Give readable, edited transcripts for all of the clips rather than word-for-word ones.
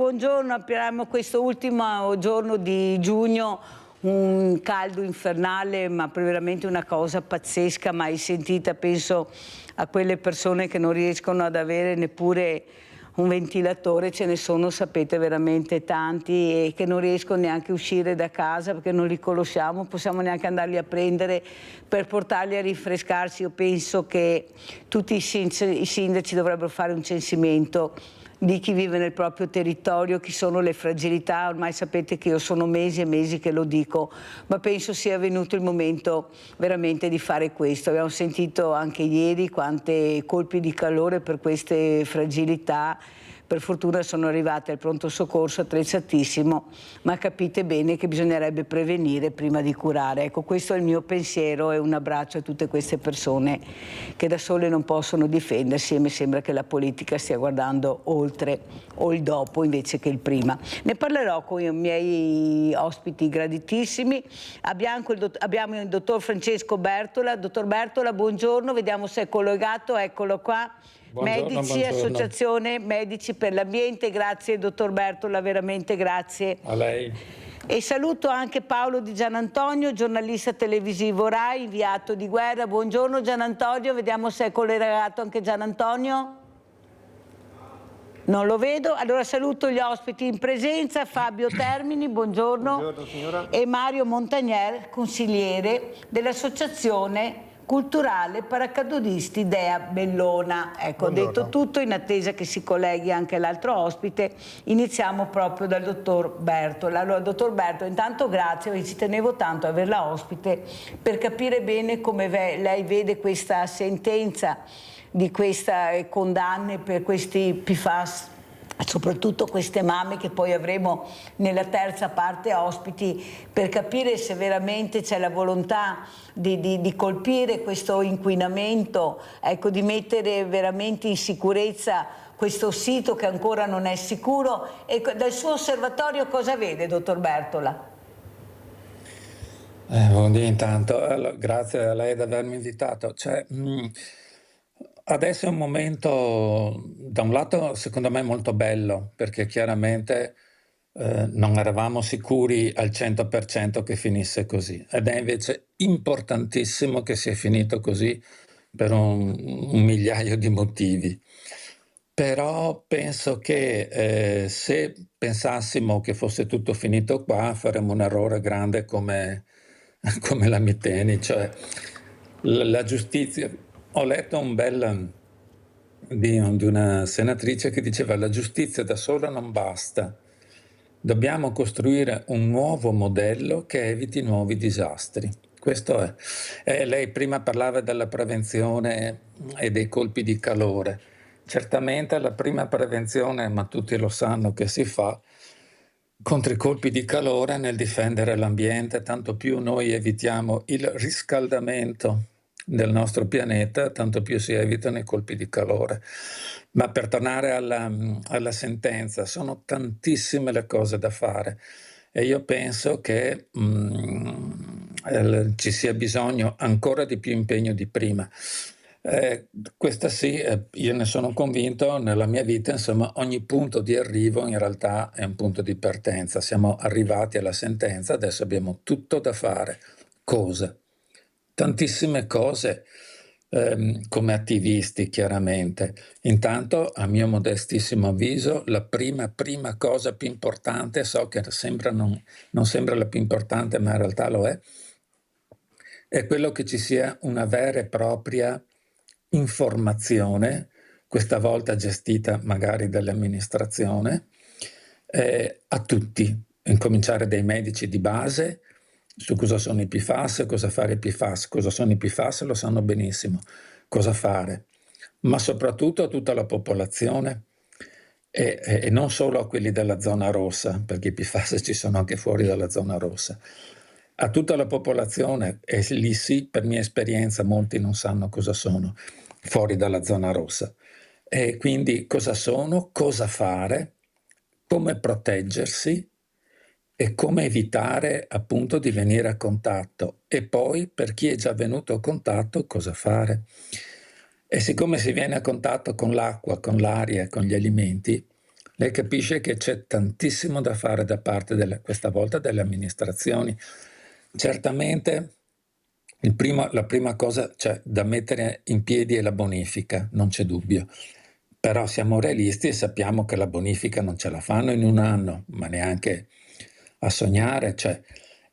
buongiorno. Apriamo questo ultimo giorno di giugno, un caldo infernale, ma veramente una cosa pazzesca, mai sentita. Penso a quelle persone che non riescono ad avere neppure un ventilatore, ce ne sono, sapete, veramente tanti, e che non riescono neanche a uscire da casa perché non li conosciamo, possiamo neanche andarli a prendere per portarli a rinfrescarsi. Io penso che tutti i sindaci dovrebbero fare un censimento di chi vive nel proprio territorio, chi sono le fragilità. Ormai sapete che io sono mesi e mesi che lo dico, ma penso sia venuto il momento veramente di fare questo. Abbiamo sentito anche ieri quanti colpi di calore per queste fragilità. Per fortuna sono arrivate al pronto soccorso attrezzatissimo, ma capite bene che bisognerebbe prevenire prima di curare. Ecco, questo è il mio pensiero, e un abbraccio a tutte queste persone che da sole non possono difendersi, e mi sembra che la politica stia guardando oltre o il dopo invece che il prima. Ne parlerò con i miei ospiti graditissimi. Abbiamo il dottor Francesco Bertola. Dottor Bertola, buongiorno, vediamo se è collegato, eccolo qua. Buongiorno, Medici, buongiorno. Associazione Medici per l'Ambiente, grazie dottor Bertola, veramente grazie. A lei. E saluto anche Paolo Di Gianantonio, giornalista televisivo RAI, inviato di guerra. Buongiorno Gianantonio, vediamo se è collegato anche Gianantonio. Non lo vedo, allora saluto gli ospiti in presenza: Fabio Termini, buongiorno. Buongiorno signora. E Mario Montagnier, consigliere dell'Associazione Culturale Paracadutisti Dea Bellona. Ecco, Buongiorno. ho detto tutto, in attesa che si colleghi anche l'altro ospite. Iniziamo proprio dal dottor Bertola. Allora, dottor Bertola, intanto grazie, perché ci tenevo tanto a averla ospite per capire bene come lei vede questa sentenza di queste condanne per questi PFAS, soprattutto queste mamme che poi avremo nella terza parte ospiti, per capire se veramente c'è la volontà di colpire questo inquinamento, ecco, di mettere veramente in sicurezza questo sito che ancora non è sicuro. E dal suo osservatorio cosa vede, dottor Bertola? Buondì intanto, allora, grazie a lei di avermi invitato. Adesso è un momento, da un lato, secondo me molto bello, perché chiaramente non eravamo sicuri al 100% che finisse così, ed è invece importantissimo che sia finito così per un migliaio di motivi. Però penso che se pensassimo che fosse tutto finito qua, faremmo un errore grande come la Miteni, cioè la giustizia. Ho letto un bel di una senatrice che diceva: la giustizia da sola non basta, dobbiamo costruire un nuovo modello che eviti nuovi disastri. Questo è. Lei prima parlava della prevenzione e dei colpi di calore. Certamente la prima prevenzione, ma tutti lo sanno che si fa contro i colpi di calore nel difendere l'ambiente, tanto più noi evitiamo il riscaldamento del nostro pianeta, tanto più si evitano i colpi di calore. Ma per tornare alla sentenza, sono tantissime le cose da fare, e io penso che ci sia bisogno ancora di più impegno di prima. Questa sì, io ne sono convinto. Nella mia vita, insomma, ogni punto di arrivo in realtà è un punto di partenza. Siamo arrivati alla sentenza, adesso abbiamo tutto da fare. Cosa? Tantissime cose, come attivisti, chiaramente. Intanto, a mio modestissimo avviso, la prima cosa più importante, so che non sembra la più importante, ma in realtà lo è quello che ci sia una vera e propria informazione, questa volta gestita magari dall'amministrazione, a tutti, incominciare dai medici di base su cosa sono i PFAS, cosa fare i PFAS, cosa sono i PFAS lo sanno benissimo, cosa fare, ma soprattutto a tutta la popolazione, e non solo a quelli della zona rossa, perché i PFAS ci sono anche fuori dalla zona rossa. A tutta la popolazione, e lì sì, per mia esperienza, molti non sanno cosa sono fuori dalla zona rossa. E quindi cosa sono, cosa fare, come proteggersi e come evitare appunto di venire a contatto, e poi per chi è già venuto a contatto cosa fare. E siccome si viene a contatto con l'acqua, con l'aria, con gli alimenti, lei capisce che c'è tantissimo da fare da parte questa volta delle amministrazioni. Certamente la prima cosa da mettere in piedi è la bonifica, non c'è dubbio. Però siamo realisti e sappiamo che la bonifica non ce la fanno in un anno, ma neanche a sognare.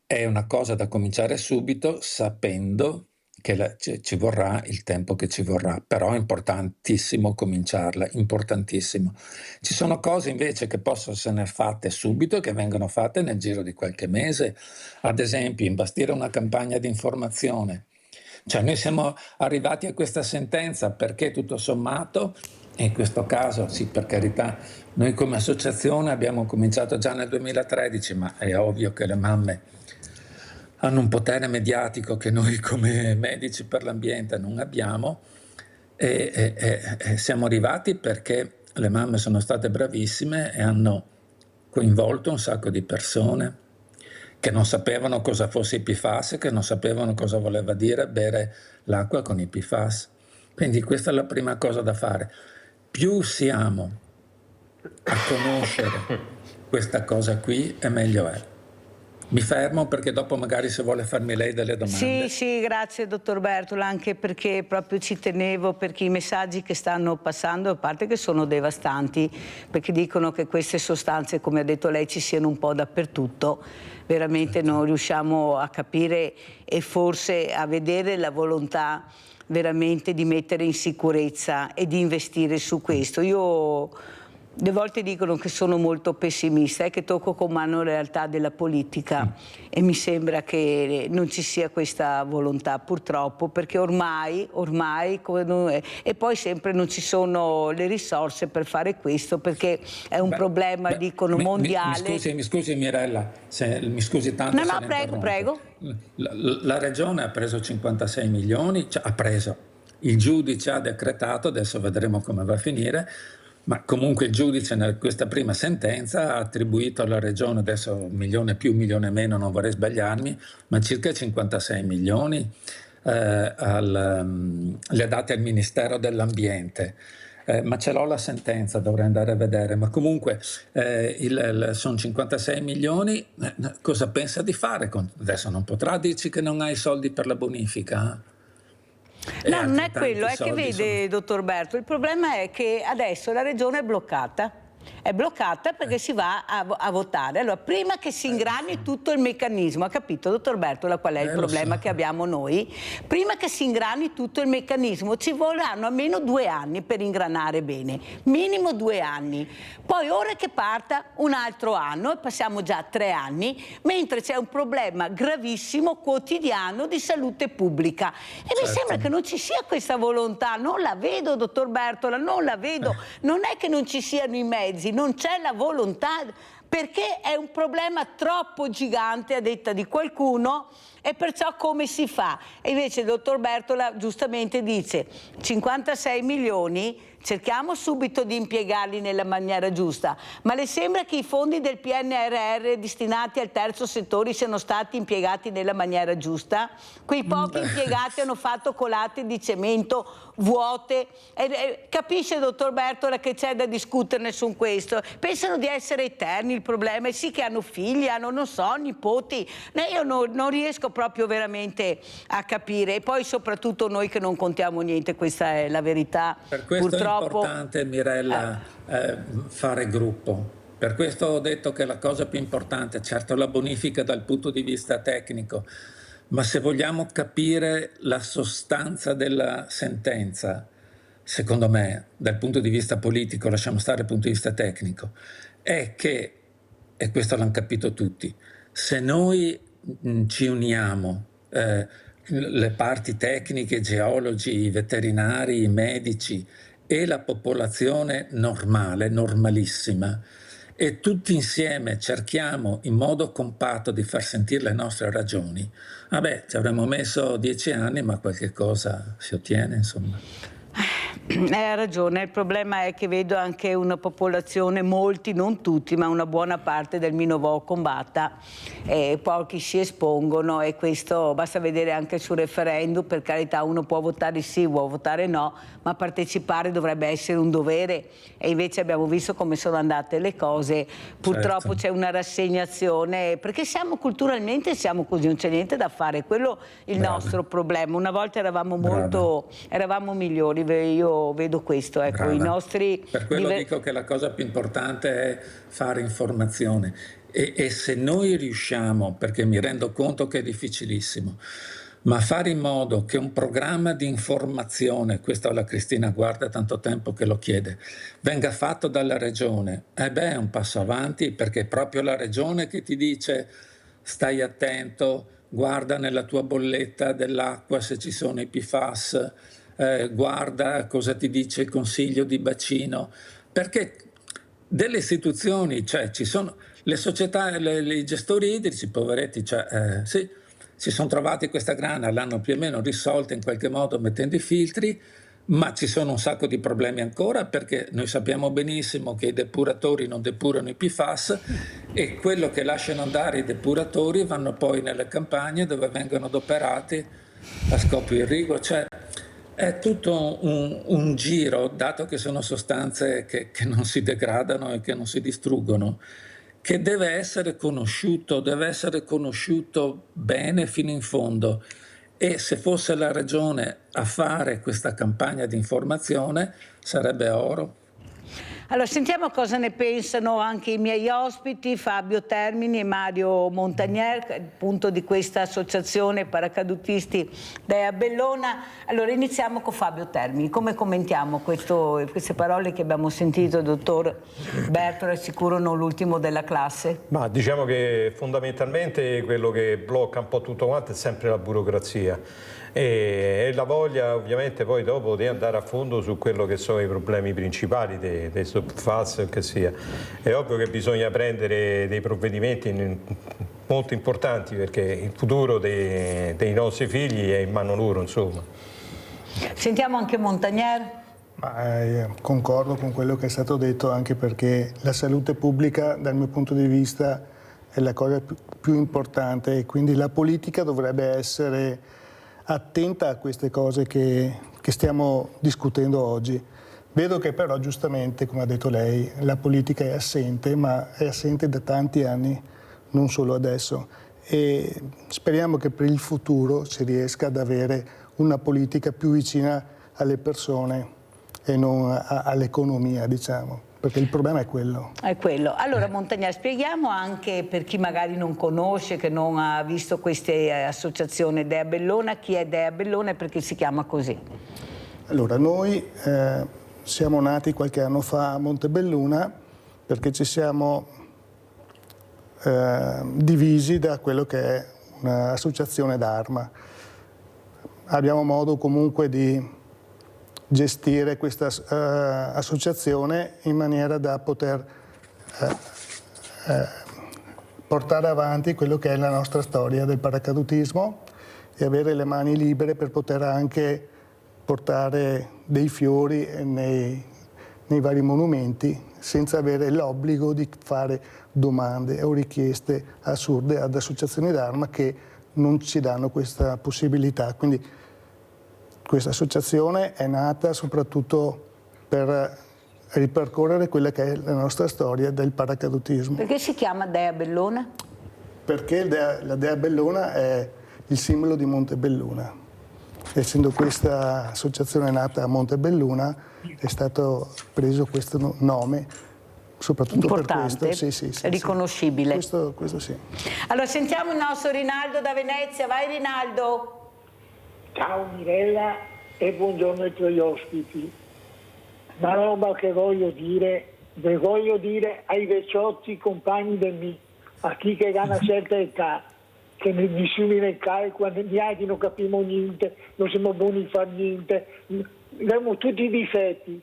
È una cosa da cominciare subito, sapendo che ci vorrà il tempo che ci vorrà, però è importantissimo cominciarla, importantissimo. Ci sono cose invece che possono essere fatte subito e che vengono fatte nel giro di qualche mese, ad esempio imbastire una campagna di informazione. Noi siamo arrivati a questa sentenza perché tutto sommato, in questo caso sì, per carità, noi come associazione abbiamo cominciato già nel 2013, ma è ovvio che le mamme hanno un potere mediatico che noi come medici per l'ambiente non abbiamo, e siamo arrivati perché le mamme sono state bravissime e hanno coinvolto un sacco di persone che non sapevano cosa fosse i PFAS, che non sapevano cosa voleva dire bere l'acqua con i PFAS. Quindi questa è la prima cosa da fare. Più siamo a conoscere questa cosa qui, e meglio è. Mi fermo perché dopo magari se vuole farmi lei delle domande. Sì, grazie dottor Bertola, anche perché proprio ci tenevo, perché i messaggi che stanno passando, a parte che sono devastanti, perché dicono che queste sostanze, come ha detto lei, ci siano un po' dappertutto, veramente non riusciamo a capire e forse a vedere la volontà veramente di mettere in sicurezza e di investire su questo. Io le volte dicono che sono molto pessimista e che tocco con mano la realtà della politica e mi sembra che non ci sia questa volontà purtroppo, perché ormai e poi sempre non ci sono le risorse per fare questo, perché è un problema dicono mondiale. Mi scusi Mirella, mi scusi tanto. No, prego. La regione ha preso 56 milioni, il giudice ha decretato, adesso vedremo come va a finire. Ma comunque il giudice in questa prima sentenza ha attribuito alla regione, adesso 1 milione più, 1 milione meno, non vorrei sbagliarmi, ma circa 56 milioni le ha date al Ministero dell'Ambiente. Ma ce l'ho la sentenza, dovrei andare a vedere, ma comunque sono 56 milioni, cosa pensa di fare? Adesso non potrà dirci che non ha i soldi per la bonifica? No, non è quello, è che vede, dottor Berto, il problema è che adesso la regione è bloccata perché si va a votare. Allora, prima che si ingrani tutto il meccanismo, ha capito, dottor Bertola, qual è il problema che abbiamo noi? Prima che si ingrani tutto il meccanismo ci vorranno almeno 2 anni per ingranare bene, minimo 2 anni. Poi ora che parta un altro anno, e passiamo già a 3 anni, mentre c'è un problema gravissimo quotidiano di salute pubblica. E mi sembra che non ci sia questa volontà, non la vedo, dottor Bertola, non la vedo. Non è che non ci siano i mezzi, non c'è la volontà, perché è un problema troppo gigante a detta di qualcuno, e perciò come si fa? E invece il dottor Bertola giustamente dice 56 milioni, cerchiamo subito di impiegarli nella maniera giusta, ma le sembra che i fondi del PNRR destinati al terzo settore siano stati impiegati nella maniera giusta? Quei pochi impiegati hanno fatto colate di cemento vuote. Capisce, dottor Bertola, che c'è da discuterne su questo? Pensano di essere eterni, il problema è sì che hanno figli, hanno, non so, nipoti. Io non riesco proprio veramente a capire, e poi soprattutto noi che non contiamo niente, questa è la verità. Per questo purtroppo è importante, Mirella, fare gruppo. Per questo ho detto che la cosa più importante, certo la bonifica dal punto di vista tecnico, ma se vogliamo capire la sostanza della sentenza, secondo me, dal punto di vista politico, lasciamo stare dal punto di vista tecnico, è che, e questo l'hanno capito tutti, se noi ci uniamo, le parti tecniche, geologi, i veterinari, i medici e la popolazione normale, normalissima, e tutti insieme cerchiamo in modo compatto di far sentire le nostre ragioni, ci avremmo messo 10 anni, ma qualche cosa si ottiene, insomma. Hai ragione, il problema è che vedo anche una popolazione, molti, non tutti, ma una buona parte del mi Novo combatta, e pochi si espongono, e questo basta vedere anche sul referendum. Per carità, uno può votare sì, può votare no, ma partecipare dovrebbe essere un dovere, e invece abbiamo visto come sono andate le cose. Purtroppo Certo. c'è una rassegnazione, perché culturalmente siamo così, non c'è niente da fare, quello è il Brava, nostro problema. Una volta eravamo brava, eravamo migliori, io vedo questo, ecco, i brava. nostri Per quello dico che la cosa più importante è fare informazione. E se noi riusciamo, perché mi rendo conto che è difficilissimo, ma fare in modo che un programma di informazione, questa la Cristina Guarda tanto tempo che lo chiede, venga fatto dalla regione, è un passo avanti, perché è proprio la regione che ti dice: stai attento, guarda nella tua bolletta dell'acqua se ci sono i PFAS, guarda cosa ti dice il consiglio di bacino, perché delle istituzioni, cioè ci sono le società, i gestori idrici, poveretti, cioè, sì, si sono trovati questa grana, l'hanno più o meno risolta in qualche modo mettendo i filtri, ma ci sono un sacco di problemi ancora, perché noi sappiamo benissimo che i depuratori non depurano i PFAS, e quello che lasciano andare i depuratori vanno poi nelle campagne dove vengono adoperati a scopo irriguo. Cioè, è tutto un giro, dato che sono sostanze che non si degradano e che non si distruggono, che deve essere conosciuto bene fino in fondo. E se fosse la regione a fare questa campagna di informazione sarebbe oro. Allora, sentiamo cosa ne pensano anche i miei ospiti, Fabio Termini e Mario Montagnier, appunto di questa associazione paracadutisti Dea Bellona. Allora, iniziamo con Fabio Termini. Come commentiamo queste parole che abbiamo sentito, dottor Bertola, sicuro non l'ultimo della classe? Ma diciamo che fondamentalmente quello che blocca un po' tutto quanto è sempre la burocrazia. E la voglia ovviamente poi dopo di andare a fondo su quello che sono i problemi principali dei PFAS, che sia. È ovvio che bisogna prendere dei provvedimenti molto importanti, perché il futuro dei nostri figli è in mano loro, insomma. Sentiamo anche Montagnier. Concordo con quello che è stato detto, anche perché la salute pubblica dal mio punto di vista è la cosa più importante, e quindi la politica dovrebbe essere attenta a queste cose che stiamo discutendo oggi. Vedo che però giustamente, come ha detto lei, la politica è assente, ma è assente da tanti anni, non solo adesso, e speriamo che per il futuro si riesca ad avere una politica più vicina alle persone e non all'economia, diciamo, perché il problema è quello. È quello. Allora, Montagnier, spieghiamo anche per chi magari non conosce, che non ha visto queste associazioni Dea Bellona, chi è Dea Bellona e perché si chiama così. Allora, noi siamo nati qualche anno fa a Montebelluna perché ci siamo divisi da quello che è un'associazione d'Arma. Abbiamo modo comunque di gestire questa associazione in maniera da poter portare avanti quello che è la nostra storia del paracadutismo e avere le mani libere per poter anche portare dei fiori nei vari monumenti senza avere l'obbligo di fare domande o richieste assurde ad associazioni d'Arma che non ci danno questa possibilità. Quindi questa associazione è nata soprattutto per ripercorrere quella che è la nostra storia del paracadutismo. Perché si chiama Dea Bellona? Perché la Dea Bellona è il simbolo di Montebelluna. Essendo questa associazione nata a Montebelluna, è stato preso questo nome soprattutto importante, per questo. Sì, riconoscibile. Questo sì. Allora, sentiamo il nostro Rinaldo da Venezia. Vai, Rinaldo. Ciao Mirella e buongiorno ai tuoi ospiti. Una roba che voglio dire ai vecchiotti compagni del MI, a chi che ha una certa età, che mi sumi nel CAE quando gli altri non capiamo niente, non siamo buoni a fare niente, abbiamo tutti i difetti.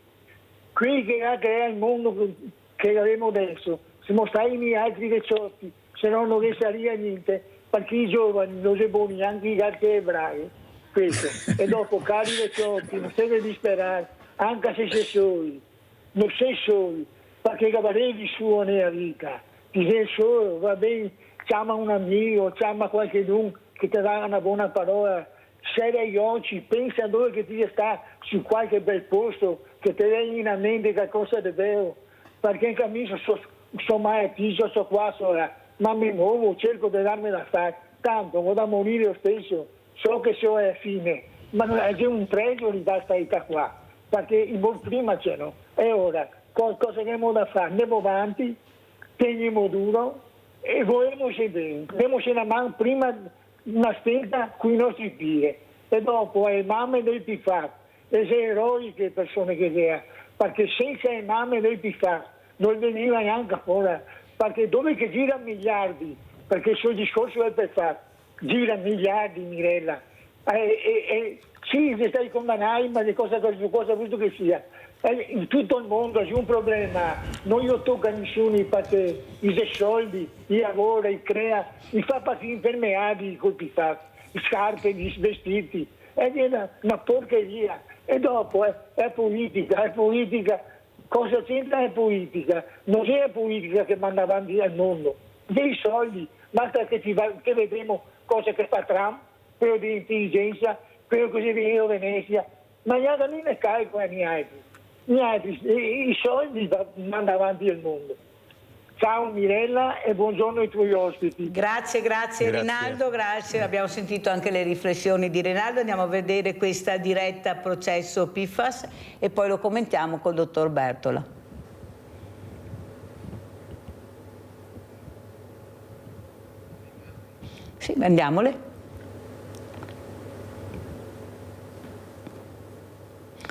Qui che crea il mondo che abbiamo adesso, siamo stati gli altri vecchiotti, se no non riesce a niente, perché i giovani non sono neanche i gatti ebrai. Questo. E dopo, cari vecchiotti, non siete disperati, anche se sei soli, non sei soli, perché cavalletti suo nella vita, ti sei solo, va bene, chiama un amico, chiama qualcuno che ti dà una buona parola, serra gli occhi, pensa a dove che ti sta su qualche bel posto, che ti viene in mente qualcosa di bello, perché in cammino sono mai attiso, so qua, so là, ma mi muovo, cerco di darmi da fare, tanto vado a morire lo stesso, so che so è fine, ma non è un pregio di da stare qua, perché il prima c'erano, e ora, cosa che abbiamo da fare, andiamo avanti, teniamo duro, e vogliamo bene, abbiamo una mano prima una stella con i nostri piedi e dopo le mamme del PIFAC, le eroiche persone che erano, perché senza le mamme del PIFAC non veniva neanche fuori, perché dove che gira miliardi, perché sul discorso del PIFAC gira miliardi, Mirella, sì, se stai condannati, ma di cosa vuoi che sia. In tutto il mondo c'è un problema, non io tocco a nessuno perché i soldi, i lavora, i crea, i fa partire infermiati, colpi fa, scarpe, gli vestiti, è una porcheria. E dopo è politica, cosa c'entra è politica? Non è politica che manda avanti il mondo, dei soldi, basta che vedremo cosa che fa Trump, quello di intelligenza, quello che si viene a Venezia, ma gli altri ne carico e niente. I soldi manda avanti il mondo. Ciao Mirella e buongiorno ai tuoi ospiti. Grazie Rinaldo, grazie. Abbiamo sentito anche le riflessioni di Rinaldo. Andiamo a vedere questa diretta processo PFAS e poi lo commentiamo col dottor Bertola. Sì, andiamole.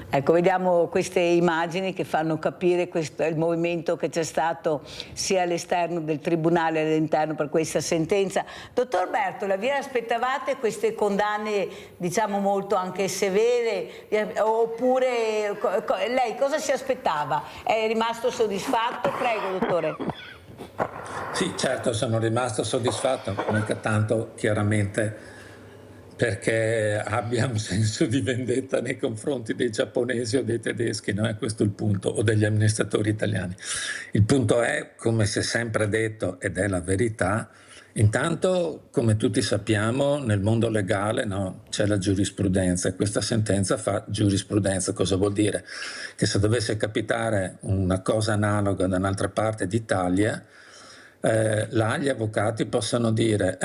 Ecco, vediamo queste immagini che fanno capire il movimento che c'è stato sia all'esterno del Tribunale che all'interno per questa sentenza. Dottor Bertola, vi aspettavate queste condanne, diciamo, molto anche severe? Oppure lei cosa si aspettava? È rimasto soddisfatto? Prego, dottore. Sì, certo, sono rimasto soddisfatto, mica tanto chiaramente perché abbia un senso di vendetta nei confronti dei giapponesi o dei tedeschi, non è questo il punto, o degli amministratori italiani. Il punto è, come si è sempre detto, ed è la verità, intanto, come tutti sappiamo, nel mondo legale c'è la giurisprudenza e questa sentenza fa giurisprudenza. Cosa vuol dire? Che se dovesse capitare una cosa analoga da un'altra parte d'Italia, là gli avvocati possono dire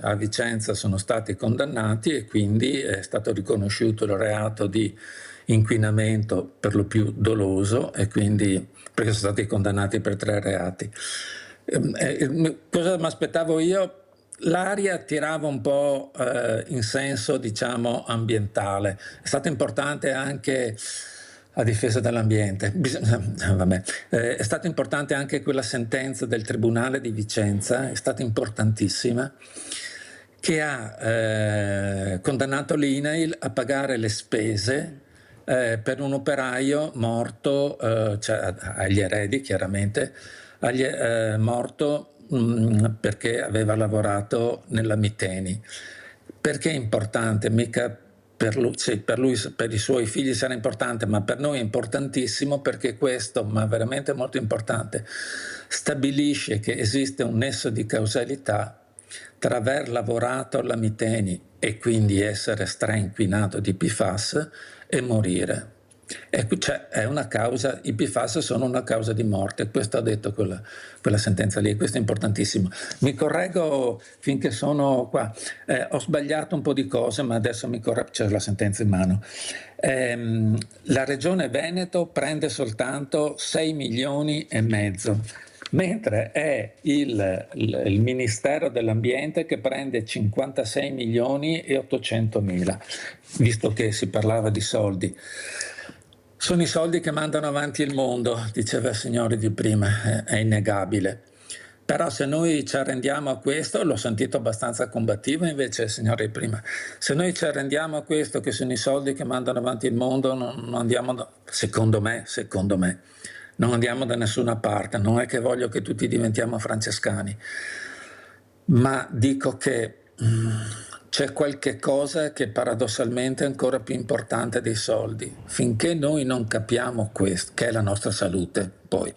a Vicenza sono stati condannati e quindi è stato riconosciuto il reato di inquinamento per lo più doloso e quindi perché sono stati condannati per 3 reati. Cosa mi aspettavo io? L'aria tirava un po' in senso, diciamo, ambientale. È stato importante anche a difesa dell'ambiente. È stata importante anche quella sentenza del Tribunale di Vicenza, è stata importantissima, che ha condannato l'INAIL a pagare le spese per un operaio morto, cioè agli eredi chiaramente, morto perché aveva lavorato nella Miteni. Perché è importante? Mica per i suoi figli sarà importante, ma per noi è importantissimo perché questo, ma veramente molto importante, stabilisce che esiste un nesso di causalità tra aver lavorato alla Miteni e quindi essere strainquinato di PFAS e morire. Cioè, è una causa, i PFAS sono una causa di morte, questo ha detto quella sentenza lì, questo è importantissimo. Mi correggo finché sono qua, ho sbagliato un po' di cose, ma adesso mi correggo, c'è la sentenza in mano. La Regione Veneto prende soltanto 6 milioni e mezzo, mentre è il Ministero dell'Ambiente che prende 56 milioni e 800 mila, visto che si parlava di soldi. Sono i soldi che mandano avanti il mondo, diceva il signore di prima, è innegabile. Però se noi ci arrendiamo a questo, l'ho sentito abbastanza combattivo invece il signore di prima, se noi ci arrendiamo a questo che sono i soldi che mandano avanti il mondo, non andiamo, secondo me, non andiamo da nessuna parte. Non è che voglio che tutti diventiamo francescani, ma dico che c'è qualche cosa che paradossalmente è ancora più importante dei soldi. Finché noi non capiamo questo, che è la nostra salute, poi,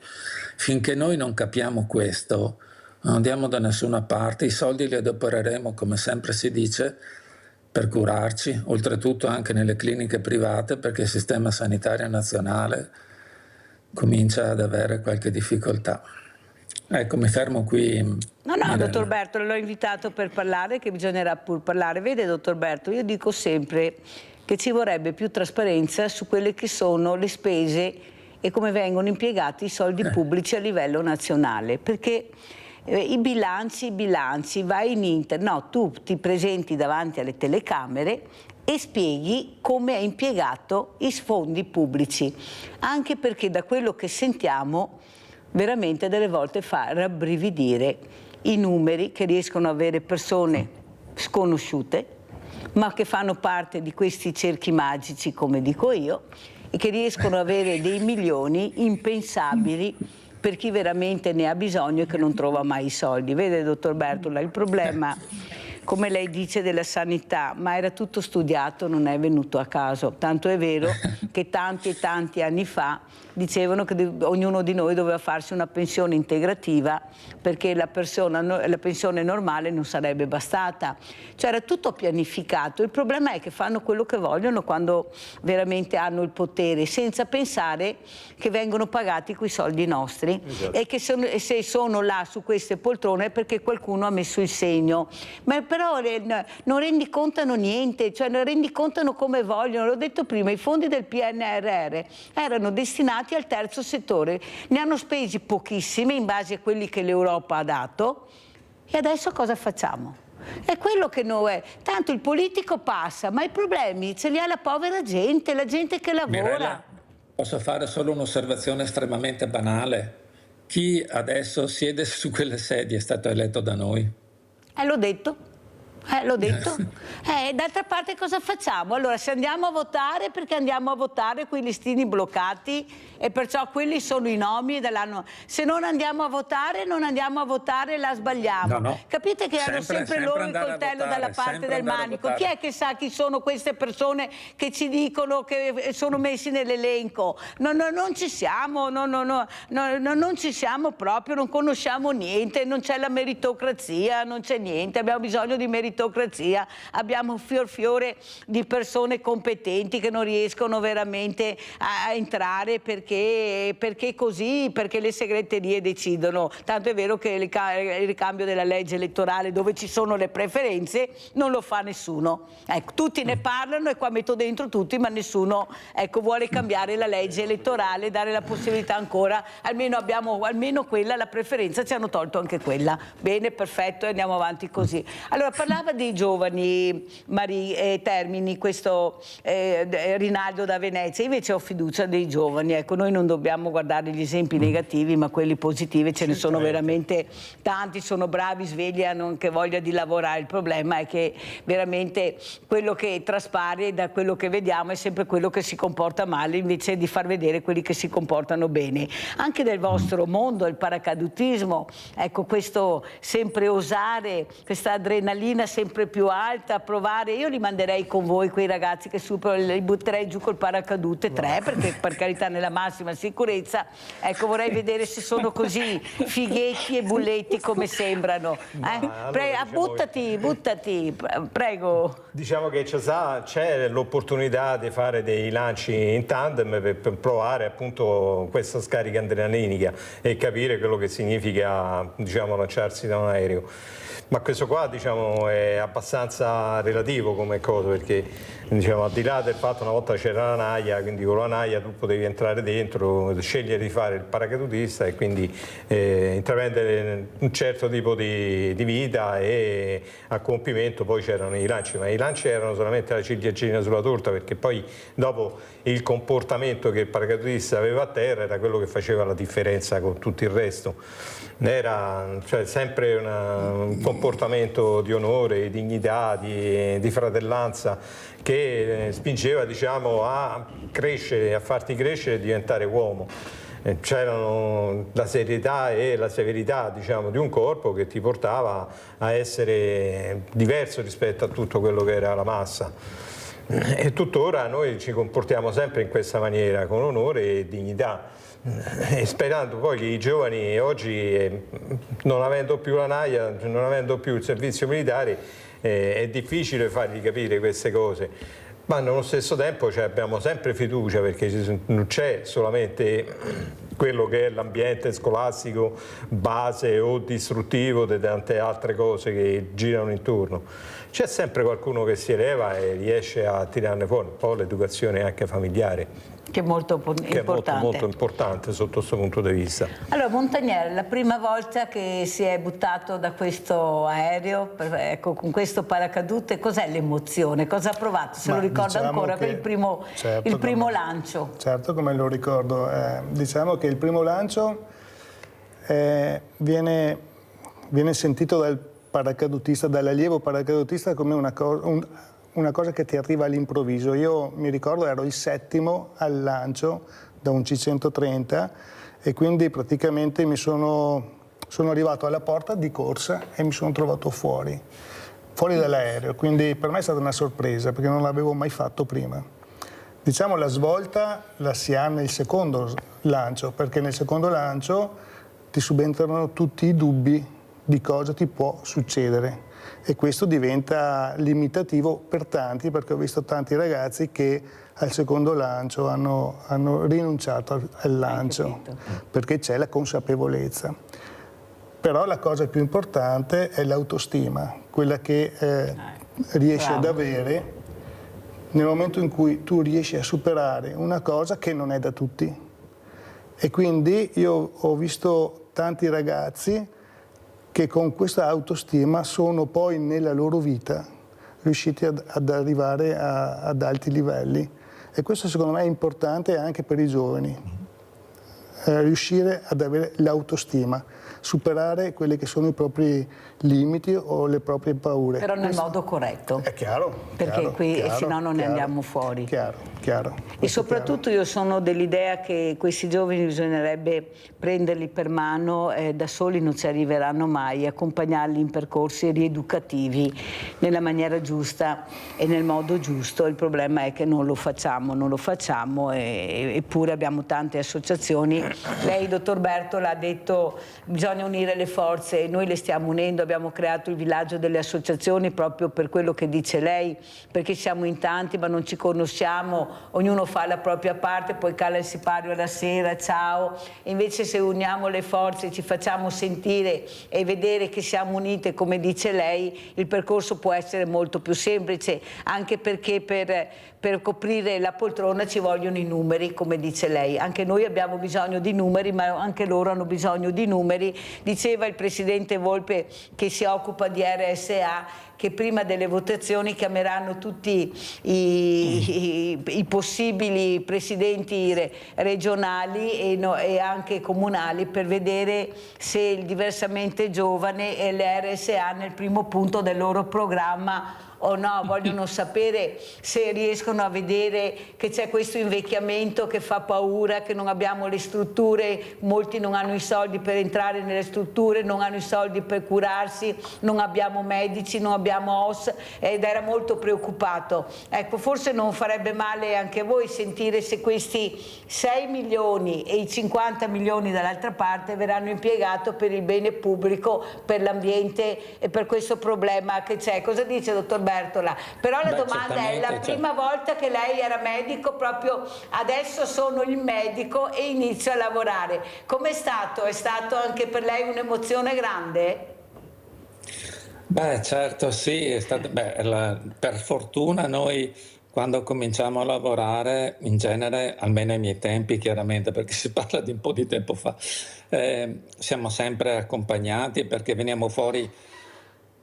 finché noi non capiamo questo, non andiamo da nessuna parte, i soldi li adopereremo, come sempre si dice, per curarci, oltretutto anche nelle cliniche private, perché il sistema sanitario nazionale comincia ad avere qualche difficoltà. Ecco, mi fermo qui. No, dottor Bertolo, l'ho invitato per parlare, che bisognerà pur parlare. Vede, dottor Bertolo, io dico sempre che ci vorrebbe più trasparenza su quelle che sono le spese e come vengono impiegati i soldi pubblici a livello nazionale, perché i bilanci, vai in internet, no, tu ti presenti davanti alle telecamere e spieghi come è impiegato i fondi pubblici, anche perché da quello che sentiamo veramente delle volte fa rabbrividire i numeri che riescono ad avere persone sconosciute, ma che fanno parte di questi cerchi magici, come dico io, e che riescono ad avere dei milioni impensabili per chi veramente ne ha bisogno e che non trova mai i soldi. Vede, dottor Bertola, il problema, come lei dice, della sanità, ma era tutto studiato, non è venuto a caso. Tanto è vero che tanti e tanti anni fa dicevano che ognuno di noi doveva farsi una pensione integrativa perché la pensione normale non sarebbe bastata. Cioè era tutto pianificato. Il problema è che fanno quello che vogliono quando veramente hanno il potere, senza pensare che vengono pagati quei soldi nostri. Esatto. E che se sono là su queste poltrone è perché qualcuno ha messo il segno. Ma però non rendicontano niente, cioè non rendicontano come vogliono. L'ho detto prima, i fondi del PNRR erano destinati al terzo settore, ne hanno spesi pochissimi in base a quelli che l'Europa ha dato, e adesso cosa facciamo? È quello che noi è. Tanto il politico passa, ma i problemi ce li ha la povera gente, la gente che lavora. Mirella, posso fare solo un'osservazione estremamente banale? Chi adesso siede su quelle sedie è stato eletto da noi? L'ho detto. D'altra parte cosa facciamo? Allora, se andiamo a votare, perché andiamo a votare quei listini bloccati e perciò quelli sono i nomi dell'anno. Se non andiamo a votare, non andiamo a votare, la sbagliamo. No. Capite che hanno sempre loro il coltello dalla parte del manico. Chi è che sa chi sono queste persone che ci dicono che sono messi nell'elenco? Non ci siamo, non ci siamo proprio, non conosciamo niente, non c'è la meritocrazia, non c'è niente, abbiamo bisogno di meritocrazia. Abbiamo un fiore di persone competenti che non riescono veramente a entrare perché così, perché le segreterie decidono. Tanto è vero che il ricambio della legge elettorale, dove ci sono le preferenze, non lo fa nessuno. Ecco, tutti ne parlano e qua metto dentro tutti, ma nessuno vuole cambiare la legge elettorale, dare la possibilità ancora, almeno quella, la preferenza, ci hanno tolto anche quella. Bene, perfetto, e andiamo avanti così. Allora, parlava dei giovani, Termini, questo Rinaldo da Venezia. Invece ho fiducia dei giovani. Ecco, noi non dobbiamo guardare gli esempi negativi, ma quelli positivi ce ne sono veramente tanti, sono bravi, svegli, hanno anche voglia di lavorare. Il problema è che veramente quello che traspare da quello che vediamo è sempre quello che si comporta male, invece di far vedere quelli che si comportano bene. Anche nel vostro mondo, il paracadutismo, ecco, questo sempre osare, questa adrenalina sempre più alta, provare. Io li manderei con voi, quei ragazzi che li butterei giù col paracadute, 3, perché per carità nella massima sicurezza. Ecco, vorrei vedere se sono così fighetti e bulletti come sembrano. Allora, buttati, prego. Diciamo che c'è l'opportunità di fare dei lanci in tandem per provare appunto questa scarica adrenalinica e capire quello che significa, diciamo, lanciarsi da un aereo. Ma questo qua, diciamo, è abbastanza relativo come cosa, perché, diciamo, al di là del fatto una volta c'era la naia, quindi con la naia tu potevi entrare dentro, scegliere di fare il paracadutista e quindi intraprendere un certo tipo di vita, e a compimento poi c'erano i lanci, ma i lanci erano solamente la ciliegina sulla torta, perché poi dopo il comportamento che il paracadutista aveva a terra era quello che faceva la differenza con tutto il resto. Era sempre un comportamento di onore, di dignità, di fratellanza, che spingeva, diciamo, a crescere, a farti crescere e diventare uomo. c'erano la serietà e la severità, diciamo, di un corpo che ti portava a essere diverso rispetto a tutto quello che era la massa. E tuttora noi ci comportiamo sempre in questa maniera, con onore e dignità, e sperando poi che i giovani oggi, non avendo più la naia, non avendo più il servizio militare, è difficile fargli capire queste cose, ma nello stesso tempo abbiamo sempre fiducia, perché non c'è solamente quello che è l'ambiente scolastico base o distruttivo di tante altre cose che girano intorno. C'è sempre qualcuno che si eleva e riesce a tirarne fuori un po' l'educazione anche familiare, che è molto importante. Che è molto importante sotto questo punto di vista. Allora, Montagnier, la prima volta che si è buttato da questo aereo, ecco, con questo paracadute, cos'è l'emozione? Cosa ha provato? Se lo ricorda ancora per il primo lancio? Certo, come lo ricordo. Diciamo che il primo lancio viene sentito dal paracadutista, dall'allievo paracadutista, come una cosa che ti arriva all'improvviso. Io mi ricordo ero il 7° al lancio da un C-130 e quindi praticamente sono arrivato alla porta di corsa e mi sono trovato fuori dall'aereo, quindi per me è stata una sorpresa perché non l'avevo mai fatto prima. Diciamo la svolta la si ha nel secondo lancio, perché nel secondo lancio ti subentrano tutti i dubbi di cosa ti può succedere. E questo diventa limitativo per tanti, perché ho visto tanti ragazzi che al secondo lancio hanno rinunciato al lancio, perché c'è la consapevolezza. Però la cosa più importante è l'autostima, quella che riesci ad avere nel momento in cui tu riesci a superare una cosa che non è da tutti. E quindi io ho visto tanti ragazzi che con questa autostima sono poi nella loro vita riusciti ad arrivare ad alti livelli, e questo secondo me è importante anche per i giovani, riuscire ad avere l'autostima, superare quelli che sono i propri limiti o le proprie paure. Però nel modo corretto. È chiaro. Perché qui se no non ne andiamo fuori. Chiaro. E soprattutto io sono dell'idea che questi giovani bisognerebbe prenderli per mano, da soli non ci arriveranno mai, accompagnarli in percorsi rieducativi nella maniera giusta e nel modo giusto. Il problema è che non lo facciamo eppure abbiamo tante associazioni. Lei, dottor Bertola, ha detto bisogna unire le forze, noi le stiamo unendo, abbiamo creato il villaggio delle associazioni proprio per quello che dice lei, perché siamo in tanti ma non ci conosciamo, ognuno fa la propria parte, poi cala il sipario alla sera, ciao. E invece se uniamo le forze, ci facciamo sentire e vedere che siamo unite come dice lei, il percorso può essere molto più semplice, anche perché per coprire la poltrona ci vogliono i numeri, come dice lei. Anche noi abbiamo bisogno di numeri, ma anche loro hanno bisogno di numeri. Diceva il presidente Volpe, che si occupa di RSA, che prima delle votazioni chiameranno tutti i possibili presidenti regionali e anche comunali per vedere se il diversamente giovane e l'RSA nel primo punto del loro programma o no, vogliono sapere se riescono a vedere che c'è questo invecchiamento che fa paura, che non abbiamo le strutture, molti non hanno i soldi per entrare nelle strutture, non hanno i soldi per curarsi, non abbiamo medici, non abbiamo OS, ed era molto preoccupato. Ecco, forse non farebbe male anche a voi sentire se questi 6 milioni e i 50 milioni dall'altra parte verranno impiegati per il bene pubblico, per l'ambiente e per questo problema che c'è. Cosa dice, dottor Bertola? Però la domanda è, la prima volta che lei era medico, proprio adesso sono il medico e inizio a lavorare, com'è stato? È stato anche per lei un'emozione grande? Beh, certo, sì, è stato, per fortuna noi quando cominciamo a lavorare, in genere, almeno ai miei tempi chiaramente, perché si parla di un po' di tempo fa, siamo sempre accompagnati perché veniamo fuori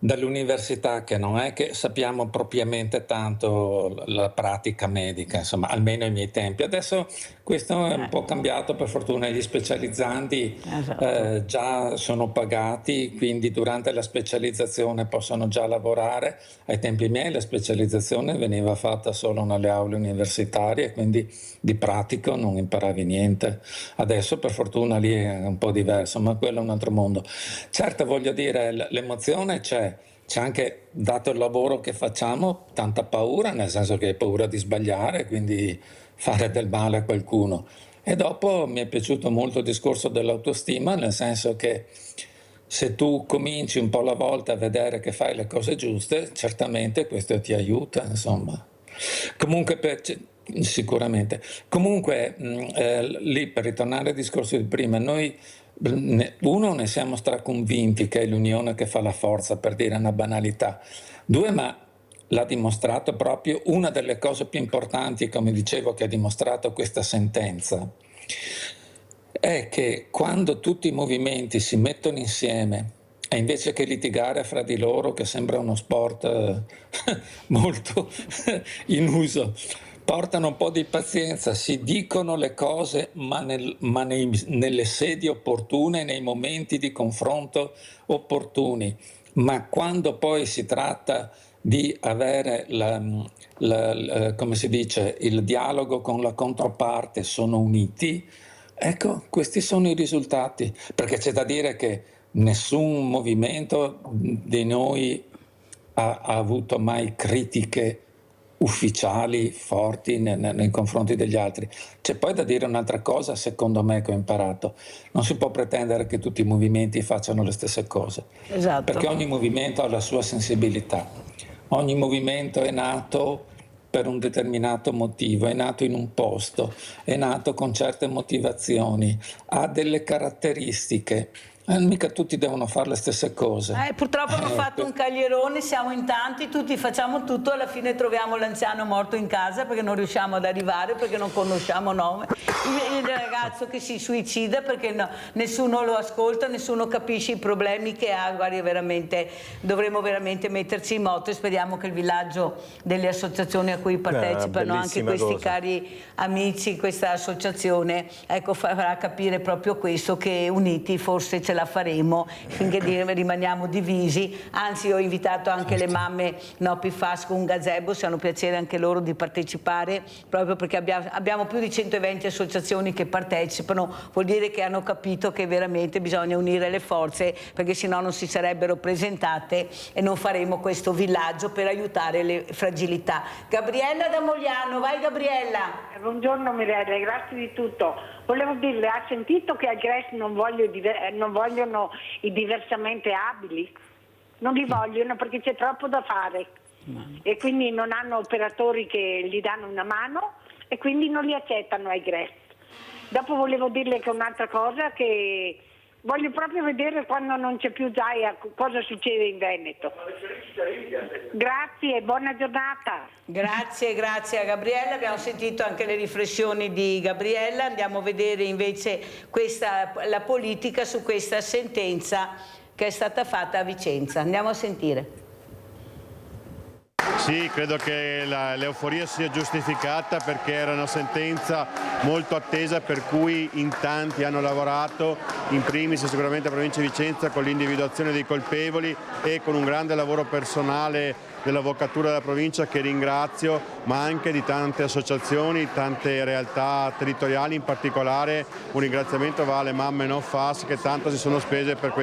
dall'università, che non è che sappiamo propriamente tanto la pratica medica, insomma, almeno ai miei tempi. Adesso questo è un po' cambiato, per fortuna gli specializzandi già sono pagati, quindi durante la specializzazione possono già lavorare. Ai tempi miei la specializzazione veniva fatta solo nelle aule universitarie, quindi di pratico non imparavi niente. Adesso per fortuna lì è un po' diverso, ma quello è un altro mondo. Certo, voglio dire, l'emozione c'è anche, dato il lavoro che facciamo, tanta paura, nel senso che hai paura di sbagliare, quindi fare del male a qualcuno. E dopo mi è piaciuto molto il discorso dell'autostima, nel senso che se tu cominci un po' alla volta a vedere che fai le cose giuste, certamente questo ti aiuta, insomma. Comunque, sicuramente. Comunque, lì per ritornare al discorso di prima, noi ne siamo straconvinti che è l'unione che fa la forza, per dire una banalità. Due, ma l'ha dimostrato proprio una delle cose più importanti, come dicevo, che ha dimostrato questa sentenza, è che quando tutti i movimenti si mettono insieme e invece che litigare fra di loro, che sembra uno sport molto in uso, portano un po' di pazienza, si dicono le cose ma nelle sedi opportune, nei momenti di confronto opportuni, ma quando poi si tratta di avere come si dice, il dialogo con la controparte, sono uniti, ecco, questi sono i risultati, perché c'è da dire che nessun movimento di noi ha avuto mai critiche ufficiali forti nei confronti degli altri. C'è poi da dire un'altra cosa, secondo me, che ho imparato: non si può pretendere che tutti i movimenti facciano le stesse cose, perché ogni movimento ha la sua sensibilità, ogni movimento è nato per un determinato motivo, è nato in un posto, è nato con certe motivazioni, ha delle caratteristiche. Mica tutti devono fare le stesse cose. Purtroppo hanno fatto un caglierone, siamo in tanti, tutti facciamo tutto, alla fine troviamo l'anziano morto in casa perché non riusciamo ad arrivare, perché non conosciamo nome, il ragazzo che si suicida perché nessuno lo ascolta, nessuno capisce i problemi che ha. Guardi, veramente dovremmo veramente metterci in moto e speriamo che il villaggio delle associazioni a cui partecipano anche questi cari amici, questa associazione, ecco, farà capire proprio questo, che uniti forse ce la faremo, finché rimaniamo divisi. Anzi, ho invitato anche le mamme Nopi Fas con un gazebo, se hanno piacere anche loro di partecipare, proprio perché abbiamo più di 120 associazioni che partecipano, vuol dire che hanno capito che veramente bisogna unire le forze, perché sennò non si sarebbero presentate e non faremo questo villaggio per aiutare le fragilità. Gabriella da Mogliano, vai Gabriella. Buongiorno Mirella, grazie di tutto. Volevo dirle, ha sentito che al GRES non vogliono i diversamente abili? Non li vogliono perché c'è troppo da fare e quindi non hanno operatori che gli danno una mano e quindi non li accettano ai GRES. Dopo volevo dirle che un'altra cosa, che voglio proprio vedere quando non c'è più Zaia cosa succede in Veneto. Grazie e buona giornata. Grazie a Gabriella, abbiamo sentito anche le riflessioni di Gabriella, andiamo a vedere invece la politica su questa sentenza che è stata fatta a Vicenza. Andiamo a sentire. Sì, credo che l'euforia sia giustificata perché era una sentenza molto attesa, per cui in tanti hanno lavorato, in primis sicuramente la provincia di Vicenza con l'individuazione dei colpevoli e con un grande lavoro personale dell'avvocatura della provincia, che ringrazio, ma anche di tante associazioni, tante realtà territoriali. In particolare un ringraziamento va alle mamme No Fas che tanto si sono spese per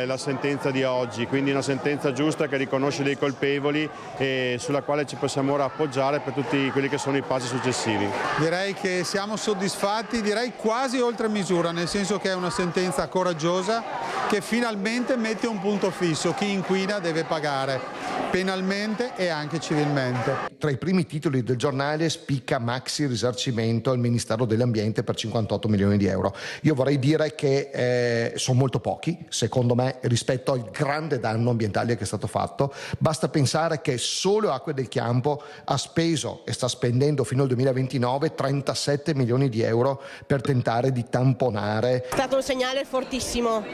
la sentenza di oggi, quindi una sentenza giusta che riconosce dei colpevoli e sulla quale ci possiamo ora appoggiare per tutti quelli che sono i passi successivi. Direi che siamo soddisfatti, direi quasi oltre misura, nel senso che è una sentenza coraggiosa che finalmente mette un punto fisso: chi inquina deve pagare. penalmente e anche civilmente. Tra i primi titoli del giornale spicca maxi risarcimento al Ministero dell'Ambiente per 58 milioni di euro. Io vorrei dire che sono molto pochi, secondo me, rispetto al grande danno ambientale che è stato fatto. Basta pensare che solo Acque del Chiampo ha speso e sta spendendo fino al 2029 37 milioni di euro per tentare di tamponare. È stato un segnale fortissimo.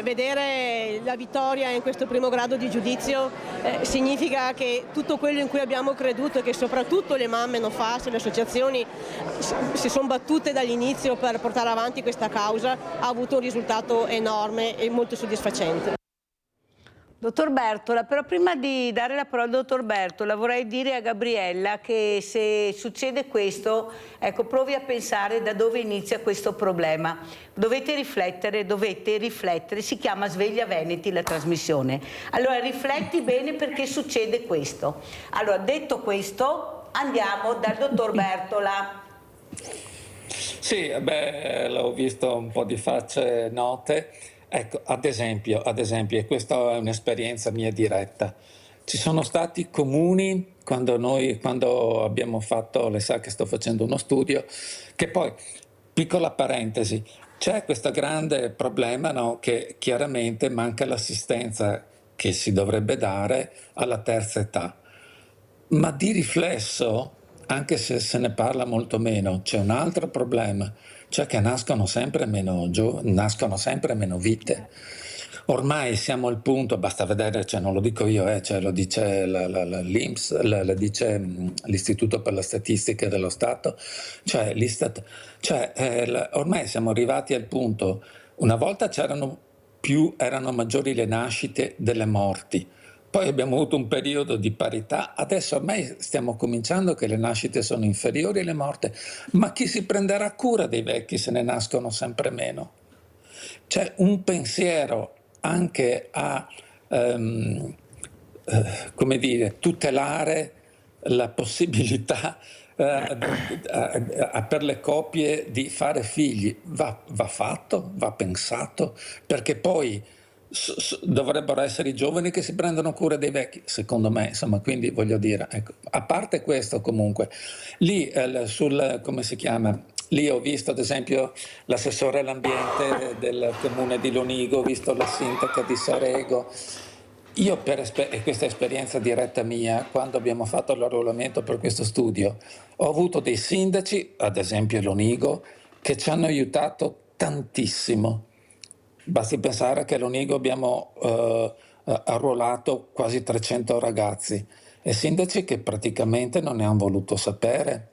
Vedere la vittoria in questo primo grado di giudizio significa che tutto quello in cui abbiamo creduto e che soprattutto le mamme non FAS, le associazioni si sono battute dall'inizio per portare avanti questa causa, ha avuto un risultato enorme e molto soddisfacente. Dottor Bertola, però prima di dare la parola al dottor Bertola vorrei dire a Gabriella che se succede questo, ecco, provi a pensare da dove inizia questo problema. Dovete riflettere, si chiama Sveglia Veneti la trasmissione. Allora rifletti bene perché succede questo. Allora, detto questo, andiamo dal dottor Bertola. Sì, beh, l'ho visto un po' di facce note. Ecco, ad esempio, e questa è un'esperienza mia diretta, ci sono stati comuni, quando abbiamo fatto, lei sa che sto facendo uno studio, che poi, piccola parentesi, c'è questo grande problema, no, che chiaramente manca l'assistenza che si dovrebbe dare alla terza età, ma di riflesso, anche se se ne parla molto meno, c'è un altro problema, cioè che nascono sempre meno vite. Ormai siamo al punto, basta vedere, cioè non lo dico io, cioè lo dice l'INPS, lo dice l'Istituto per la Statistica dello Stato, cioè l'Istat, ormai siamo arrivati al punto, una volta erano maggiori le nascite delle morti. Poi abbiamo avuto un periodo di parità, adesso ormai stiamo cominciando che le nascite sono inferiori alle morte, ma chi si prenderà cura dei vecchi se ne nascono sempre meno? C'è un pensiero anche a, come dire, tutelare la possibilità per le coppie di fare figli, va fatto, va pensato, perché poi dovrebbero essere i giovani che si prendono cura dei vecchi, secondo me, insomma, quindi voglio dire, ecco, a parte questo comunque, lì come si chiama? Lì ho visto ad esempio l'assessore all'ambiente del comune di Lonigo, ho visto la sindaca di Sarego. Io e questa esperienza diretta mia, quando abbiamo fatto l'arruolamento per questo studio, ho avuto dei sindaci, ad esempio Lonigo, che ci hanno aiutato tantissimo. Basti pensare che a Lonigo abbiamo arruolato quasi 300 ragazzi e sindaci che praticamente non ne hanno voluto sapere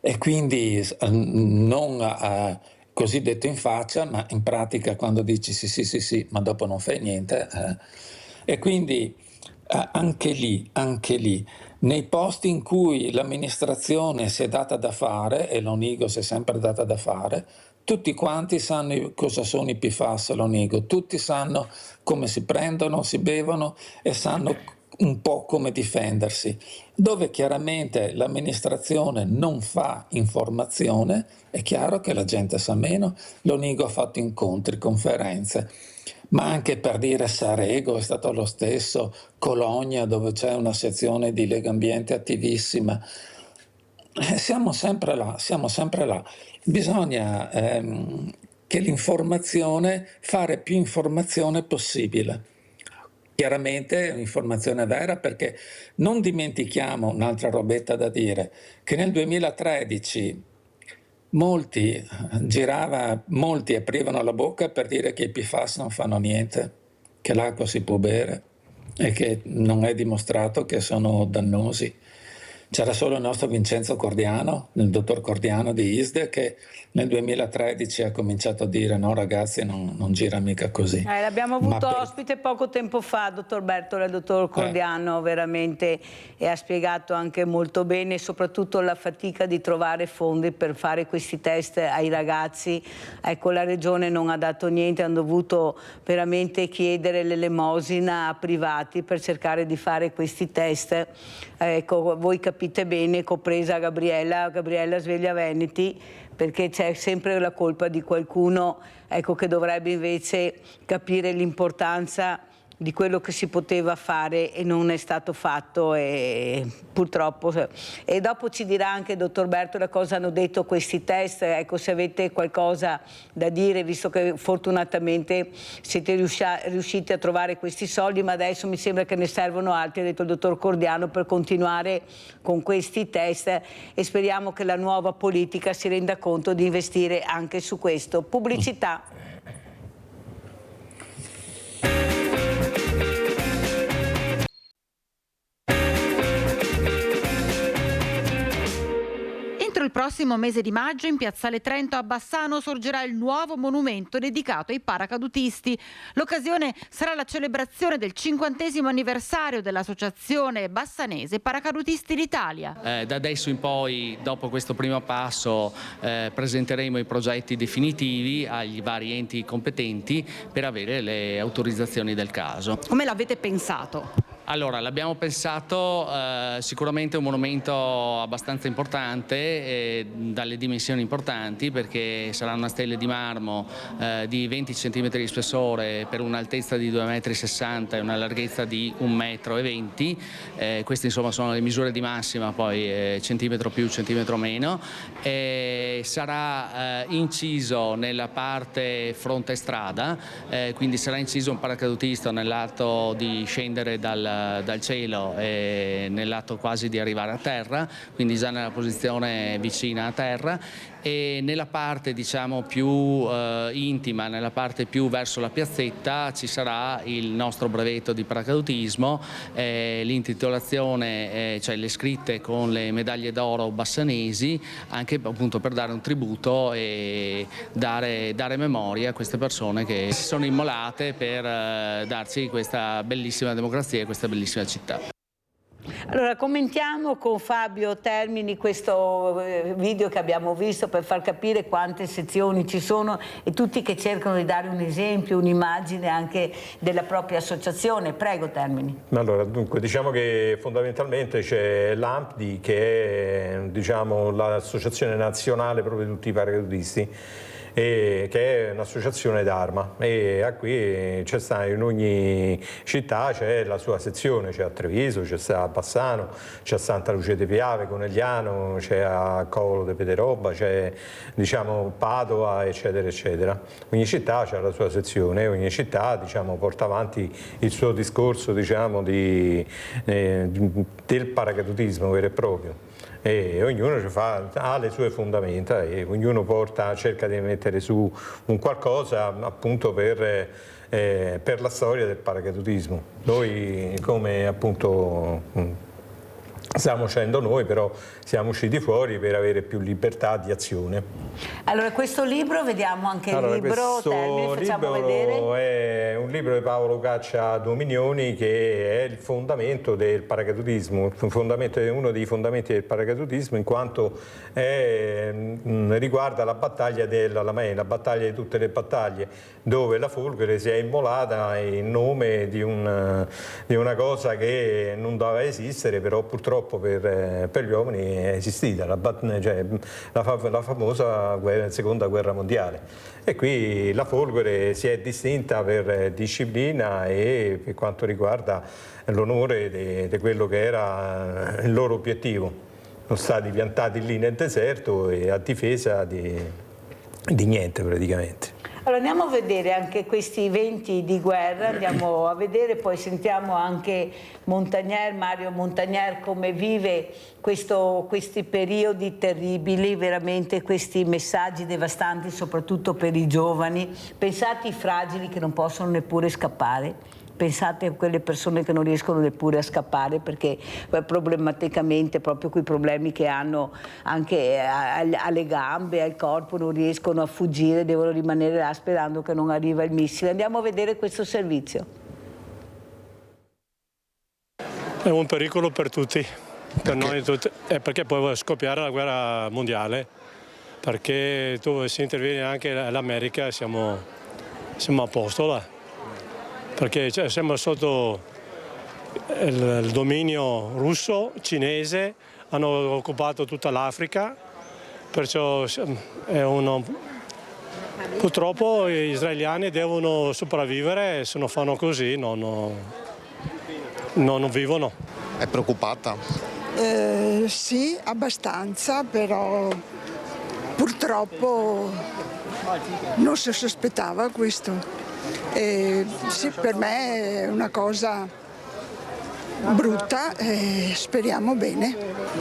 e quindi non così detto in faccia, ma in pratica quando dici sì, ma dopo non fai niente. E quindi anche lì, nei posti in cui l'amministrazione si è data da fare, e Lonigo si è sempre data da fare, tutti quanti sanno cosa sono i PFAS a Lonigo, tutti sanno come si prendono, si bevono e sanno un po' come difendersi. Dove chiaramente l'amministrazione non fa informazione, è chiaro che la gente sa meno. Lonigo ha fatto incontri, conferenze, ma anche per dire Sarego è stato lo stesso, Cologna dove c'è una sezione di Lega Ambiente attivissima. Siamo sempre là. Bisogna che l'informazione, fare più informazione possibile. Chiaramente informazione vera, perché non dimentichiamo un'altra robetta da dire, che nel 2013 molti aprivano la bocca per dire che i PFAS non fanno niente, che l'acqua si può bere e che non è dimostrato che sono dannosi. C'era solo il nostro Vincenzo Cordiano, il dottor Cordiano di ISDE, che nel 2013 ha cominciato a dire no ragazzi, non gira mica così. L'abbiamo avuto ospite poco tempo fa, dottor Bertola, il dottor Cordiano veramente, e ha spiegato anche molto bene soprattutto la fatica di trovare fondi per fare questi test ai ragazzi. Ecco, la regione non ha dato niente, hanno dovuto veramente chiedere l'elemosina a privati per cercare di fare questi test. Ecco, voi capite bene, compresa Gabriella Sveglia Veneti, perché c'è sempre la colpa di qualcuno, ecco, che dovrebbe invece capire l'importanza di quello che si poteva fare e non è stato fatto, e purtroppo. E dopo ci dirà anche il dottor Bertola cosa hanno detto questi test. Ecco, se avete qualcosa da dire, visto che fortunatamente siete riusciti a trovare questi soldi, ma adesso mi sembra che ne servono altri, ha detto il dottor Cordiano, per continuare con questi test, e speriamo che la nuova politica si renda conto di investire anche su questo. Pubblicità. Entro il prossimo mese di maggio in Piazzale Trento a Bassano sorgerà il nuovo monumento dedicato ai paracadutisti. L'occasione sarà la celebrazione del 50° anniversario dell'Associazione Bassanese Paracadutisti d'Italia. Da adesso in poi, dopo questo primo passo, presenteremo i progetti definitivi agli vari enti competenti per avere le autorizzazioni del caso. Come l'avete pensato? Allora, l'abbiamo pensato sicuramente un monumento abbastanza importante, dalle dimensioni importanti, perché sarà una stella di marmo di 20 cm di spessore per un'altezza di 2,60 m e una larghezza di 1,20 m. Queste insomma sono le misure di massima, poi centimetro più, centimetro meno. Sarà inciso nella parte fronte strada, quindi sarà inciso un paracadutista nell'atto di scendere dal cielo e nell'atto quasi di arrivare a terra, quindi già nella posizione vicina a terra, e nella parte diciamo più intima, nella parte più verso la piazzetta, ci sarà il nostro brevetto di paracadutismo, l'intitolazione, cioè le scritte con le medaglie d'oro bassanesi, anche appunto per dare un tributo e dare memoria a queste persone che si sono immolate per darci questa bellissima democrazia e questa bellissima città. Allora, commentiamo con Fabio Termini questo video che abbiamo visto per far capire quante sezioni ci sono e tutti che cercano di dare un esempio, un'immagine anche della propria associazione. Prego Termini. Allora, dunque, diciamo che fondamentalmente c'è l'AMPDI, che è diciamo, l'associazione nazionale proprio di tutti i paracadutisti, che è un'associazione d'Arma, e a qui c'è sta, in ogni città c'è la sua sezione, c'è a Treviso, c'è a Bassano, c'è a Santa Lucia di Piave, Conegliano, c'è a Covolo de Pederobba, c'è diciamo Padova, eccetera eccetera. Ogni città ha la sua sezione, ogni città diciamo porta avanti il suo discorso diciamo del paracadutismo vero e proprio. E ognuno ha le sue fondamenta e ognuno cerca di mettere su un qualcosa appunto per la storia del paracadutismo. Noi come appunto stiamo facendo noi, però siamo usciti fuori per avere più libertà di azione. Allora, questo libro, vediamo anche il libro, Termini, facciamo vedere. È un libro di Paolo Caccia Dominioni, che è il fondamento del paracadutismo, uno dei fondamenti del paracadutismo, in quanto riguarda la battaglia dell'Alamein, la battaglia di tutte le battaglie, dove la Folgore si è immolata in nome di una cosa che non doveva esistere, però purtroppo per gli uomini è esistita, la famosa seconda guerra mondiale. E qui la Folgore si è distinta per disciplina e per quanto riguarda l'onore di quello che era il loro obiettivo. Sono stati piantati lì nel deserto e a difesa di niente praticamente. Allora andiamo a vedere anche questi eventi di guerra, andiamo a vedere, poi sentiamo anche Mario Montagnier come vive questi periodi terribili, veramente questi messaggi devastanti soprattutto per i giovani. Pensate ai fragili che non possono neppure scappare. Pensate a quelle persone che non riescono neppure a scappare perché problematicamente proprio quei problemi che hanno anche alle gambe, al corpo, non riescono a fuggire, devono rimanere là sperando che non arriva il missile. Andiamo a vedere questo servizio. È un pericolo per tutti, per noi tutti, perché poi vuole scoppiare la guerra mondiale, perché dove si interviene anche l'America siamo a posto là. Perché siamo sotto il dominio russo, cinese, hanno occupato tutta l'Africa, perciò è Purtroppo gli israeliani devono sopravvivere e se non fanno così non vivono. È preoccupata? Sì, abbastanza, però purtroppo non si sospettava questo. Sì, per me è una cosa brutta e speriamo bene.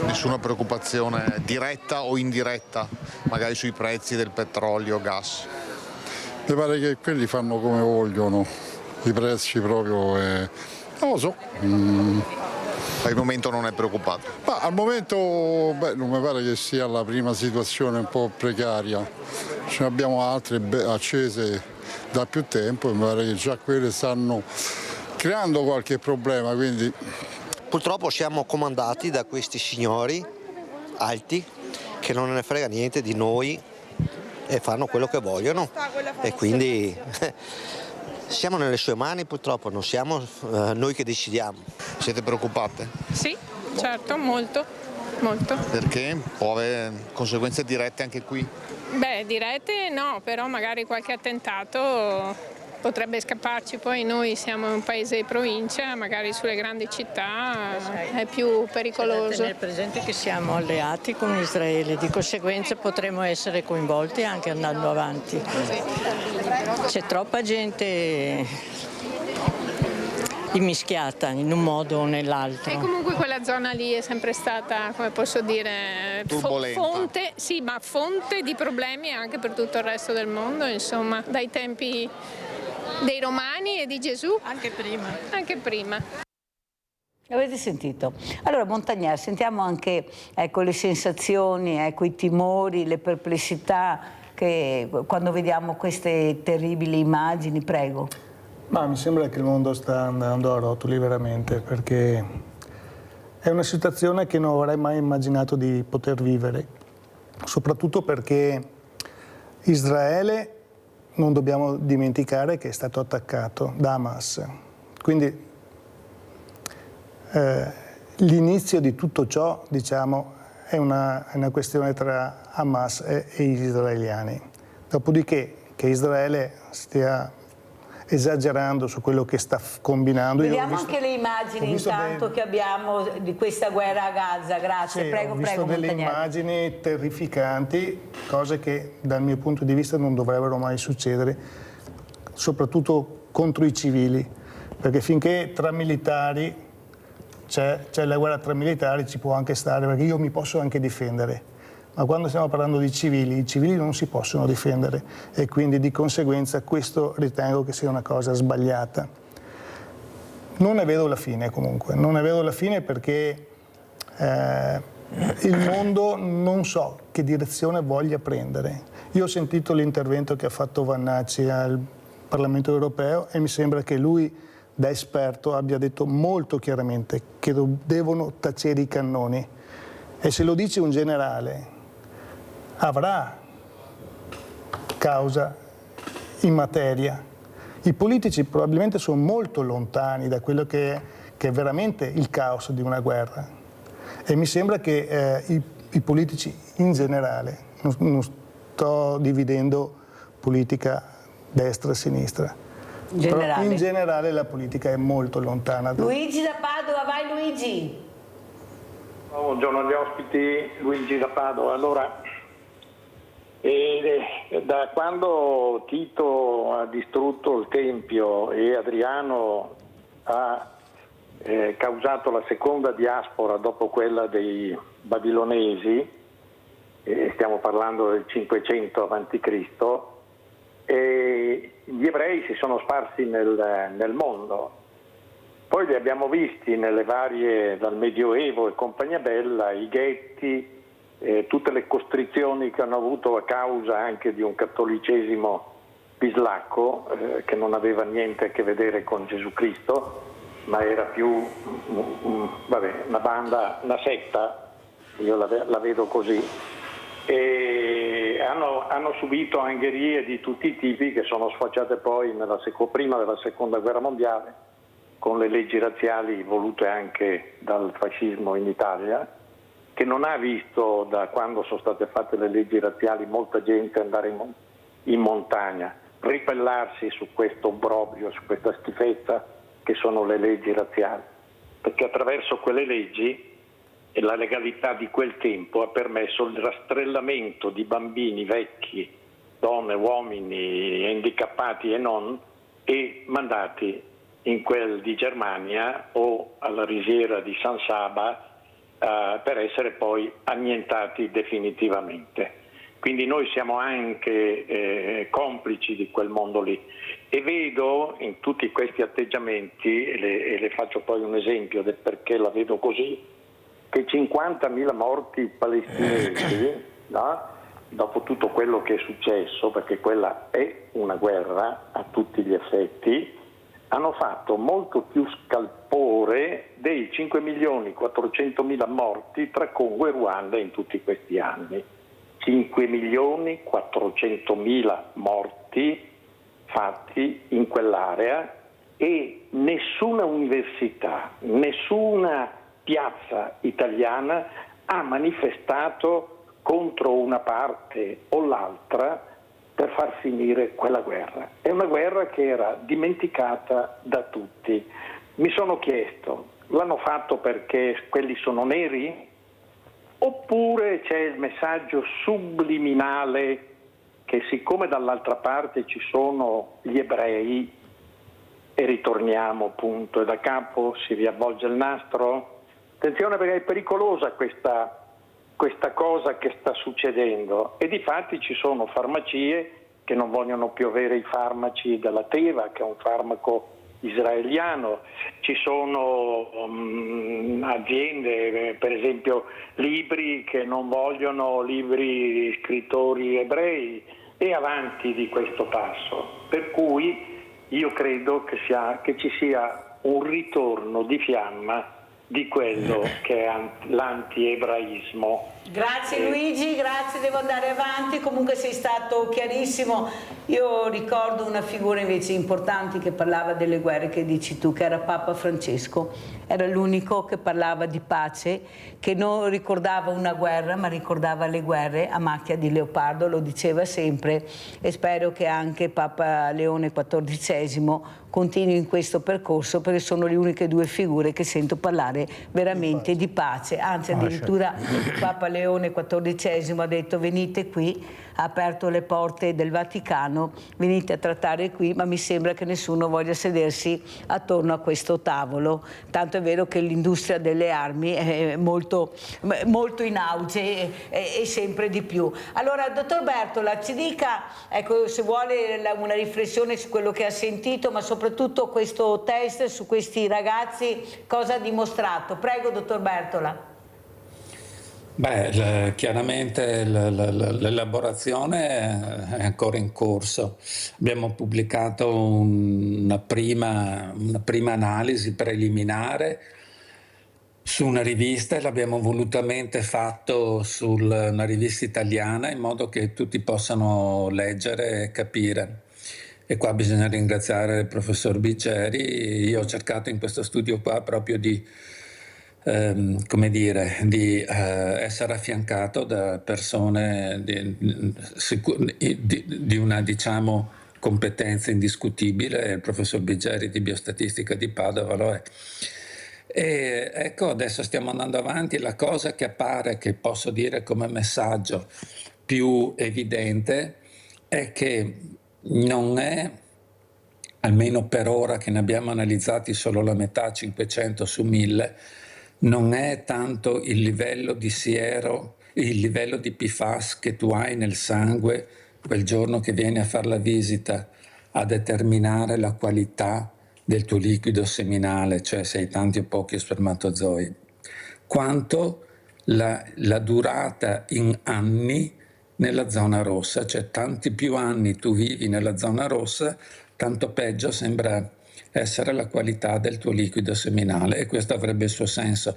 Nessuna preoccupazione diretta o indiretta, magari sui prezzi del petrolio, gas? Mi pare che quelli fanno come vogliono, i prezzi proprio, non lo so. Al momento non è preoccupato? Ma al momento non mi pare che sia la prima situazione un po' precaria, ce ne abbiamo altre accese da più tempo e mi pare che già quelle stanno creando qualche problema. Quindi... Purtroppo siamo comandati da questi signori alti che non ne frega niente di noi e fanno quello che vogliono e quindi siamo nelle sue mani purtroppo, non siamo noi che decidiamo. Siete preoccupate? Sì, certo, molto. Perché? Può avere conseguenze dirette anche qui? Beh, dirette no, però magari qualche attentato potrebbe scapparci, poi noi siamo un paese di provincia, magari sulle grandi città è più pericoloso. C'è da tenere presente che siamo alleati con Israele, di conseguenza potremo essere coinvolti anche andando avanti. C'è troppa gente immischiata in un modo o nell'altro. E comunque quella zona lì è sempre stata, come posso dire, fonte di problemi anche per tutto il resto del mondo, insomma, dai tempi dei Romani e di Gesù. Anche prima. Avete sentito? Allora Montagnard, sentiamo anche le sensazioni, i timori, le perplessità che quando vediamo queste terribili immagini, prego. Ma mi sembra che il mondo sta andando a rotoli veramente, perché è una situazione che non avrei mai immaginato di poter vivere, soprattutto perché Israele, non dobbiamo dimenticare che è stato attaccato da Hamas. Quindi l'inizio di tutto ciò, diciamo, è una questione tra Hamas e gli israeliani. Dopodiché che Israele stia esagerando su quello che sta combinando. Vediamo anche le immagini intanto che abbiamo di questa guerra a Gaza, grazie, sì, prego, ho visto delle immagini terrificanti, cose che dal mio punto di vista non dovrebbero mai succedere, soprattutto contro i civili, perché finché tra militari c'è la guerra tra militari ci può anche stare, perché io mi posso anche difendere. Ma quando stiamo parlando di civili, i civili non si possono difendere e quindi di conseguenza questo ritengo che sia una cosa sbagliata. Non ne vedo la fine comunque, non ne vedo la fine perché il mondo non so che direzione voglia prendere. Io ho sentito l'intervento che ha fatto Vannacci al Parlamento europeo e mi sembra che lui da esperto abbia detto molto chiaramente che devono tacere i cannoni e se lo dice un generale avrà causa in materia. I politici probabilmente sono molto lontani da quello che è veramente il caos di una guerra e mi sembra che i politici in generale, non sto dividendo politica destra e sinistra, però in generale la politica è molto lontana. Luigi da Padova, vai Luigi! Buongiorno agli ospiti, Luigi da Padova. Allora, da quando Tito ha distrutto il Tempio e Adriano ha causato la seconda diaspora dopo quella dei babilonesi, stiamo parlando del 500 a.C., gli ebrei si sono sparsi nel mondo. Poi li abbiamo visti nelle varie, dal Medioevo e compagnia bella, i ghetti, tutte le costrizioni che hanno avuto a causa anche di un cattolicesimo bislacco che non aveva niente a che vedere con Gesù Cristo, ma era più una banda, una setta, io la vedo così. E hanno subito angherie di tutti i tipi che sono sfociate poi prima della seconda guerra mondiale con le leggi razziali volute anche dal fascismo in Italia, che non ha visto da quando sono state fatte le leggi razziali molta gente andare in montagna, ribellarsi su questo obbrobrio, su questa schifezza che sono le leggi razziali, perché attraverso quelle leggi e la legalità di quel tempo ha permesso il rastrellamento di bambini, vecchi, donne, uomini, handicappati e non, e mandati in quel di Germania o alla risiera di San Saba per essere poi annientati definitivamente. Quindi noi siamo anche complici di quel mondo lì, e vedo in tutti questi atteggiamenti, e le faccio poi un esempio del perché la vedo così, che 50.000 morti palestinesi, no? Dopo tutto quello che è successo, perché quella è una guerra a tutti gli effetti, hanno fatto molto più scalpore dei 5.400.000 morti tra Congo e Ruanda in tutti questi anni. 5.400.000 morti fatti in quell'area, e nessuna università, nessuna piazza italiana ha manifestato contro una parte o l'altra per far finire quella guerra. È una guerra che era dimenticata da tutti. Mi sono chiesto, l'hanno fatto perché quelli sono neri? Oppure c'è il messaggio subliminale che siccome dall'altra parte ci sono gli ebrei, e ritorniamo punto e da capo si riavvolge il nastro? Attenzione, perché è pericolosa questa cosa che sta succedendo, e difatti ci sono farmacie che non vogliono più avere i farmaci della Teva, che è un farmaco israeliano, ci sono aziende, per esempio libri, che non vogliono libri di scrittori ebrei, e avanti di questo passo. Per cui io credo che ci sia un ritorno di fiamma di quello che è l'anti-ebraismo. Grazie Luigi, grazie, devo andare avanti, comunque sei stato chiarissimo. Io ricordo una figura invece importante che parlava delle guerre che dici tu, che era Papa Francesco. Era l'unico che parlava di pace, che non ricordava una guerra ma ricordava le guerre a macchia di leopardo, lo diceva sempre, e spero che anche Papa Leone XIV continui in questo percorso, perché sono le uniche due figure che sento parlare veramente di pace. Anzi, addirittura Papa Leone XIV ha detto: venite qui, ha aperto le porte del Vaticano, venite a trattare qui, ma mi sembra che nessuno voglia sedersi attorno a questo tavolo. Tanto è vero che l'industria delle armi è molto in auge e sempre di più. Allora, dottor Bertola, ci dica, ecco, se vuole una riflessione su quello che ha sentito, ma soprattutto questo test su questi ragazzi, cosa ha dimostrato? Prego, dottor Bertola. Beh, chiaramente l'elaborazione è ancora in corso. Abbiamo pubblicato una prima analisi preliminare su una rivista, e l'abbiamo volutamente fatto su una rivista italiana in modo che tutti possano leggere e capire. E qua bisogna ringraziare il professor Biggeri. Io ho cercato in questo studio qua proprio di essere affiancato da persone di una, diciamo, competenza indiscutibile. Il professor Biggeri di Biostatistica di Padova lo è. E ecco, adesso stiamo andando avanti. La cosa che appare, che posso dire come messaggio più evidente, è che non è, almeno per ora che ne abbiamo analizzati solo la metà, 500 su 1000, non è tanto il livello di siero, il livello di PFAS che tu hai nel sangue quel giorno che vieni a fare la visita a determinare la qualità del tuo liquido seminale, cioè se hai tanti o pochi spermatozoi, quanto la durata in anni nella zona rossa, cioè tanti più anni tu vivi nella zona rossa, tanto peggio sembra essere la qualità del tuo liquido seminale, e questo avrebbe il suo senso.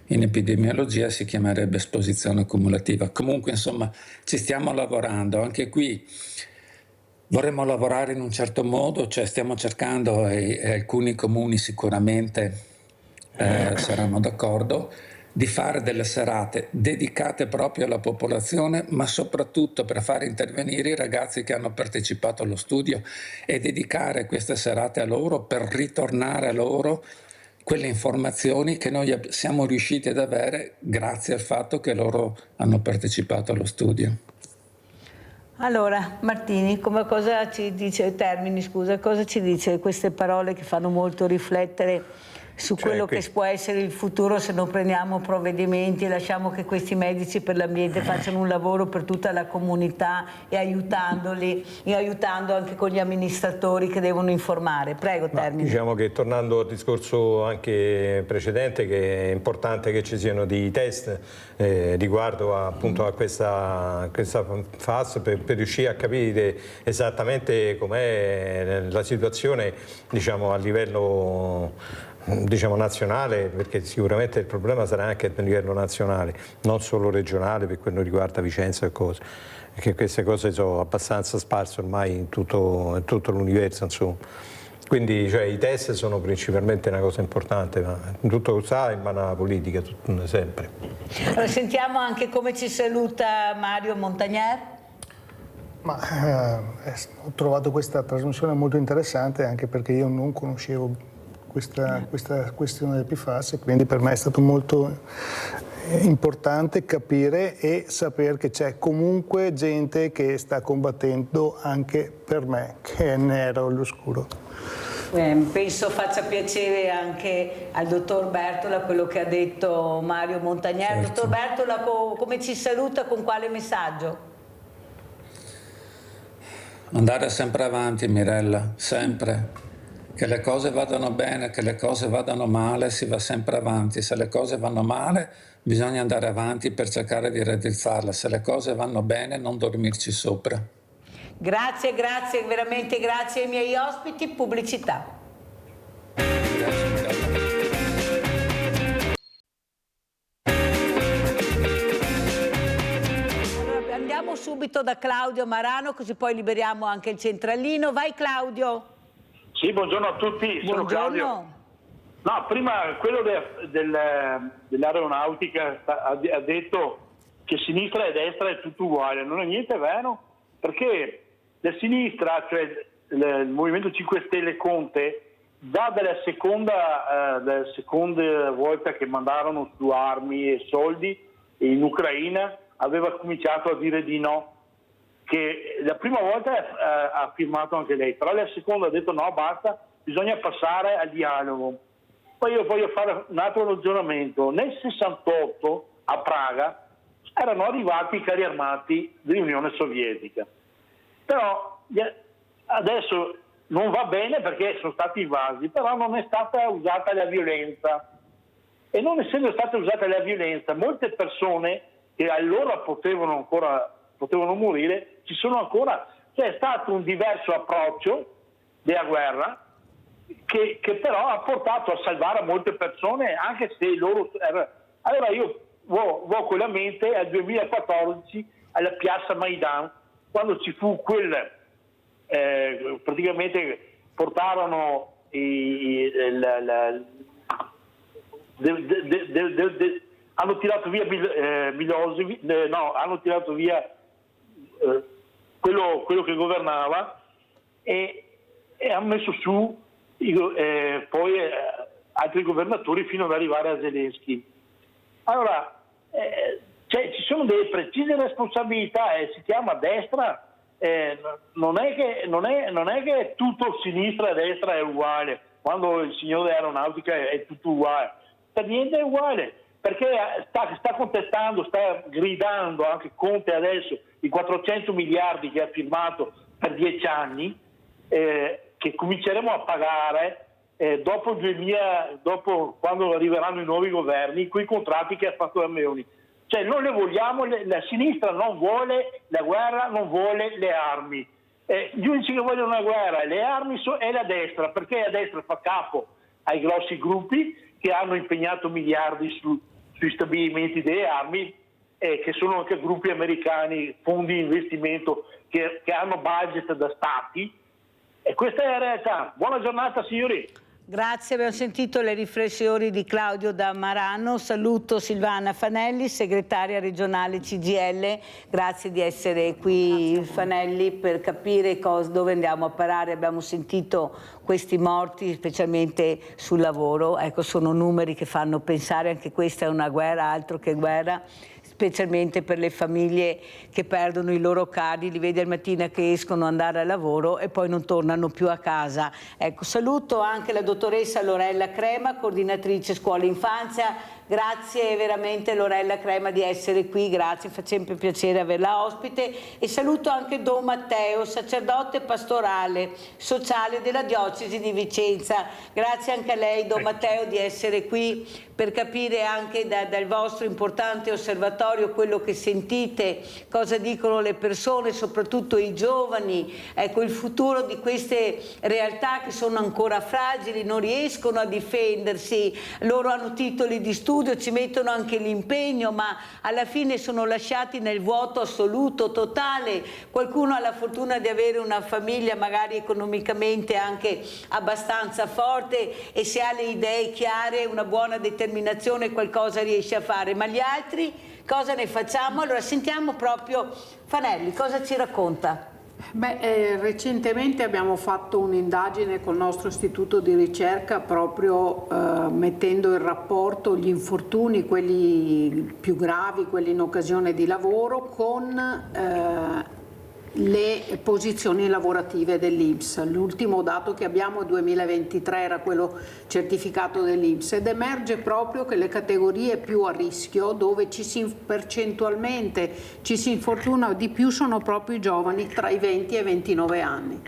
In epidemiologia si chiamerebbe esposizione cumulativa. Comunque, insomma, ci stiamo lavorando. Anche qui vorremmo lavorare in un certo modo, cioè stiamo cercando, e alcuni comuni sicuramente saranno d'accordo, di fare delle serate dedicate proprio alla popolazione, ma soprattutto per far intervenire i ragazzi che hanno partecipato allo studio e dedicare queste serate a loro per ritornare a loro quelle informazioni che noi siamo riusciti ad avere grazie al fatto che loro hanno partecipato allo studio. Allora, Martini, cosa ci dice cosa ci dice queste parole che fanno molto riflettere su quello che può essere il futuro se non prendiamo provvedimenti e lasciamo che questi medici per l'ambiente facciano un lavoro per tutta la comunità e aiutandoli e aiutando anche con gli amministratori che devono informare. Prego, termini. Diciamo che tornando al discorso anche precedente, che è importante che ci siano dei test riguardo appunto a questa fase per riuscire a capire esattamente com'è la situazione, diciamo, a livello nazionale, perché sicuramente il problema sarà anche a livello nazionale, non solo regionale per quello che riguarda Vicenza e cose, perché queste cose sono abbastanza sparse ormai in tutto l'universo, insomma. Quindi i test sono principalmente una cosa importante, ma tutto sta in mano alla politica, sempre. Allora, sentiamo anche come ci saluta Mario Montagnier. Ho trovato questa trasmissione molto interessante anche perché io non conoscevo questa questione del PFAS e quindi per me è stato molto importante capire e sapere che c'è comunque gente che sta combattendo anche per me, che è nero all'oscuro. Penso faccia piacere anche al dottor Bertola quello che ha detto Mario Montagnier. Certo. Dottor Bertola, come ci saluta, con quale messaggio? Andare sempre avanti, Mirella, sempre. Che le cose vadano bene, che le cose vadano male, si va sempre avanti. Se le cose vanno male, bisogna andare avanti per cercare di raddrizzarle. Se le cose vanno bene, non dormirci sopra. Grazie, veramente grazie ai miei ospiti. Pubblicità. Allora, andiamo subito da Claudio Marano, così poi liberiamo anche il centralino. Vai Claudio. Sì, buongiorno a tutti, sono Claudio. No, prima quello dell'aeronautica ha detto che sinistra e destra è tutto uguale, non è niente vero, perché la sinistra, cioè il Movimento 5 Stelle Conte, dalla seconda volta che mandarono su armi e soldi in Ucraina, aveva cominciato a dire di no. Che la prima volta ha firmato anche lei, però la seconda ha detto no, basta, bisogna passare al dialogo. Poi io voglio fare un altro ragionamento. Nel 68 a Praga erano arrivati i carri armati dell'Unione Sovietica, però adesso non va bene perché sono stati invasi, però non è stata usata la violenza, e non essendo stata usata la violenza, molte persone che allora potevano morire, ci sono ancora. C'è stato un diverso approccio della guerra che però ha portato a salvare molte persone, anche se loro allora io vo con la mente al 2014 alla piazza Maidan, quando ci fu praticamente portarono hanno tirato via hanno tirato via quello che governava e hanno messo su poi altri governatori fino ad arrivare a Zelensky. Allora ci sono delle precise responsabilità, si chiama destra, non è che tutto sinistra e destra è uguale, quando il signore dell'aeronautica è tutto uguale, per niente è uguale, perché sta contestando, sta gridando anche Conte adesso i 400 miliardi che ha firmato per 10 anni, che cominceremo a pagare dopo quando arriveranno i nuovi governi, quei contratti che ha fatto la Meloni. Cioè non le vogliamo, la sinistra non vuole la guerra, non vuole le armi. Gli unici che vogliono la guerra e le armi è la destra, perché la destra fa capo ai grossi gruppi che hanno impegnato miliardi sui stabilimenti delle armi, che sono anche gruppi americani, fondi di investimento che hanno budget da stati, e questa è la realtà. Buona giornata signori. Grazie, abbiamo sentito le riflessioni di Claudio da Marano. Saluto Silvana Fanelli, segretaria regionale CGIL. Grazie di essere qui, Fanelli, per capire dove andiamo a parare. Abbiamo sentito questi morti, specialmente sul lavoro. Ecco, sono numeri che fanno pensare, anche questa è una guerra, altro che guerra, specialmente per le famiglie che perdono i loro cari, li vedi al mattino che escono ad andare al lavoro e poi non tornano più a casa. Ecco, saluto anche la dottoressa Lorella Crema, coordinatrice scuola e infanzia. Grazie veramente Lorella Crema di essere qui, grazie, fa sempre piacere averla ospite. E saluto anche Don Matteo, sacerdote pastorale sociale della diocesi di Vicenza. Grazie anche a lei Don Matteo di essere qui per capire anche dal vostro importante osservatorio quello che sentite, cosa dicono le persone, soprattutto i giovani, ecco, il futuro di queste realtà che sono ancora fragili, non riescono a difendersi, loro hanno titoli di studio, ci mettono anche l'impegno, ma alla fine sono lasciati nel vuoto assoluto, totale. Qualcuno ha la fortuna di avere una famiglia magari economicamente anche abbastanza forte e se ha le idee chiare, una buona determinazione, qualcosa riesce a fare, ma gli altri cosa ne facciamo? Allora sentiamo proprio Fanelli, cosa ci racconta? Recentemente abbiamo fatto un'indagine col nostro istituto di ricerca proprio mettendo in rapporto gli infortuni, quelli più gravi, quelli in occasione di lavoro, con le posizioni lavorative dell'INPS. L'ultimo dato che abbiamo, 2023, era quello certificato dell'INPS ed emerge proprio che le categorie più a rischio, dove percentualmente ci si infortuna di più, sono proprio i giovani tra i 20 e i 29 anni.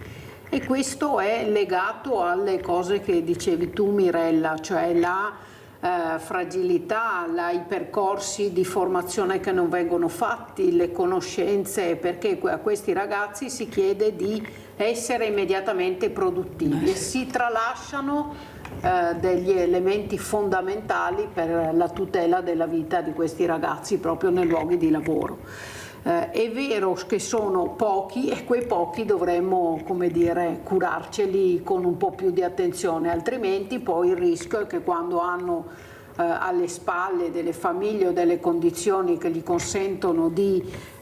E questo è legato alle cose che dicevi tu, Mirella, cioè la fragilità, i percorsi di formazione che non vengono fatti, le conoscenze, perché a questi ragazzi si chiede di essere immediatamente produttivi e si tralasciano degli elementi fondamentali per la tutela della vita di questi ragazzi proprio nei luoghi di lavoro. È vero che sono pochi e quei pochi dovremmo, come dire, curarceli con un po' più di attenzione, altrimenti poi il rischio è che quando hanno alle spalle delle famiglie o delle condizioni che gli consentono di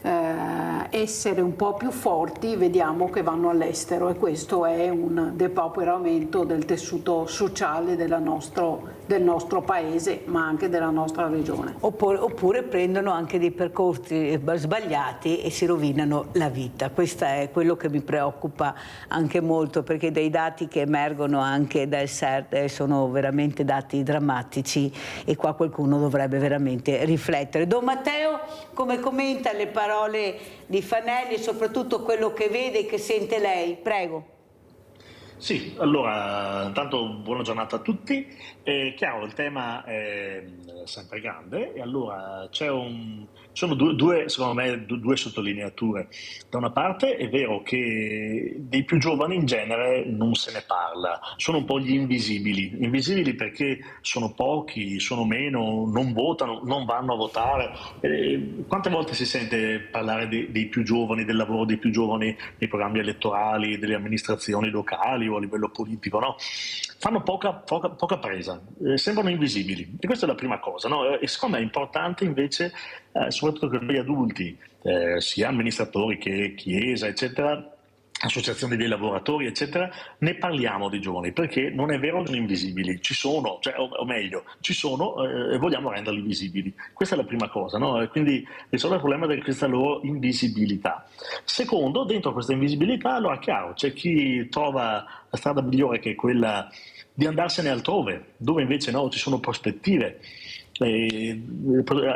essere un po' più forti, vediamo che vanno all'estero, e questo è un depauperamento del tessuto sociale del nostro paese, ma anche della nostra regione. Oppure prendono anche dei percorsi sbagliati e si rovinano la vita. Questo è quello che mi preoccupa anche molto, perché dei dati che emergono anche dal CERT sono veramente dati drammatici e qua qualcuno dovrebbe veramente riflettere. Don Matteo, come commenta le parole di Fanelli e soprattutto quello che vede e che sente lei? Prego. Sì, allora intanto buona giornata a tutti. Chiaro, il tema è sempre grande e allora sono due, secondo me, due sottolineature. Da una parte è vero che dei più giovani in genere non se ne parla, sono un po' gli invisibili perché sono pochi, sono meno, non votano, non vanno a votare. Quante volte si sente parlare dei più giovani, del lavoro dei più giovani nei programmi elettorali, delle amministrazioni locali o a livello politico, no? Fanno poca presa, sembrano invisibili, e questa è la prima cosa, no? E secondo me è importante invece, soprattutto per noi adulti, sia amministratori che chiesa, eccetera, associazioni dei lavoratori, eccetera, ne parliamo dei giovani, perché non è vero che sono invisibili, ci sono, cioè, o meglio, ci sono e vogliamo renderli visibili. Questa è la prima cosa, no? E quindi risolvere il problema di questa loro invisibilità. Secondo, dentro questa invisibilità, allora chiaro, c'è chi trova la strada migliore, che è quella di andarsene altrove, dove invece no, ci sono prospettive. Ci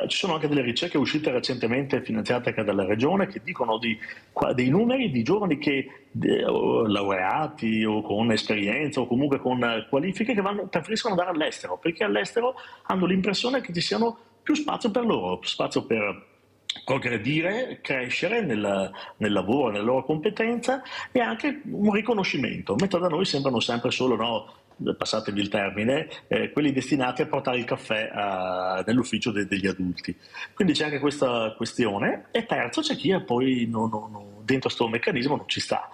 sono anche delle ricerche uscite recentemente finanziate anche dalla regione che dicono dei numeri di giovani che laureati o con esperienza o comunque con qualifiche che preferiscono andare all'estero, perché all'estero hanno l'impressione che ci siano più spazio per loro, più spazio per progredire, crescere nel lavoro, nella loro competenza, e anche un riconoscimento, mentre da noi sembrano sempre solo, no, passatemi il termine, quelli destinati a portare il caffè nell'ufficio degli adulti. Quindi c'è anche questa questione. E terzo, c'è chi poi dentro questo meccanismo non ci sta,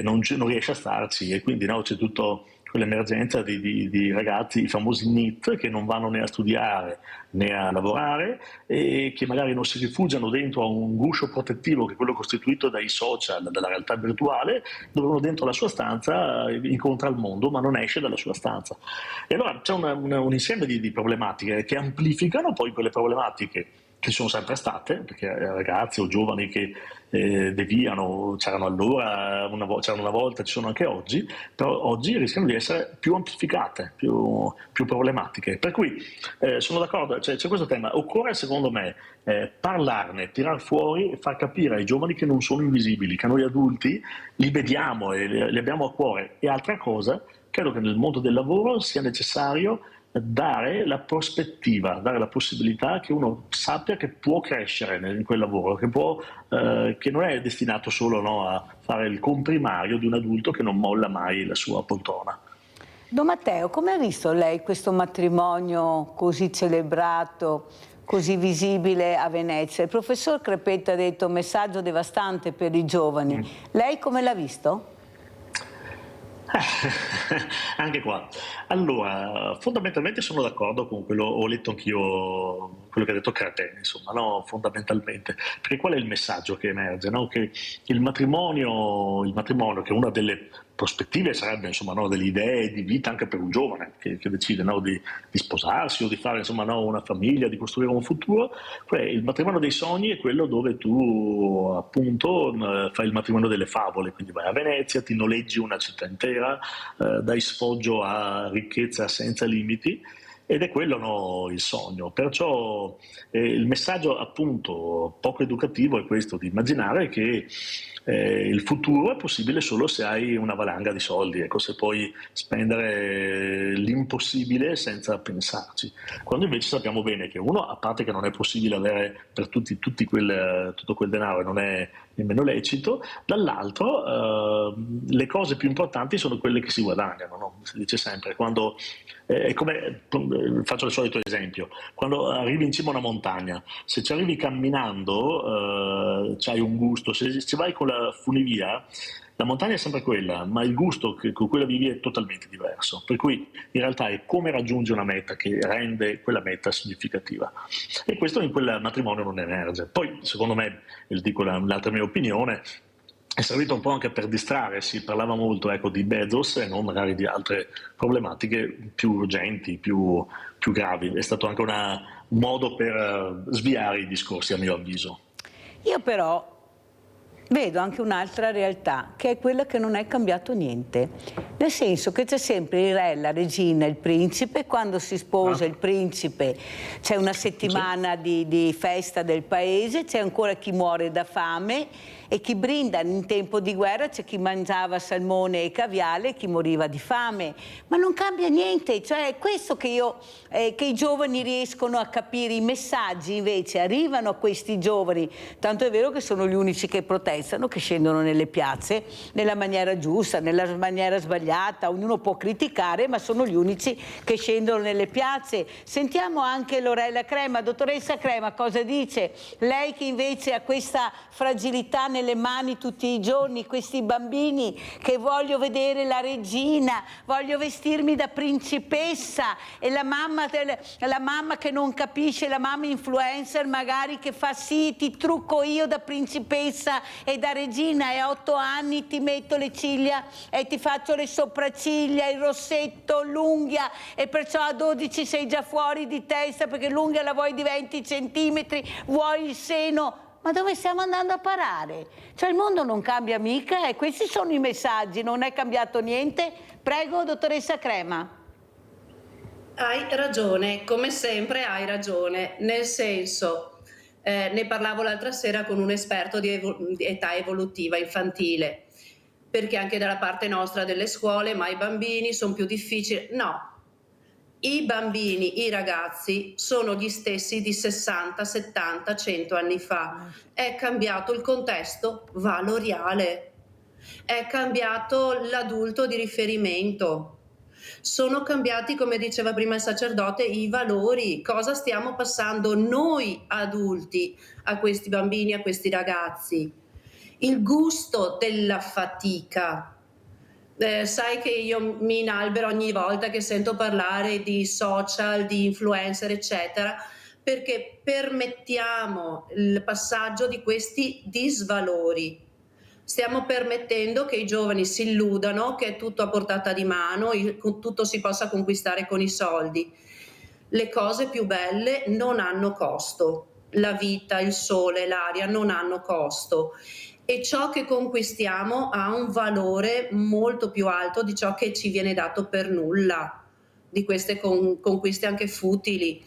non riesce a starci, e quindi no, c'è tutto quell'emergenza di ragazzi, i famosi NEET, che non vanno né a studiare né a lavorare e che magari non si rifugiano dentro a un guscio protettivo che è quello costituito dai social, dalla realtà virtuale, dove uno dentro la sua stanza incontra il mondo ma non esce dalla sua stanza. E allora c'è un insieme di problematiche che amplificano poi quelle problematiche che sono sempre state, perché ragazzi o giovani che deviano c'erano allora, c'erano una volta, ci sono anche oggi, però oggi rischiano di essere più amplificate, più problematiche. Per cui sono d'accordo, c'è questo tema. Occorre secondo me parlarne, tirar fuori e far capire ai giovani che non sono invisibili, che noi adulti li vediamo e li abbiamo a cuore. E altra cosa, credo che nel mondo del lavoro sia necessario dare la prospettiva, dare la possibilità che uno sappia che può crescere in quel lavoro, che non è destinato solo a fare il comprimario di un adulto che non molla mai la sua poltrona. Don Matteo, come ha visto lei questo matrimonio così celebrato, così visibile a Venezia? Il professor Crepetta ha detto un messaggio devastante per i giovani. Lei come l'ha visto? Anche qua. Allora, fondamentalmente sono d'accordo con quello, ho letto anch'io quello che ha detto Crepetta, insomma, no? Fondamentalmente. Perché qual è il messaggio che emerge? No? Che il matrimonio, che è una delle prospettive sarebbe, insomma, no, delle idee di vita anche per un giovane che decide, no, di sposarsi o di fare, insomma, no, una famiglia, di costruire un futuro. Il matrimonio dei sogni è quello dove tu appunto fai il matrimonio delle favole, quindi vai a Venezia, ti noleggi una città intera, dai sfoggio a ricchezza senza limiti. Ed è quello, no, il sogno. Perciò il messaggio appunto poco educativo è questo, di immaginare che il futuro è possibile solo se hai una valanga di soldi, ecco, se puoi spendere l'impossibile senza pensarci. Quando invece sappiamo bene che uno, a parte che non è possibile avere per tutto quel denaro e non è nemmeno lecito, dall'altro le cose più importanti sono quelle che si guadagnano, no? Si dice sempre, quando è come, faccio il solito esempio, quando arrivi in cima a una montagna, se ci arrivi camminando c'hai un gusto, se vai con la funivia la montagna è sempre quella, ma il gusto con cui la vivi è totalmente diverso, per cui in realtà è come raggiungi una meta che rende quella meta significativa, e questo in quel matrimonio non emerge. Poi secondo me, dico l'altra mia opinione, è servito un po' anche per distrarre, si parlava molto, ecco, di Bezos e non magari di altre problematiche più urgenti, più gravi. È stato anche un modo per sviare i discorsi, a mio avviso. Io però vedo anche un'altra realtà, che è quella che non è cambiato niente, nel senso che c'è sempre il re, la regina, il principe. Quando si sposa il principe c'è una settimana di festa del paese, c'è ancora chi muore da fame e chi brinda. In tempo di guerra c'è chi mangiava salmone e caviale e chi moriva di fame, ma non cambia niente. Cioè è questo che i giovani riescono a capire. I messaggi invece arrivano a questi giovani, tanto è vero che sono gli unici che protestano, che scendono nelle piazze nella maniera giusta, nella maniera sbagliata. Ognuno può criticare, ma sono gli unici che scendono nelle piazze. Sentiamo anche Lorella Crema. Dottoressa Crema, cosa dice? Lei che invece ha questa fragilità nelle mani tutti i giorni, questi bambini che voglio vedere la regina, voglio vestirmi da principessa, e la mamma che non capisce, la mamma influencer magari che fa sì, ti trucco io da principessa e da regina, e a 8 anni ti metto le ciglia e ti faccio le sopracciglia, il rossetto, l'unghia, e perciò a 12 sei già fuori di testa perché l'unghia la vuoi di 20 centimetri, vuoi il seno. Ma dove stiamo andando a parare? Cioè il mondo non cambia mica, e questi sono i messaggi, non è cambiato niente. Prego, dottoressa Crema. Hai ragione, come sempre hai ragione, nel senso, ne parlavo l'altra sera con un esperto di età evolutiva infantile, perché anche dalla parte nostra delle scuole, ma i bambini sono più difficili. No. I bambini, i ragazzi sono gli stessi di 60, 70, 100 anni fa. È cambiato il contesto valoriale, è cambiato l'adulto di riferimento, sono cambiati, come diceva prima il sacerdote, i valori. Cosa stiamo passando noi adulti a questi bambini, a questi ragazzi? Il gusto della fatica. sai che io mi inalbero ogni volta che sento parlare di social, di influencer, eccetera, perché permettiamo il passaggio di questi disvalori. Stiamo permettendo che i giovani si illudano che è tutto a portata di mano, tutto si possa conquistare con i soldi. Le cose più belle non hanno costo. La vita, il sole, l'aria non hanno costo. E ciò che conquistiamo ha un valore molto più alto di ciò che ci viene dato per nulla, di queste conquiste anche futili.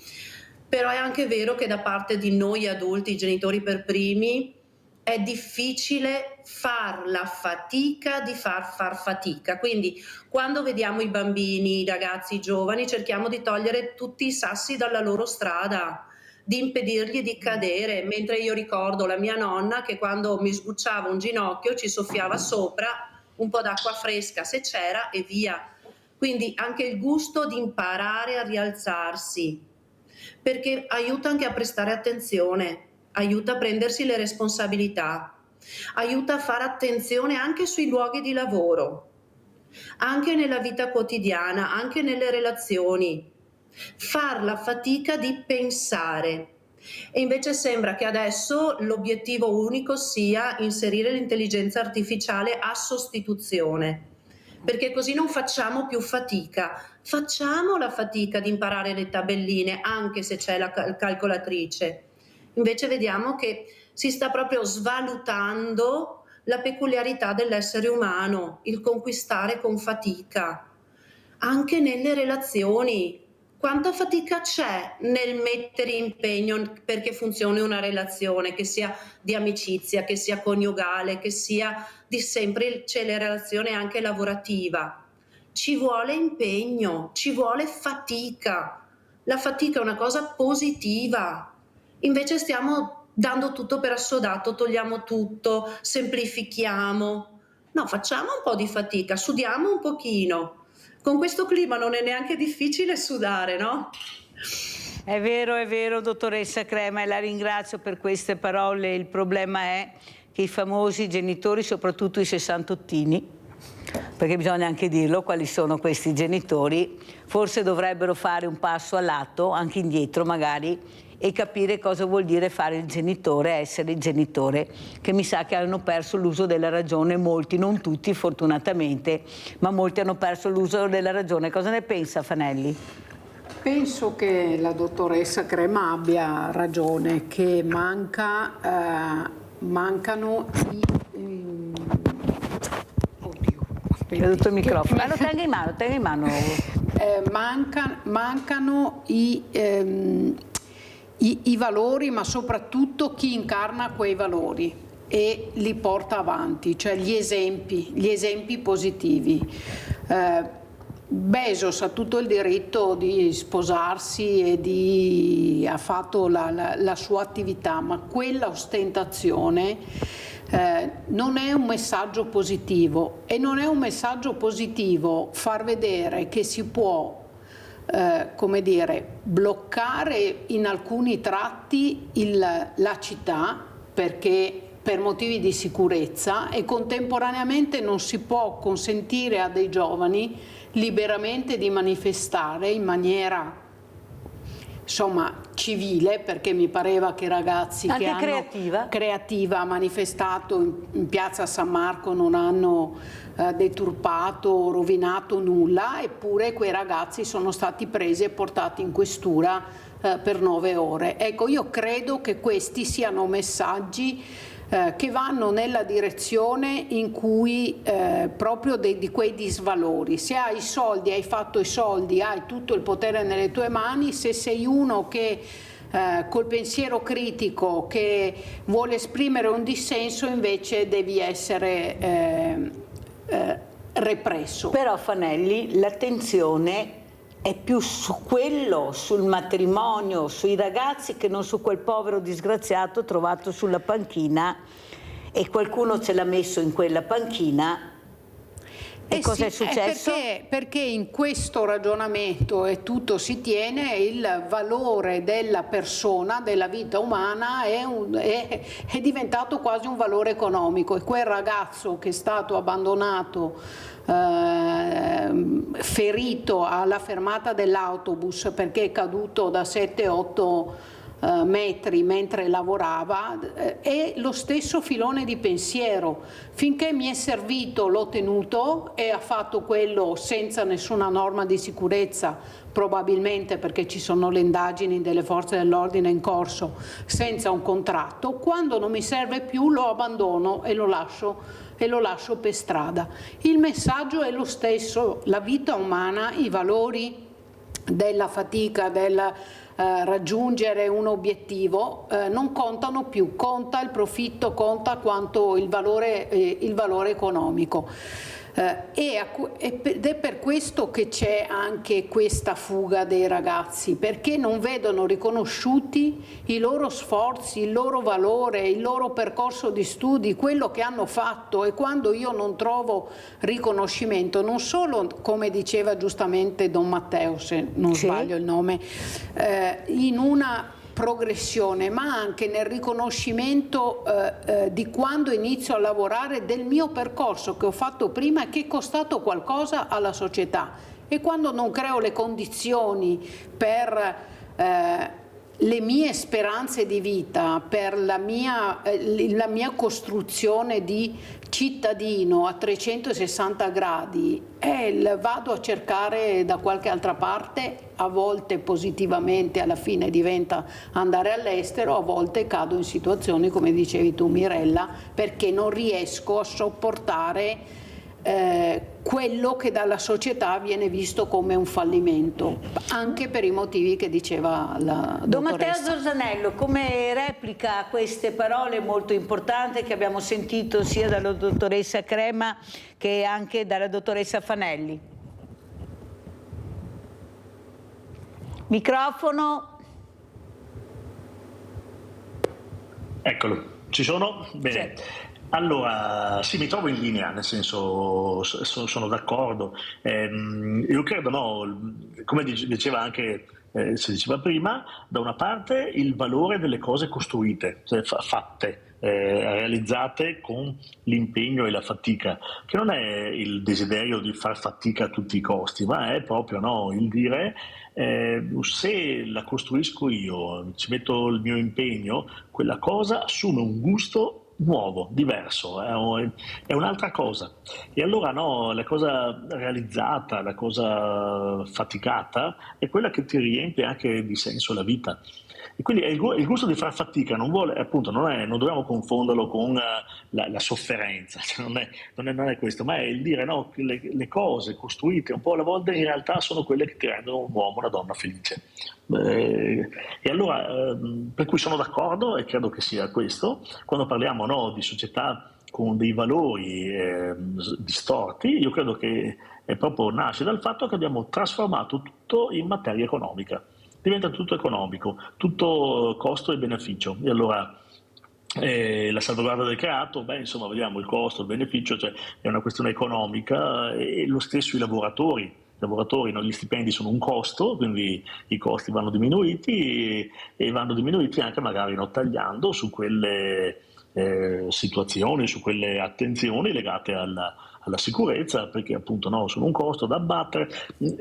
Però è anche vero che da parte di noi adulti, i genitori per primi, è difficile far la fatica di far fatica. Quindi quando vediamo i bambini, i ragazzi, i giovani, cerchiamo di togliere tutti i sassi dalla loro strada, di impedirgli di cadere, mentre io ricordo la mia nonna che quando mi sbucciava un ginocchio ci soffiava sopra un po' d'acqua fresca se c'era e via. Quindi anche il gusto di imparare a rialzarsi, perché aiuta anche a prestare attenzione, aiuta a prendersi le responsabilità, aiuta a fare attenzione anche sui luoghi di lavoro, anche nella vita quotidiana, anche nelle relazioni. Far la fatica di pensare. E invece sembra che adesso l'obiettivo unico sia inserire l'intelligenza artificiale a sostituzione, perché così non facciamo più fatica. Facciamo la fatica di imparare le tabelline anche se c'è la calcolatrice. Invece vediamo che si sta proprio svalutando la peculiarità dell'essere umano, il conquistare con fatica, anche nelle relazioni. Quanta fatica c'è nel mettere impegno perché funzioni una relazione, che sia di amicizia, che sia coniugale, che sia di sempre, c'è la relazione anche lavorativa. Ci vuole impegno, ci vuole fatica. La fatica è una cosa positiva. Invece stiamo dando tutto per assodato, togliamo tutto, semplifichiamo. No, facciamo un po' di fatica, sudiamo un pochino. Con questo clima non è neanche difficile sudare, no? È vero, dottoressa Crema, e la ringrazio per queste parole. Il problema è che i famosi genitori, soprattutto i sessantottini, perché bisogna anche dirlo, quali sono questi genitori, forse dovrebbero fare un passo a lato, anche indietro magari, e capire cosa vuol dire fare il genitore, essere il genitore, che mi sa che hanno perso l'uso della ragione, molti, non tutti fortunatamente, ma molti hanno perso l'uso della ragione. Cosa ne pensa Fanelli? Penso che la dottoressa Crema abbia ragione, che mancano È caduto il microfono. Lo tenga in mano. Mancano i valori, ma soprattutto chi incarna quei valori e li porta avanti, cioè gli esempi positivi. Bezos ha tutto il diritto di sposarsi e ha fatto la sua attività, ma quella ostentazione non è un messaggio positivo, e non è un messaggio positivo far vedere che si può bloccare in alcuni tratti la città perché per motivi di sicurezza, e contemporaneamente non si può consentire a dei giovani liberamente di manifestare in maniera civile, perché mi pareva che ragazzi anche che hanno creativa manifestato in piazza San Marco non hanno deturpato o rovinato nulla, eppure quei ragazzi sono stati presi e portati in questura per 9 ore. Ecco, io credo che questi siano messaggi che vanno nella direzione in cui proprio di quei disvalori. Se hai i soldi, hai fatto i soldi, hai tutto il potere nelle tue mani. Se sei uno che col pensiero critico, che vuole esprimere un dissenso, invece devi essere represso. Però Fanelli, l'attenzione è più su quello, sul matrimonio, sui ragazzi, che non su quel povero disgraziato trovato sulla panchina, e qualcuno ce l'ha messo in quella panchina. E cosa è successo? Perché in questo ragionamento e tutto si tiene il valore della persona, della vita umana è diventato quasi un valore economico, e quel ragazzo che è stato abbandonato ferito alla fermata dell'autobus perché è caduto da 7-8 metri mentre lavorava, è lo stesso filone di pensiero. Finché mi è servito l'ho tenuto, e ha fatto quello senza nessuna norma di sicurezza, probabilmente perché ci sono le indagini delle forze dell'ordine in corso, senza un contratto. Quando non mi serve più lo abbandono e lo lascio per strada. Il messaggio è lo stesso: la vita umana, i valori della fatica, del raggiungere un obiettivo non contano più, conta il profitto, conta quanto il valore economico. Ed è per questo che c'è anche questa fuga dei ragazzi, perché non vedono riconosciuti i loro sforzi, il loro valore, il loro percorso di studi, quello che hanno fatto. E quando io non trovo riconoscimento, non solo, come diceva giustamente Don Matteo, se non sbaglio il nome, in una progressione, ma anche nel riconoscimento di quando inizio a lavorare, del mio percorso che ho fatto prima e che è costato qualcosa alla società, e quando non creo le condizioni per le mie speranze di vita, per la mia costruzione di cittadino a 360 gradi, vado a cercare da qualche altra parte. A volte positivamente, alla fine diventa andare all'estero, a volte cado in situazioni come dicevi tu, Mirella, perché non riesco a sopportare quello che dalla società viene visto come un fallimento, anche per i motivi che diceva la dottoressa. Don Matteo Zorzanello, come replica a queste parole molto importanti che abbiamo sentito sia dalla dottoressa Crema che anche dalla dottoressa Fanelli? Microfono. Eccolo, ci sono? Bene. Sì. Allora, sì, mi trovo in linea, nel senso, sono d'accordo. Io credo, no, come diceva anche, si diceva prima, da una parte il valore delle cose costruite, cioè fatte, realizzate con l'impegno e la fatica, che non è il desiderio di far fatica a tutti i costi, ma è proprio, no, il dire se la costruisco io, ci metto il mio impegno, quella cosa assume un gusto nuovo, diverso, è un'altra cosa. E allora no, la cosa realizzata, la cosa faticata è quella che ti riempie anche di senso la vita. E quindi il gusto di far fatica non dobbiamo confonderlo con la sofferenza, cioè non è questo, ma è il dire no, che le cose costruite un po' alla volta in realtà sono quelle che ti rendono un uomo, una donna felice. E allora, per cui sono d'accordo e credo che sia questo, quando parliamo, no, di società con dei valori distorti, io credo che proprio nasce dal fatto che abbiamo trasformato tutto in materia economica. Diventa tutto economico, tutto costo e beneficio. E allora la salvaguardia del creato, insomma, vediamo il costo, il beneficio, cioè è una questione economica, e lo stesso i lavoratori. I lavoratori, no, gli stipendi sono un costo, quindi i costi vanno diminuiti e vanno diminuiti anche magari tagliando su quelle situazioni, su quelle attenzioni legate alla sicurezza, perché appunto no, sono un costo da abbattere.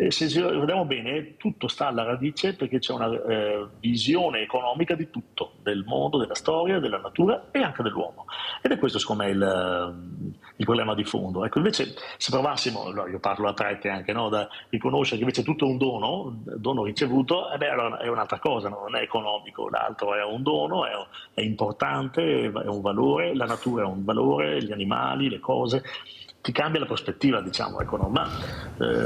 Se ci vediamo bene, tutto sta alla radice perché c'è una visione economica di tutto, del mondo, della storia, della natura e anche dell'uomo. Ed è questo secondo me il problema di fondo. Ecco, invece se provassimo, io parlo a trette anche, no, da riconoscere che invece tutto è un dono ricevuto, allora è un'altra cosa, no? Non è economico, l'altro è un dono, è importante, è un valore, la natura è un valore, gli animali, le cose. Ti cambia la prospettiva, diciamo, ecco, no? Ma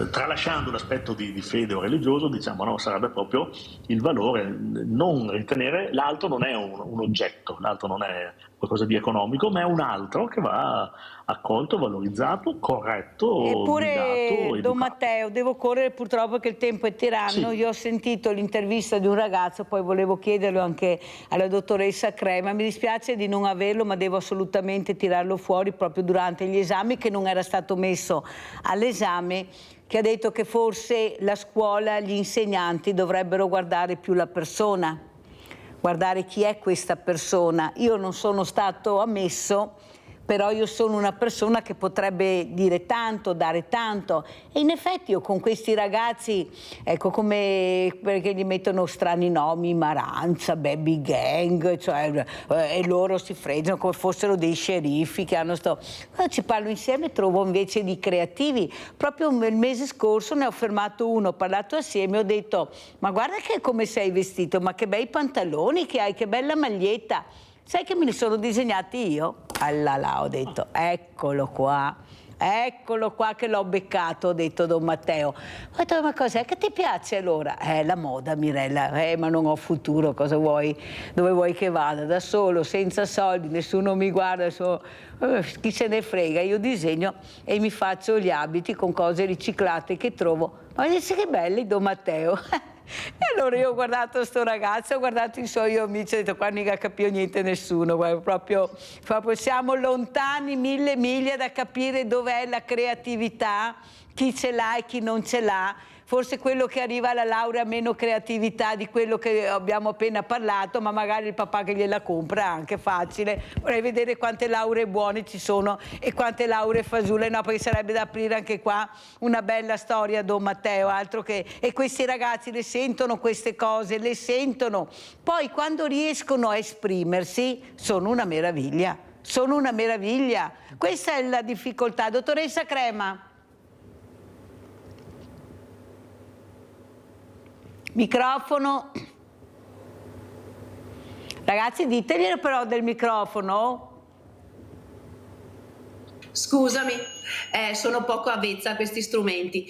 tralasciando l'aspetto di fede o religioso, diciamo, no, sarebbe proprio il valore, non ritenere l'altro non è un oggetto, l'altro non è qualcosa di economico, ma è un altro che va accolto, valorizzato, corretto, Eppure, guidato, Don Matteo, devo correre purtroppo perché il tempo è tiranno. Io ho sentito l'intervista di un ragazzo, poi volevo chiederlo anche alla dottoressa Crema. Mi dispiace di non averlo, ma devo assolutamente tirarlo fuori proprio durante gli esami, che non era stato messo all'esame, che ha detto che forse la scuola, gli insegnanti dovrebbero guardare più la persona, guardare chi è questa persona. Io non sono stato ammesso, però io sono una persona che potrebbe dire tanto, dare tanto, e in effetti io con questi ragazzi, ecco, come perché gli mettono strani nomi, Maranza, Baby Gang, cioè, e loro si fregano come fossero dei sceriffi che hanno Quando ci parlo insieme trovo invece di creativi. Proprio il mese scorso ne ho fermato uno, ho parlato assieme, ho detto: ma guarda che come sei vestito, ma che bei pantaloni che hai, che bella maglietta. Sai che me li sono disegnati io? Allà, ho detto, eccolo qua che l'ho beccato, ho detto Don Matteo. Ho detto, ma cos'è che ti piace allora? La moda, Mirella, ma non ho futuro, cosa vuoi? Dove vuoi che vada? Da solo, senza soldi, nessuno mi guarda, chi se ne frega, io disegno e mi faccio gli abiti con cose riciclate che trovo. Ma dici che belli, Don Matteo. E allora io ho guardato sto ragazzo, ho guardato i suoi amici, ho detto: qua non capivo niente nessuno, guarda, proprio siamo lontani 1000 miglia da capire dov'è la creatività, chi ce l'ha e chi non ce l'ha. Forse quello che arriva alla laurea ha meno creatività di quello che abbiamo appena parlato, ma magari il papà che gliela compra è anche facile. Vorrei vedere quante lauree buone ci sono e quante lauree fasulle, no, perché sarebbe da aprire anche qua una bella storia, Don Matteo, altro che... E questi ragazzi le sentono queste cose, le sentono. Poi quando riescono a esprimersi sono una meraviglia, sono una meraviglia. Questa è la difficoltà. Dottoressa Crema. Microfono. Ragazzi, diteglielo però del microfono. Scusami, sono poco avvezza a questi strumenti.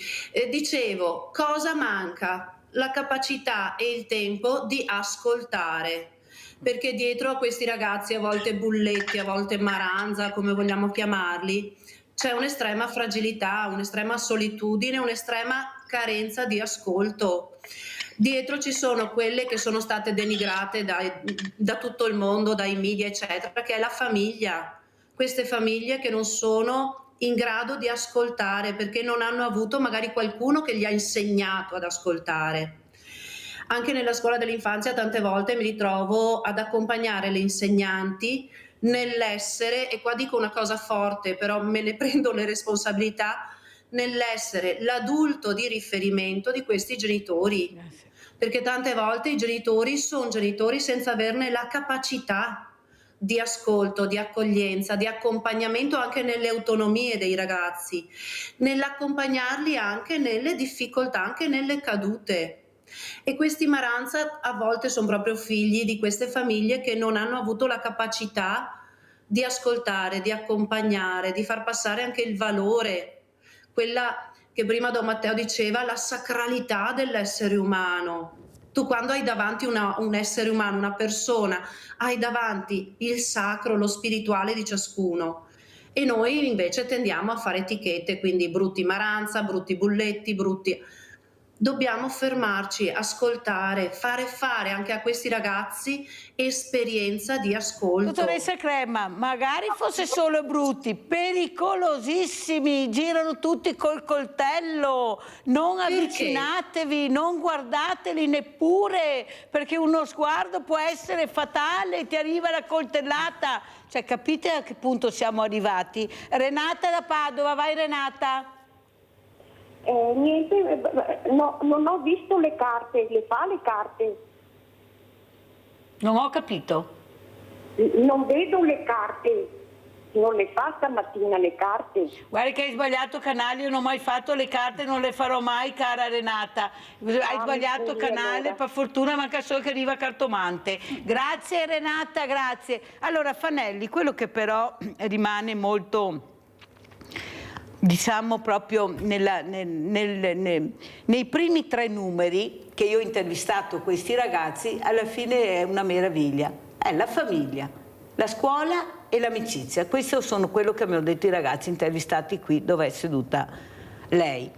Dicevo, cosa manca? La capacità e il tempo di ascoltare. Perché dietro a questi ragazzi, a volte bulletti, a volte maranza, come vogliamo chiamarli, c'è un'estrema fragilità, un'estrema solitudine, un'estrema carenza di ascolto. Dietro ci sono quelle che sono state denigrate da tutto il mondo, dai media eccetera, che è la famiglia. Queste famiglie che non sono in grado di ascoltare perché non hanno avuto magari qualcuno che gli ha insegnato ad ascoltare. Anche nella scuola dell'infanzia tante volte mi ritrovo ad accompagnare le insegnanti nell'essere, e qua dico una cosa forte, però me ne prendo le responsabilità, nell'essere l'adulto di riferimento di questi genitori. Perché tante volte i genitori sono genitori senza averne la capacità di ascolto, di accoglienza, di accompagnamento anche nelle autonomie dei ragazzi, nell'accompagnarli anche nelle difficoltà, anche nelle cadute. E questi maranza a volte sono proprio figli di queste famiglie che non hanno avuto la capacità di ascoltare, di accompagnare, di far passare anche il valore, quella che prima Don Matteo diceva, la sacralità dell'essere umano. Tu quando hai davanti un essere umano, una persona, hai davanti il sacro, lo spirituale di ciascuno. E noi invece tendiamo a fare etichette, quindi brutti maranza, brutti bulletti, brutti... Dobbiamo fermarci, ascoltare, fare anche a questi ragazzi esperienza di ascolto. Dottoressa Crema, magari fosse solo brutti, pericolosissimi, girano tutti col coltello, non avvicinatevi, non guardateli neppure, perché uno sguardo può essere fatale, ti arriva la coltellata. Cioè, capite a che punto siamo arrivati? Renata da Padova, vai Renata. Niente, no, non ho visto le carte, le fa le carte? Non ho capito. Non vedo le carte, non le fa stamattina le carte. Guarda che hai sbagliato canale, io non ho mai fatto le carte, non le farò mai, cara Renata. Hai sbagliato canale, allora. Per fortuna manca solo che arriva Cartomante. Grazie Renata, grazie. Allora Fanelli, quello che però rimane molto... diciamo proprio nei primi 3 numeri che io ho intervistato questi ragazzi, alla fine è una meraviglia. È la famiglia, la scuola e l'amicizia. Questo sono quello che mi hanno detto i ragazzi intervistati qui dove è seduta lei.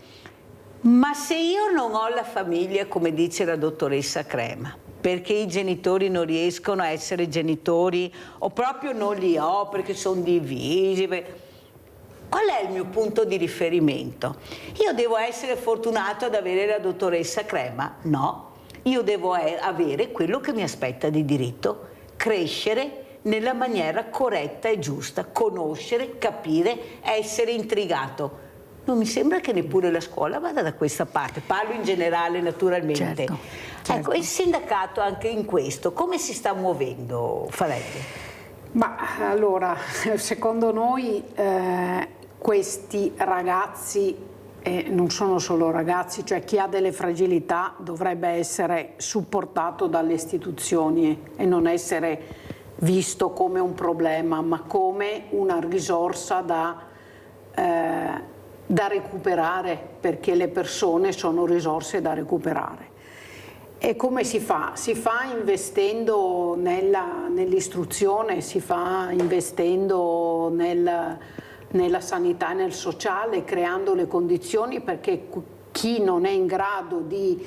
Ma se io non ho la famiglia, come dice la dottoressa Crema, perché i genitori non riescono a essere genitori o proprio non li ho perché sono divisi, qual è il mio punto di riferimento? Io devo essere fortunato ad avere la dottoressa Crema? No, io devo avere quello che mi aspetta di diritto, crescere nella maniera corretta e giusta, conoscere, capire, essere intrigato. Non mi sembra che neppure la scuola vada da questa parte, parlo in generale naturalmente. Certo. Ecco, il sindacato anche in questo, come si sta muovendo, Faletti? Ma allora, secondo noi questi ragazzi, non sono solo ragazzi, cioè chi ha delle fragilità dovrebbe essere supportato dalle istituzioni e non essere visto come un problema, ma come una risorsa da recuperare, perché le persone sono risorse da recuperare. E come si fa? Si fa investendo nell'istruzione, si fa investendo nella sanità e nel sociale, creando le condizioni perché chi non è in grado di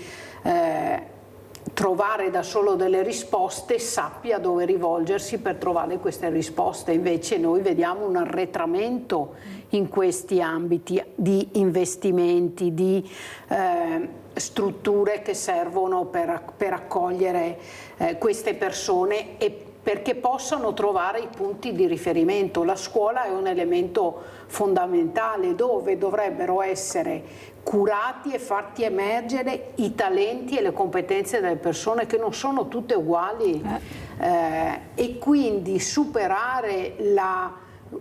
trovare da solo delle risposte sappia dove rivolgersi per trovare queste risposte. Invece noi vediamo un arretramento in questi ambiti di investimenti, di strutture che servono per accogliere queste persone e perché possano trovare i punti di riferimento. La scuola è un elemento fondamentale dove dovrebbero essere curati e fatti emergere i talenti e le competenze delle persone che non sono tutte uguali e quindi superare la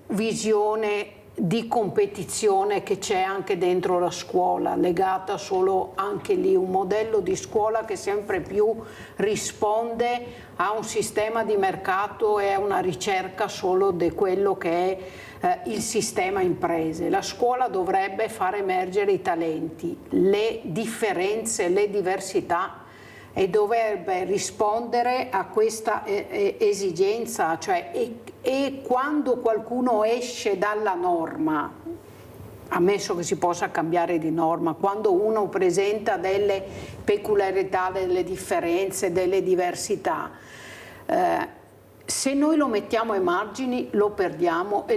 visione di competizione che c'è anche dentro la scuola, legata solo anche lì, un modello di scuola che sempre più risponde a un sistema di mercato e a una ricerca solo di quello che è il sistema imprese. La scuola dovrebbe far emergere i talenti, le differenze, le diversità e dovrebbe rispondere a questa esigenza, cioè e quando qualcuno esce dalla norma, ammesso che si possa cambiare di norma, quando uno presenta delle peculiarità, delle differenze, delle diversità, se noi lo mettiamo ai margini lo perdiamo e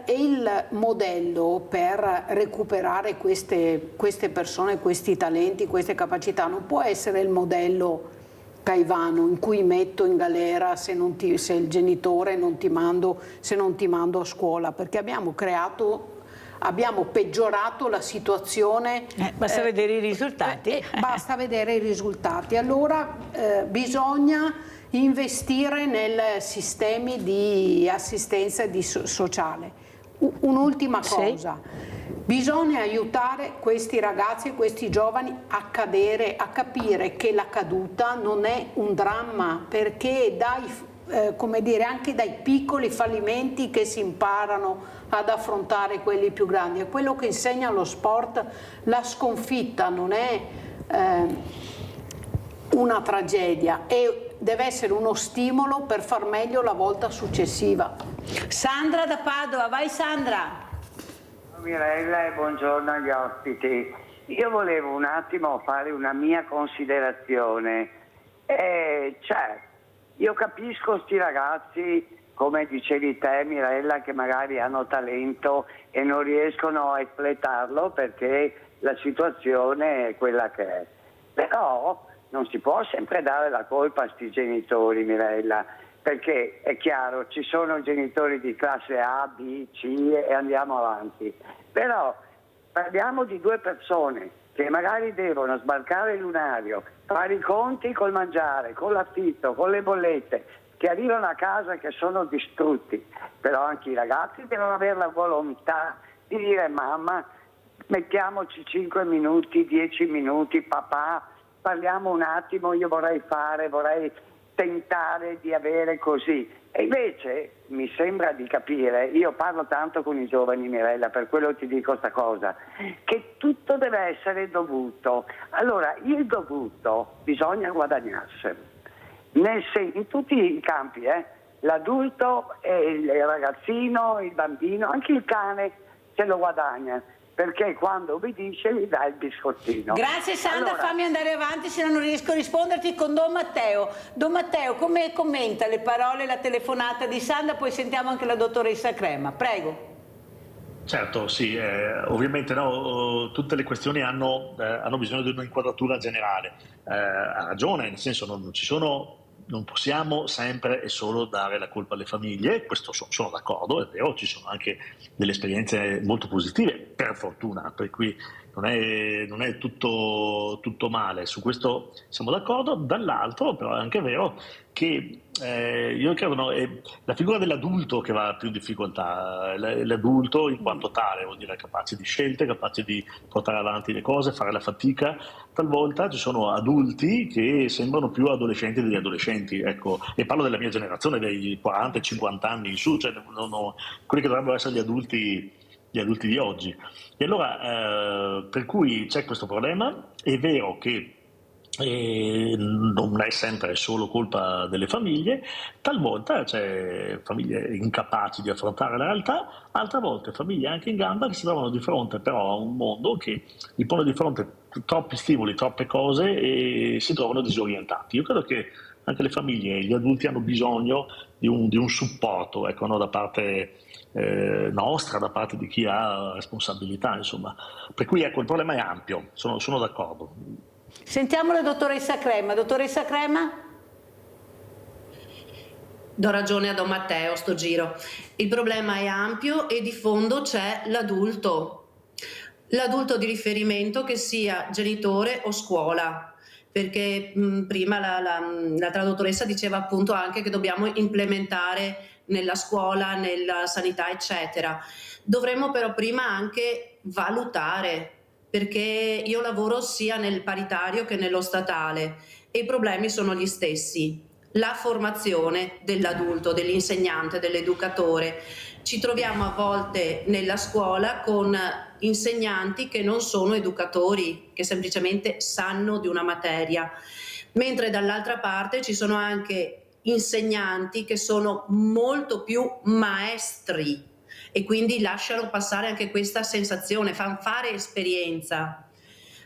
il modello per recuperare queste persone, questi talenti, queste capacità non può essere il modello Caivano in cui metto in galera se il genitore se non ti mando a scuola, perché abbiamo peggiorato la situazione. Basta vedere i risultati. Basta vedere i risultati. Allora bisogna investire nei sistemi di assistenza e di sociale. Un'ultima cosa, bisogna aiutare questi ragazzi e questi giovani a capire che la caduta non è un dramma, perché anche dai piccoli fallimenti che si imparano ad affrontare quelli più grandi. È quello che insegna lo sport, la sconfitta non è una tragedia, deve essere uno stimolo per far meglio la volta successiva. Sandra da Padova, vai Sandra. Mirella e buongiorno agli ospiti. Io volevo un attimo fare una mia considerazione. Io capisco sti ragazzi, come dicevi te Mirella, che magari hanno talento e non riescono a espletarlo perché la situazione è quella che è. Però non si può sempre dare la colpa a sti genitori, Mirella, perché è chiaro, ci sono genitori di classe A, B, C e andiamo avanti. Però parliamo di due persone che magari devono sbarcare il lunario, fare i conti col mangiare, con l'affitto, con le bollette, che arrivano a casa che sono distrutti. Però anche i ragazzi devono avere la volontà di dire mamma, mettiamoci 5 minuti, 10 minuti, papà, parliamo un attimo, io vorrei tentare di avere così. E invece mi sembra di capire, io parlo tanto con i giovani Mirella, per quello ti dico sta cosa, che tutto deve essere dovuto. Allora, il dovuto bisogna guadagnarselo, in tutti i campi, l'adulto e il ragazzino, il bambino, anche il cane se lo guadagna, perché quando obbedisce gli dà il biscottino. Grazie Sandra, Allora, fammi andare avanti, se no non riesco a risponderti con Don Matteo. Don Matteo, come commenta le parole e la telefonata di Sandra? Poi sentiamo anche la dottoressa Crema, prego. Certo, sì, ovviamente no, tutte le questioni hanno bisogno di un'inquadratura generale. Ha ragione, nel senso non possiamo sempre e solo dare la colpa alle famiglie, questo sono d'accordo, è vero, ci sono anche delle esperienze molto positive, per fortuna, per cui non è tutto male, su questo siamo d'accordo. Dall'altro però è anche vero che io credo è la figura dell'adulto che va più in difficoltà, l'adulto in quanto tale vuol dire capace di scelte, capace di portare avanti le cose, fare la fatica. Talvolta ci sono adulti che sembrano più adolescenti degli adolescenti, ecco, e parlo della mia generazione, dei 40-50 anni in su, cioè quelli che dovrebbero essere gli adulti di oggi. E allora per cui c'è questo problema, è vero che non è sempre solo colpa delle famiglie, talvolta c'è famiglie incapaci di affrontare la realtà, altre volte famiglie anche in gamba che si trovano di fronte però a un mondo che gli pone di fronte troppi stimoli, troppe cose e si trovano disorientati. Io credo che anche le famiglie e gli adulti hanno bisogno di un supporto, ecco, no, da parte nostra, da parte di chi ha responsabilità, insomma. Per cui ecco, il problema è ampio, sono d'accordo. Sentiamo la dottoressa Crema. Dottoressa Crema? Do ragione a Don Matteo sto giro. Il problema è ampio e di fondo c'è l'adulto di riferimento, che sia genitore o scuola, perché prima l'altra dottoressa diceva appunto anche che dobbiamo implementare nella scuola, nella sanità eccetera. Dovremmo però prima anche valutare, perché io lavoro sia nel paritario che nello statale e i problemi sono gli stessi. La formazione dell'adulto, dell'insegnante, dell'educatore. Ci troviamo a volte nella scuola con insegnanti che non sono educatori, che semplicemente sanno di una materia, mentre dall'altra parte ci sono anche insegnanti che sono molto più maestri e quindi lasciano passare anche questa sensazione, fanno fare esperienza.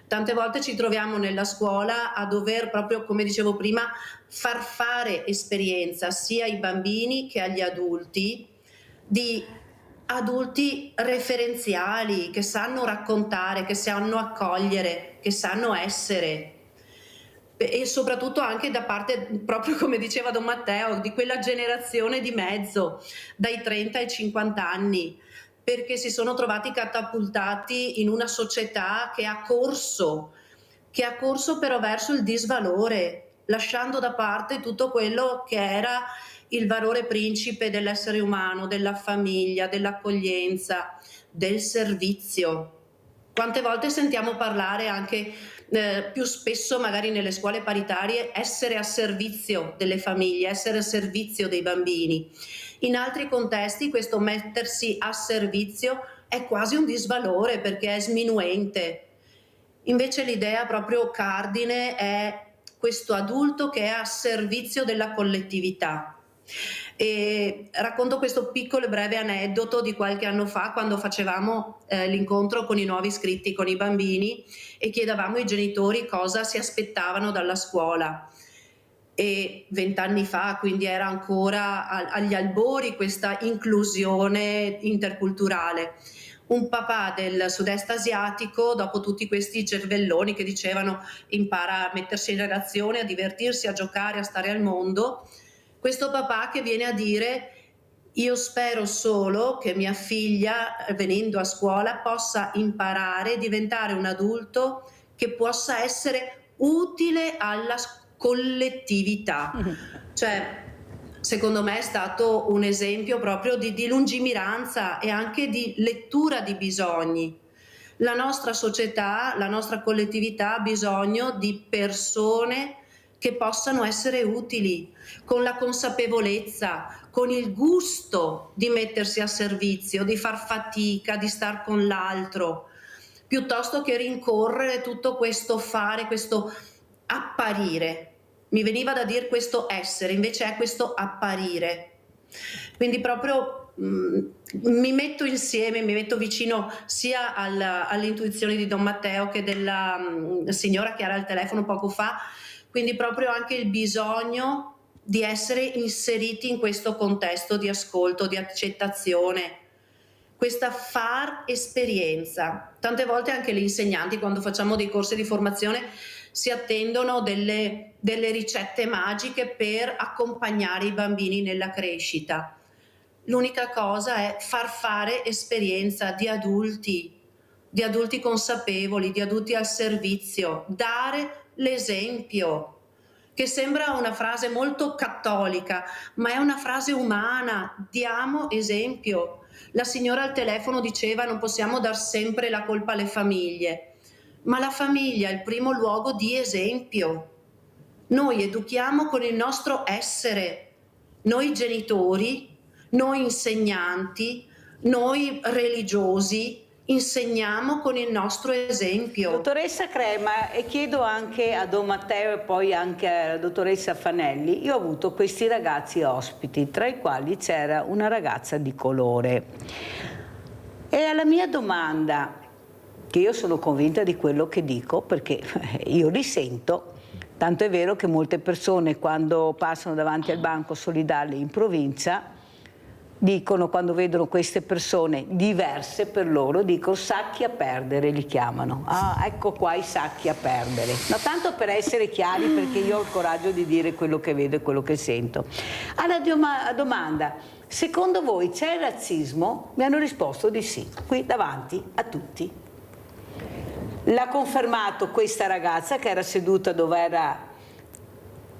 Tante volte ci troviamo nella scuola a dover, proprio come dicevo prima, far fare esperienza sia ai bambini che agli adulti, di adulti referenziali, che sanno raccontare, che sanno accogliere, che sanno essere. E soprattutto anche da parte, proprio come diceva Don Matteo, di quella generazione di mezzo, dai 30 ai 50 anni, perché si sono trovati catapultati in una società che ha corso però verso il disvalore, lasciando da parte tutto quello che era il valore principe dell'essere umano, della famiglia, dell'accoglienza, del servizio. Quante volte sentiamo parlare anche più spesso magari nelle scuole paritarie, essere a servizio delle famiglie, essere a servizio dei bambini. In altri contesti questo mettersi a servizio è quasi un disvalore perché è sminuente. Invece l'idea proprio cardine è questo adulto che è a servizio della collettività. E racconto questo piccolo e breve aneddoto di qualche anno fa, quando facevamo l'incontro con i nuovi iscritti, con i bambini, e chiedevamo ai genitori cosa si aspettavano dalla scuola. E 20 anni fa, quindi era ancora agli albori questa inclusione interculturale. Un papà del sud-est asiatico, dopo tutti questi cervelloni che dicevano impara a mettersi in relazione, a divertirsi, a giocare, a stare al mondo, questo papà che viene a dire: io spero solo che mia figlia, venendo a scuola, possa imparare, diventare un adulto che possa essere utile alla collettività. Cioè, secondo me è stato un esempio proprio di lungimiranza e anche di lettura di bisogni. La nostra società, la nostra collettività ha bisogno di persone che possano essere utili, con la consapevolezza, con il gusto di mettersi a servizio, di far fatica, di star con l'altro, piuttosto che rincorrere tutto questo fare, questo apparire. Mi veniva da dire questo essere, invece è questo apparire. Quindi proprio mi metto insieme, mi metto vicino sia all'intuizione di Don Matteo che della signora che era al telefono poco fa, quindi proprio anche il bisogno di essere inseriti in questo contesto di ascolto, di accettazione, questa far esperienza. Tante volte anche gli insegnanti, quando facciamo dei corsi di formazione, si attendono delle ricette magiche per accompagnare i bambini nella crescita. L'unica cosa è far fare esperienza di adulti consapevoli, di adulti al servizio, dare l'esempio, che sembra una frase molto cattolica, ma è una frase umana. Diamo esempio. La signora al telefono diceva: non possiamo dar sempre la colpa alle famiglie, ma la famiglia è il primo luogo di esempio. Noi educhiamo con il nostro essere, noi genitori, noi insegnanti, noi religiosi, insegniamo con il nostro esempio. Dottoressa Crema, e chiedo anche a Don Matteo e poi anche alla dottoressa Fanelli, io ho avuto questi ragazzi ospiti, tra i quali c'era una ragazza di colore. E alla mia domanda, che io sono convinta di quello che dico, perché io li sento, tanto è vero che molte persone quando passano davanti al banco solidale in provincia dicono, quando vedono queste persone diverse per loro, dicono sacchi a perdere, li chiamano. Ah, ecco qua i sacchi a perdere. No, tanto per essere chiari, perché io ho il coraggio di dire quello che vedo e quello che sento. Alla domanda, secondo voi c'è razzismo? Mi hanno risposto di sì, qui davanti a tutti. L'ha confermato questa ragazza che era seduta dove era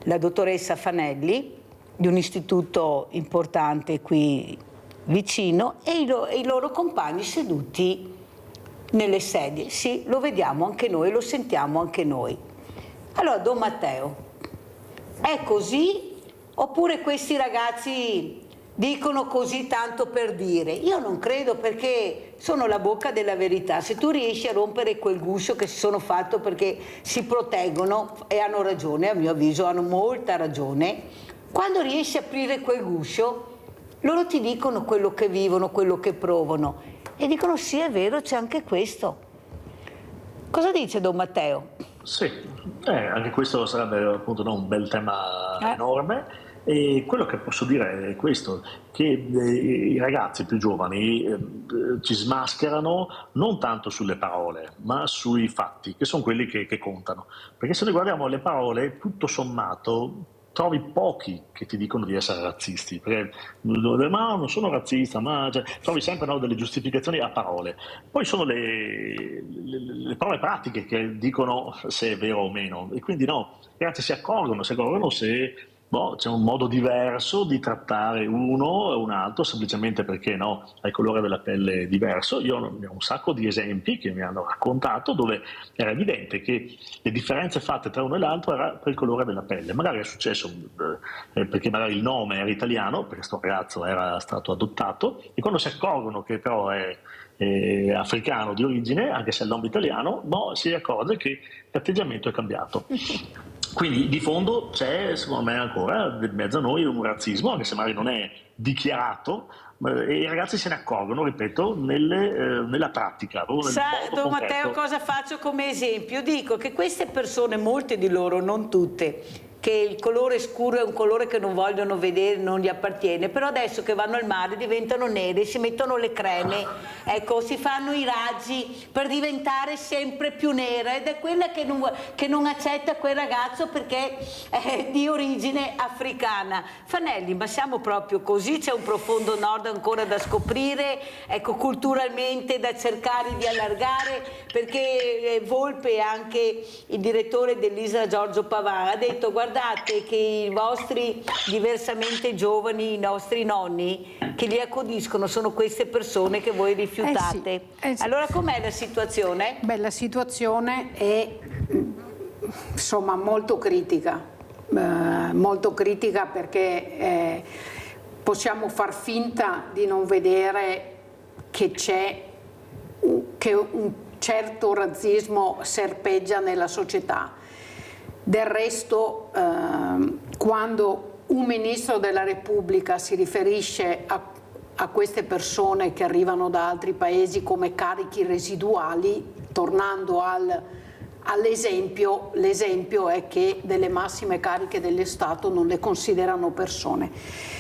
la dottoressa Fanelli, di un istituto importante qui vicino, e i loro compagni seduti nelle sedie. Sì, lo vediamo anche noi, lo sentiamo anche noi. Allora, Don Matteo, è così oppure questi ragazzi dicono così tanto per dire? Io non credo, perché sono la bocca della verità. Se tu riesci a rompere quel guscio che si sono fatto perché si proteggono, e hanno ragione, a mio avviso hanno molta ragione, quando riesci a aprire quel guscio, loro ti dicono quello che vivono, quello che provano, e dicono sì, è vero, c'è anche questo. Cosa dice Don Matteo? Sì, anche questo sarebbe appunto un bel tema enorme, e quello che posso dire è questo, che i ragazzi più giovani ci smascherano non tanto sulle parole, ma sui fatti, che sono quelli che contano. Perché se noi guardiamo le parole, tutto sommato, trovi pochi che ti dicono di essere razzisti, perché ma non sono razzista, trovi sempre delle giustificazioni a parole. Poi sono le prove pratiche che dicono se è vero o meno, e quindi i ragazzi si accorgono se c'è un modo diverso di trattare uno o un altro, semplicemente perché ha il colore della pelle diverso. Io ho un sacco di esempi che mi hanno raccontato dove era evidente che le differenze fatte tra uno e l'altro era per il colore della pelle. Magari è successo perché magari il nome era italiano, perché questo ragazzo era stato adottato, e quando si accorgono che però è africano di origine, anche se è il nome italiano, si accorge che l'atteggiamento è cambiato. Quindi di fondo c'è, secondo me, ancora in mezzo a noi un razzismo, anche se magari non è dichiarato, e i ragazzi se ne accorgono, ripeto, nella pratica. Don Matteo, cosa faccio come esempio? Dico che queste persone, molte di loro, non tutte, che il colore scuro è un colore che non vogliono vedere, non gli appartiene, però adesso che vanno al mare diventano nere, si mettono le creme, ecco, si fanno i raggi per diventare sempre più nera, ed è quella che non accetta quel ragazzo perché è di origine africana. Fanelli, ma siamo proprio così? C'è un profondo nord ancora da scoprire, ecco, culturalmente da cercare di allargare, perché Volpe, anche il direttore dell'Isola Giorgio Pavan, ha detto: guardate che i vostri diversamente giovani, i nostri nonni che li accudiscono sono queste persone che voi rifiutate. Sì. Allora com'è la situazione? Beh, la situazione è insomma molto critica perché possiamo far finta di non vedere che un certo razzismo serpeggia nella società. Del resto, quando un ministro della Repubblica si riferisce a queste persone che arrivano da altri paesi come carichi residuali, tornando all'esempio, l'esempio è che delle massime cariche dello Stato non le considerano persone.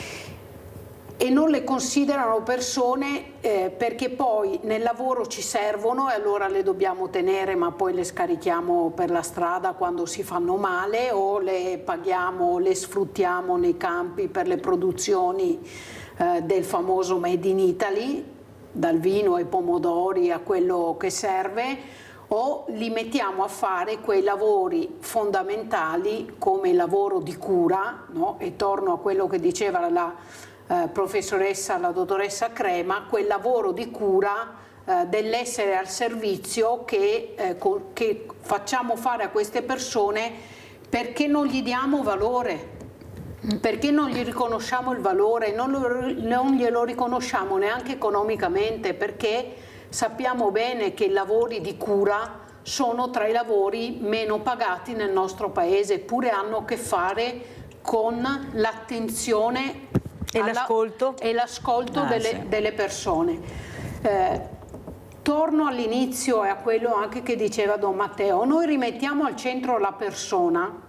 E non le considerano persone perché poi nel lavoro ci servono e allora le dobbiamo tenere, ma poi le scarichiamo per la strada quando si fanno male, o le paghiamo, le sfruttiamo nei campi per le produzioni del famoso Made in Italy, dal vino ai pomodori a quello che serve, o li mettiamo a fare quei lavori fondamentali come il lavoro di cura, no? E torno a quello che diceva la professoressa, la dottoressa Crema, quel lavoro di cura dell'essere al servizio che facciamo fare a queste persone perché non gli diamo valore, perché non gli riconosciamo il valore, non glielo riconosciamo neanche economicamente, perché sappiamo bene che i lavori di cura sono tra i lavori meno pagati nel nostro paese, eppure hanno a che fare con l'attenzione e l'ascolto delle persone. Torno all'inizio e a quello anche che diceva Don Matteo. Noi rimettiamo al centro la persona,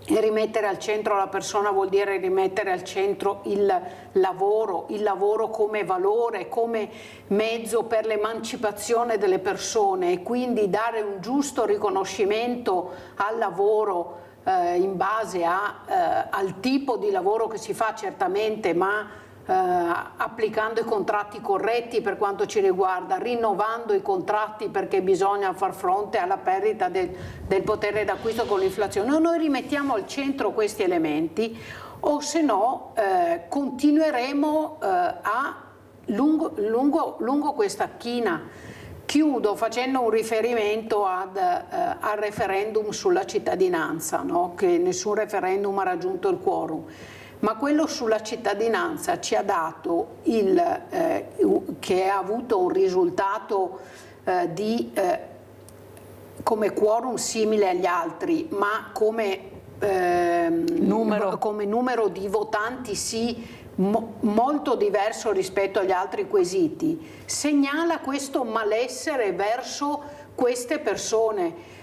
e rimettere al centro la persona vuol dire rimettere al centro il lavoro come valore, come mezzo per l'emancipazione delle persone, e quindi dare un giusto riconoscimento al lavoro in base al tipo di lavoro che si fa, certamente, ma applicando i contratti corretti per quanto ci riguarda, rinnovando i contratti perché bisogna far fronte alla perdita del potere d'acquisto con l'inflazione. Noi rimettiamo al centro questi elementi, o se no continueremo lungo questa china. Chiudo facendo un riferimento al referendum sulla cittadinanza, no? Che nessun referendum ha raggiunto il quorum, ma quello sulla cittadinanza ci ha dato che ha avuto un risultato come quorum simile agli altri, ma come numero di votanti sì, molto diverso rispetto agli altri quesiti, segnala questo malessere verso queste persone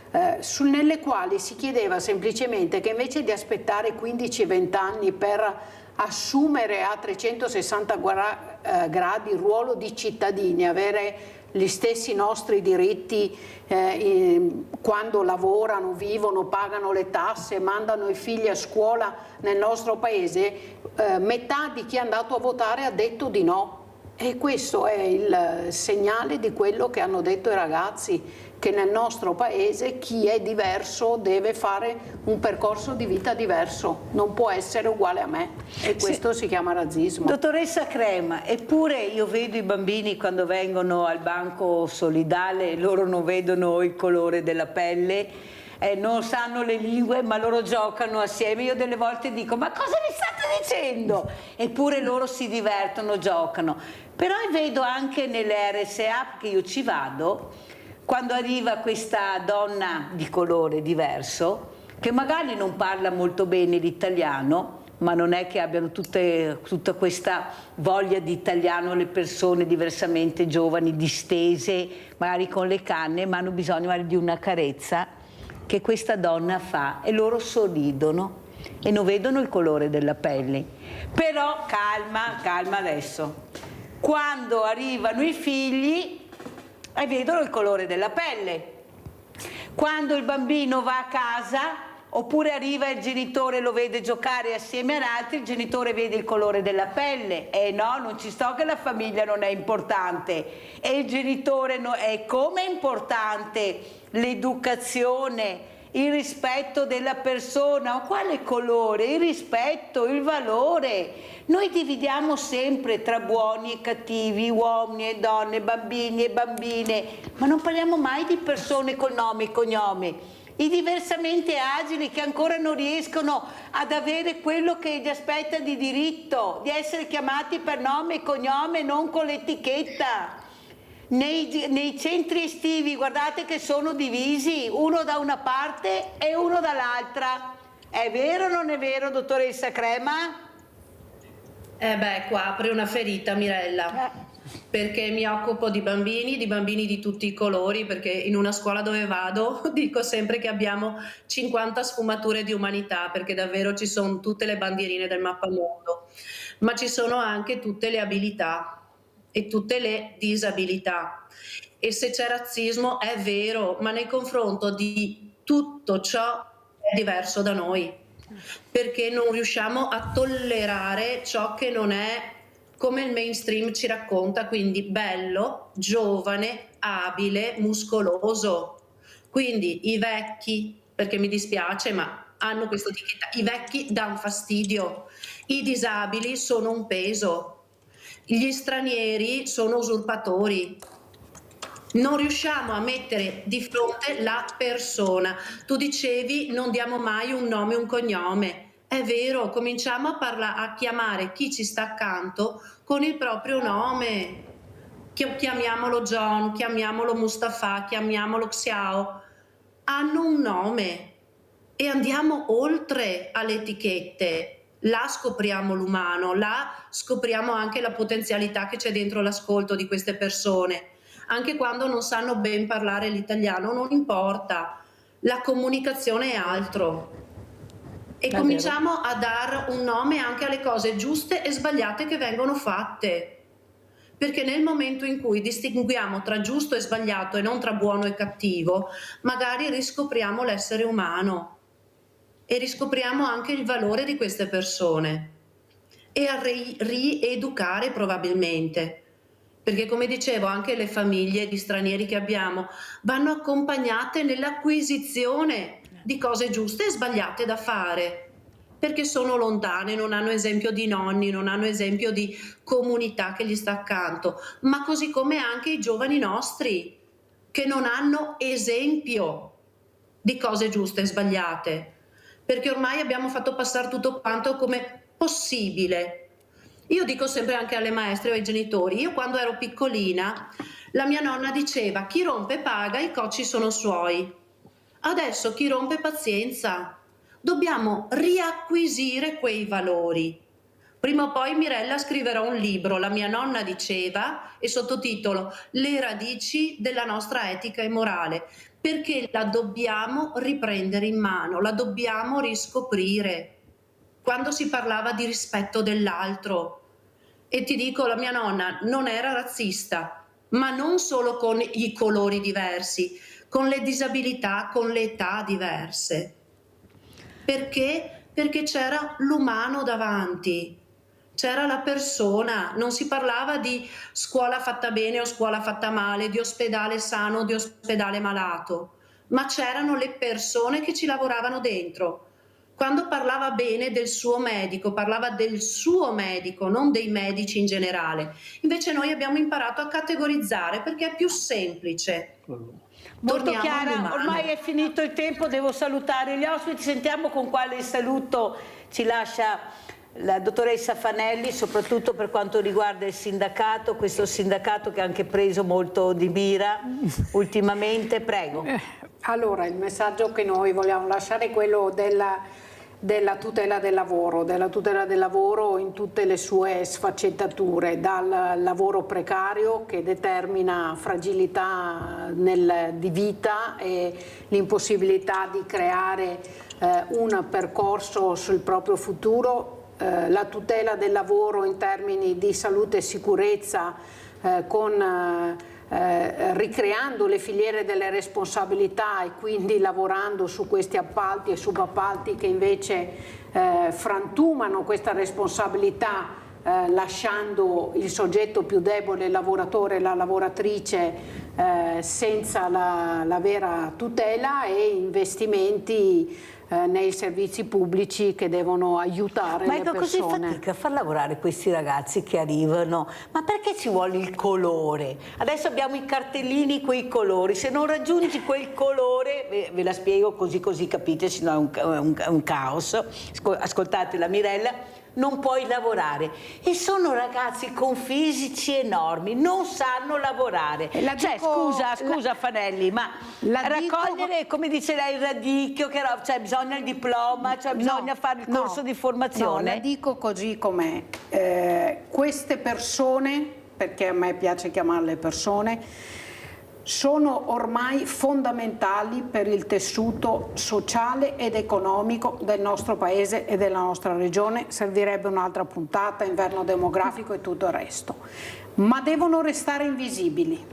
nelle quali si chiedeva semplicemente che invece di aspettare 15-20 anni per assumere a 360 gradi il ruolo di cittadini, avere gli stessi nostri diritti quando lavorano, vivono, pagano le tasse, mandano i figli a scuola nel nostro paese, metà di chi è andato a votare ha detto di no. E questo è il segnale di quello che hanno detto i ragazzi, che nel nostro paese chi è diverso deve fare un percorso di vita diverso, non può essere uguale a me, e questo si chiama razzismo. Dottoressa Crema, eppure io vedo i bambini quando vengono al banco solidale, loro non vedono il colore della pelle, non sanno le lingue, ma loro giocano assieme. Io delle volte dico: ma cosa mi state dicendo? Eppure loro si divertono, giocano. Però vedo anche nelle RSA, che io ci vado, quando arriva questa donna di colore diverso, che magari non parla molto bene l'italiano, ma non è che abbiano tutta questa voglia di italiano le persone diversamente giovani, distese, magari con le canne, ma hanno bisogno magari di una carezza che questa donna fa, e loro sorridono e non vedono il colore della pelle. Però calma adesso, quando arrivano i figli vedono il colore della pelle. Quando il bambino va a casa, oppure arriva il genitore, lo vede giocare assieme ad altri, il genitore vede il colore della pelle. No, non ci sto che la famiglia non è importante, e il genitore è come importante l'educazione, il rispetto della persona. Quale colore? Il rispetto, il valore. Noi dividiamo sempre tra buoni e cattivi, uomini e donne, bambini e bambine, ma non parliamo mai di persone con nome e cognome. I diversamente agili che ancora non riescono ad avere quello che gli aspetta di diritto, di essere chiamati per nome e cognome, non con l'etichetta. Nei centri estivi guardate che sono divisi, uno da una parte e uno dall'altra. È vero o non è vero, dottoressa Crema? Qua apre una ferita, Mirella. Perché mi occupo di bambini di tutti i colori, perché in una scuola dove vado dico sempre che abbiamo 50 sfumature di umanità, perché davvero ci sono tutte le bandierine del mappamondo, ma ci sono anche tutte le abilità e tutte le disabilità. E se c'è razzismo è vero, ma nei confronti di tutto ciò è diverso da noi, perché non riusciamo a tollerare ciò che non è come il mainstream ci racconta, quindi bello, giovane, abile, muscoloso. Quindi i vecchi, perché mi dispiace, ma hanno questa etichetta, i vecchi danno fastidio, i disabili sono un peso, gli stranieri sono usurpatori. Non riusciamo a mettere di fronte la persona. Tu dicevi non diamo mai un nome e un cognome. È vero, cominciamo a chiamare chi ci sta accanto con il proprio nome. Chiamiamolo John, chiamiamolo Mustafa, chiamiamolo Xiao. Hanno un nome e andiamo oltre alle etichette. Là scopriamo l'umano, là scopriamo anche la potenzialità che c'è dentro l'ascolto di queste persone. Anche quando non sanno ben parlare l'italiano, non importa. La comunicazione è altro. E cominciamo a dare un nome anche alle cose giuste e sbagliate che vengono fatte, perché nel momento in cui distinguiamo tra giusto e sbagliato e non tra buono e cattivo, magari riscopriamo l'essere umano e riscopriamo anche il valore di queste persone e a rieducare probabilmente, perché come dicevo anche le famiglie di stranieri che abbiamo vanno accompagnate nell'acquisizione di cose giuste e sbagliate da fare, perché sono lontane, non hanno esempio di nonni, non hanno esempio di comunità che gli sta accanto, ma così come anche i giovani nostri che non hanno esempio di cose giuste e sbagliate, perché ormai abbiamo fatto passare tutto quanto come possibile. Io dico sempre anche alle maestre o ai genitori, io quando ero piccolina la mia nonna diceva chi rompe paga, i cocci sono suoi. Adesso chi rompe pazienza, dobbiamo riacquisire quei valori. Prima o poi Mirella scriverà un libro, la mia nonna diceva, e sottotitolo Le radici della nostra etica e morale, perché la dobbiamo riprendere in mano, la dobbiamo riscoprire. Quando si parlava di rispetto dell'altro, e ti dico, la mia nonna non era razzista, ma non solo con i colori diversi, con le disabilità, con le età diverse. Perché? Perché c'era l'umano davanti, c'era la persona, non si parlava di scuola fatta bene o scuola fatta male, di ospedale sano o di ospedale malato, ma c'erano le persone che ci lavoravano dentro. Quando parlava bene del suo medico, parlava del suo medico, non dei medici in generale. Invece noi abbiamo imparato a categorizzare perché è più semplice. Molto chiara, ormai è finito il tempo, devo salutare gli ospiti, sentiamo con quale saluto ci lascia la dottoressa Fanelli, soprattutto per quanto riguarda il sindacato, questo sindacato che ha anche preso molto di mira ultimamente, prego. Allora, il messaggio che noi vogliamo lasciare è quello della tutela del lavoro in tutte le sue sfaccettature, dal lavoro precario che determina fragilità di vita e l'impossibilità di creare un percorso sul proprio futuro, la tutela del lavoro in termini di salute e sicurezza ricreando le filiere delle responsabilità e quindi lavorando su questi appalti e subappalti che invece frantumano questa responsabilità lasciando il soggetto più debole, il lavoratore, la lavoratrice senza la vera tutela, e investimenti nei servizi pubblici che devono aiutare le persone. Ma così fatica a far lavorare questi ragazzi che arrivano? Ma perché ci vuole il colore? Adesso abbiamo i cartellini, quei colori, se non raggiungi quel colore, ve la spiego così capite, sennò è un caos. Ascoltate la Mirella, non puoi lavorare. E sono ragazzi con fisici enormi, non sanno lavorare. Scusa Fanelli, ma raccogliere, come dice lei, il radicchio, cioè bisogna il diploma, cioè bisogna fare il corso di formazione? No, la dico così com'è. Queste persone, perché a me piace chiamarle persone, sono ormai fondamentali per il tessuto sociale ed economico del nostro paese e della nostra regione. Servirebbe un'altra puntata, inverno demografico e tutto il resto. Ma devono restare invisibili,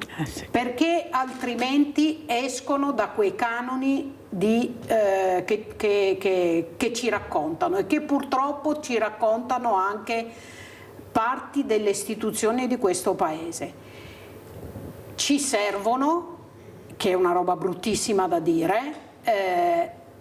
perché altrimenti escono da quei canoni che ci raccontano e che purtroppo ci raccontano anche parti delle istituzioni di questo paese. Ci servono, che è una roba bruttissima da dire,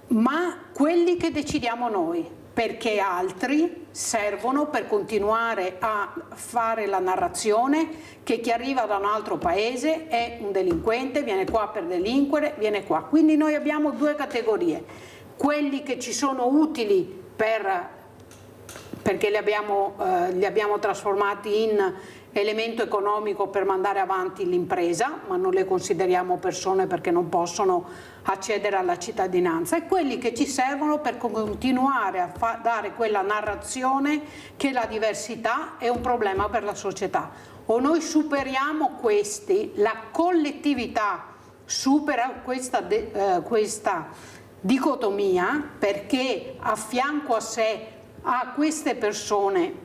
ma quelli che decidiamo noi, perché altri servono per continuare a fare la narrazione che chi arriva da un altro paese è un delinquente, viene qua per delinquere, viene qua. Quindi noi abbiamo due categorie: quelli che ci sono utili perché li abbiamo trasformati in elemento economico per mandare avanti l'impresa, ma non le consideriamo persone perché non possono accedere alla cittadinanza, e quelli che ci servono per continuare a dare quella narrazione che la diversità è un problema per la società. O noi superiamo questi, la collettività supera questa dicotomia, perché a fianco a sé ha queste persone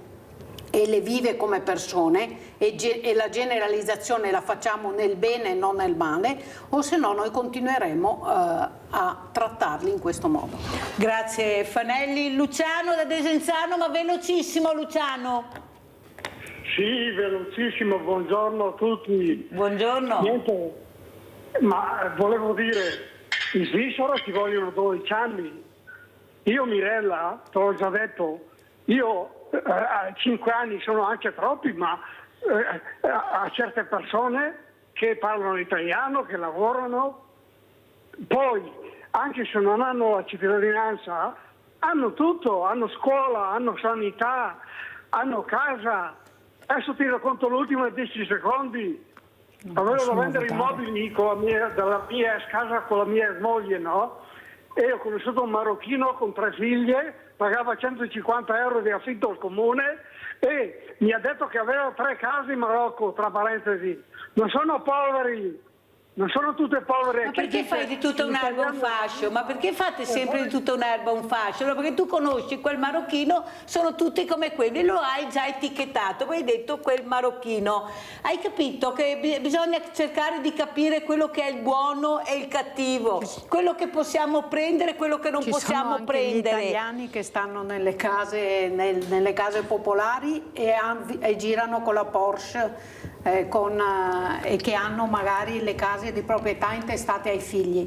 e le vive come persone, e la generalizzazione la facciamo nel bene e non nel male, o se no noi continueremo a trattarli in questo modo. Grazie Fanelli. Luciano da Desenzano, ma velocissimo Luciano. Sì, velocissimo, buongiorno a tutti. Buongiorno. Niente, ma volevo dire, in Svizzera ci vogliono 12 anni. Io Mirella, te l'ho già detto, io a 5 anni sono anche troppi, ma a certe persone che parlano italiano, che lavorano, poi anche se non hanno la cittadinanza, hanno tutto, hanno scuola, hanno sanità, hanno casa. Adesso ti racconto l'ultimo in 10 secondi. Avevo da vendere immobili dalla mia ex casa con la mia moglie, no? E ho conosciuto un marocchino con 3 figlie, pagava 150 euro di affitto al comune e mi ha detto che aveva 3 case in Marocco, tra parentesi. Non sono poveri, non sono tutte povere. Ma perché fai di tutta un'erba un fascio? Ma perché fate sempre di tutta un'erba un fascio? No, perché tu conosci quel marocchino, sono tutti come quelli, lo hai già etichettato, poi hai detto quel marocchino. Hai capito che bisogna cercare di capire quello che è il buono e il cattivo, quello che possiamo prendere e quello che non possiamo prendere. Gli italiani che stanno nelle case popolari e girano con la Porsche e che hanno magari le case di proprietà intestate ai figli.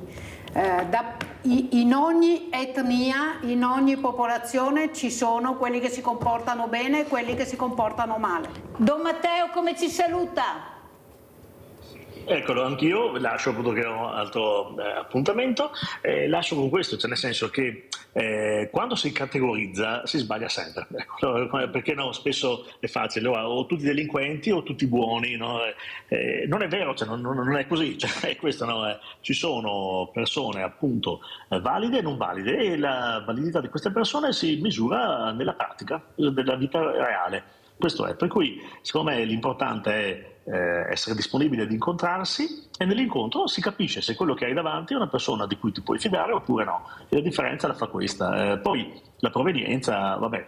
In ogni etnia, in ogni popolazione ci sono quelli che si comportano bene e quelli che si comportano male. Don Matteo, come ci saluta? Eccolo, anch'io lascio, appunto, che ho un altro appuntamento, lascio con questo, cioè nel senso che quando si categorizza si sbaglia sempre, ecco, perché no, spesso è facile, o tutti delinquenti o tutti buoni, no? Non è vero, cioè, non è così, cioè, questo, no? Ci sono persone appunto valide e non valide, e la validità di queste persone si misura nella pratica della vita reale. Questo è, per cui secondo me l'importante è essere disponibile ad incontrarsi, e nell'incontro si capisce se quello che hai davanti è una persona di cui ti puoi fidare oppure no, e la differenza la fa questa. Poi la provenienza, vabbè,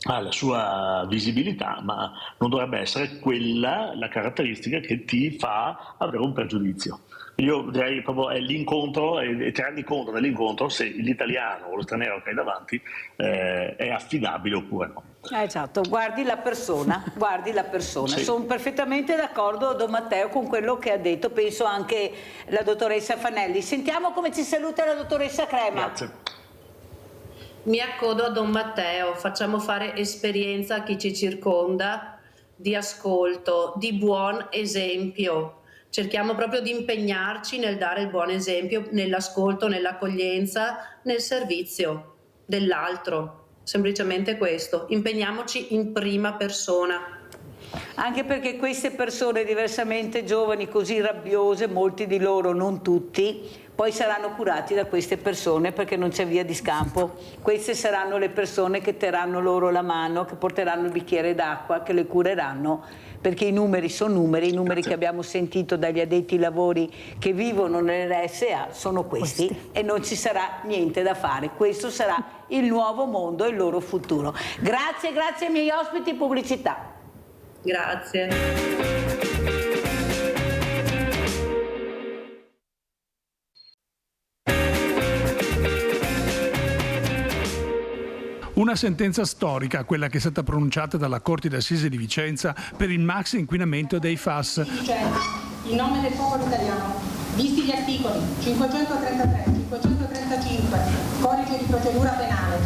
ha la sua visibilità, ma non dovrebbe essere quella la caratteristica che ti fa avere un pregiudizio. Io direi proprio è l'incontro, e ti rendi conto nell'incontro se l'italiano o lo straniero che hai davanti è affidabile oppure no. Esatto, guardi la persona, guardi la persona. Sì. Sono perfettamente d'accordo, Don Matteo, con quello che ha detto, penso anche la dottoressa Fanelli. Sentiamo come ci saluta la dottoressa Crema. Grazie. Mi accodo a Don Matteo, facciamo fare esperienza a chi ci circonda, di ascolto, di buon esempio. Cerchiamo proprio di impegnarci nel dare il buon esempio, nell'ascolto, nell'accoglienza, nel servizio dell'altro. semplicemente questo, impegniamoci in prima persona. Anche perché queste persone diversamente giovani, così rabbiose, molti di loro, non tutti, poi saranno curati da queste persone perché non c'è via di scampo. Queste saranno le persone che terranno loro la mano, che porteranno il bicchiere d'acqua, che le cureranno, perché i numeri sono numeri, i numeri che abbiamo sentito dagli addetti ai lavori che vivono nelle RSA sono questi e non ci sarà niente da fare. Questo sarà il nuovo mondo e il loro futuro. Grazie, grazie ai miei ospiti, pubblicità. Grazie. Una sentenza storica, quella che è stata pronunciata dalla Corte d'Assise di Vicenza per il maxi inquinamento dei FAS. In nome del popolo italiano, visti gli articoli 533, 535, Codice di procedura penale,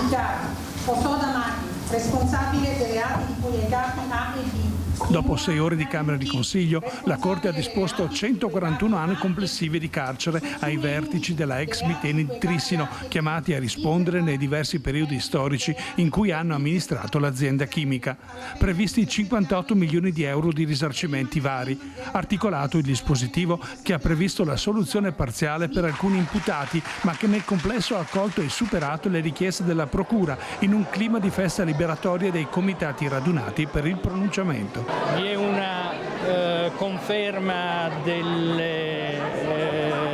dichiaro Osoda Maki responsabile dei reati di cui ai capi A e B. Dopo 6 ore di Camera di Consiglio, la Corte ha disposto 141 anni complessivi di carcere ai vertici della ex Miteni di Trissino, chiamati a rispondere nei diversi periodi storici in cui hanno amministrato l'azienda chimica. Previsti 58 milioni di euro di risarcimenti vari. Articolato il dispositivo che ha previsto la soluzione parziale per alcuni imputati, ma che nel complesso ha accolto e superato le richieste della Procura in un clima di festa liberatoria dei comitati radunati per il pronunciamento. Vi è una conferma delle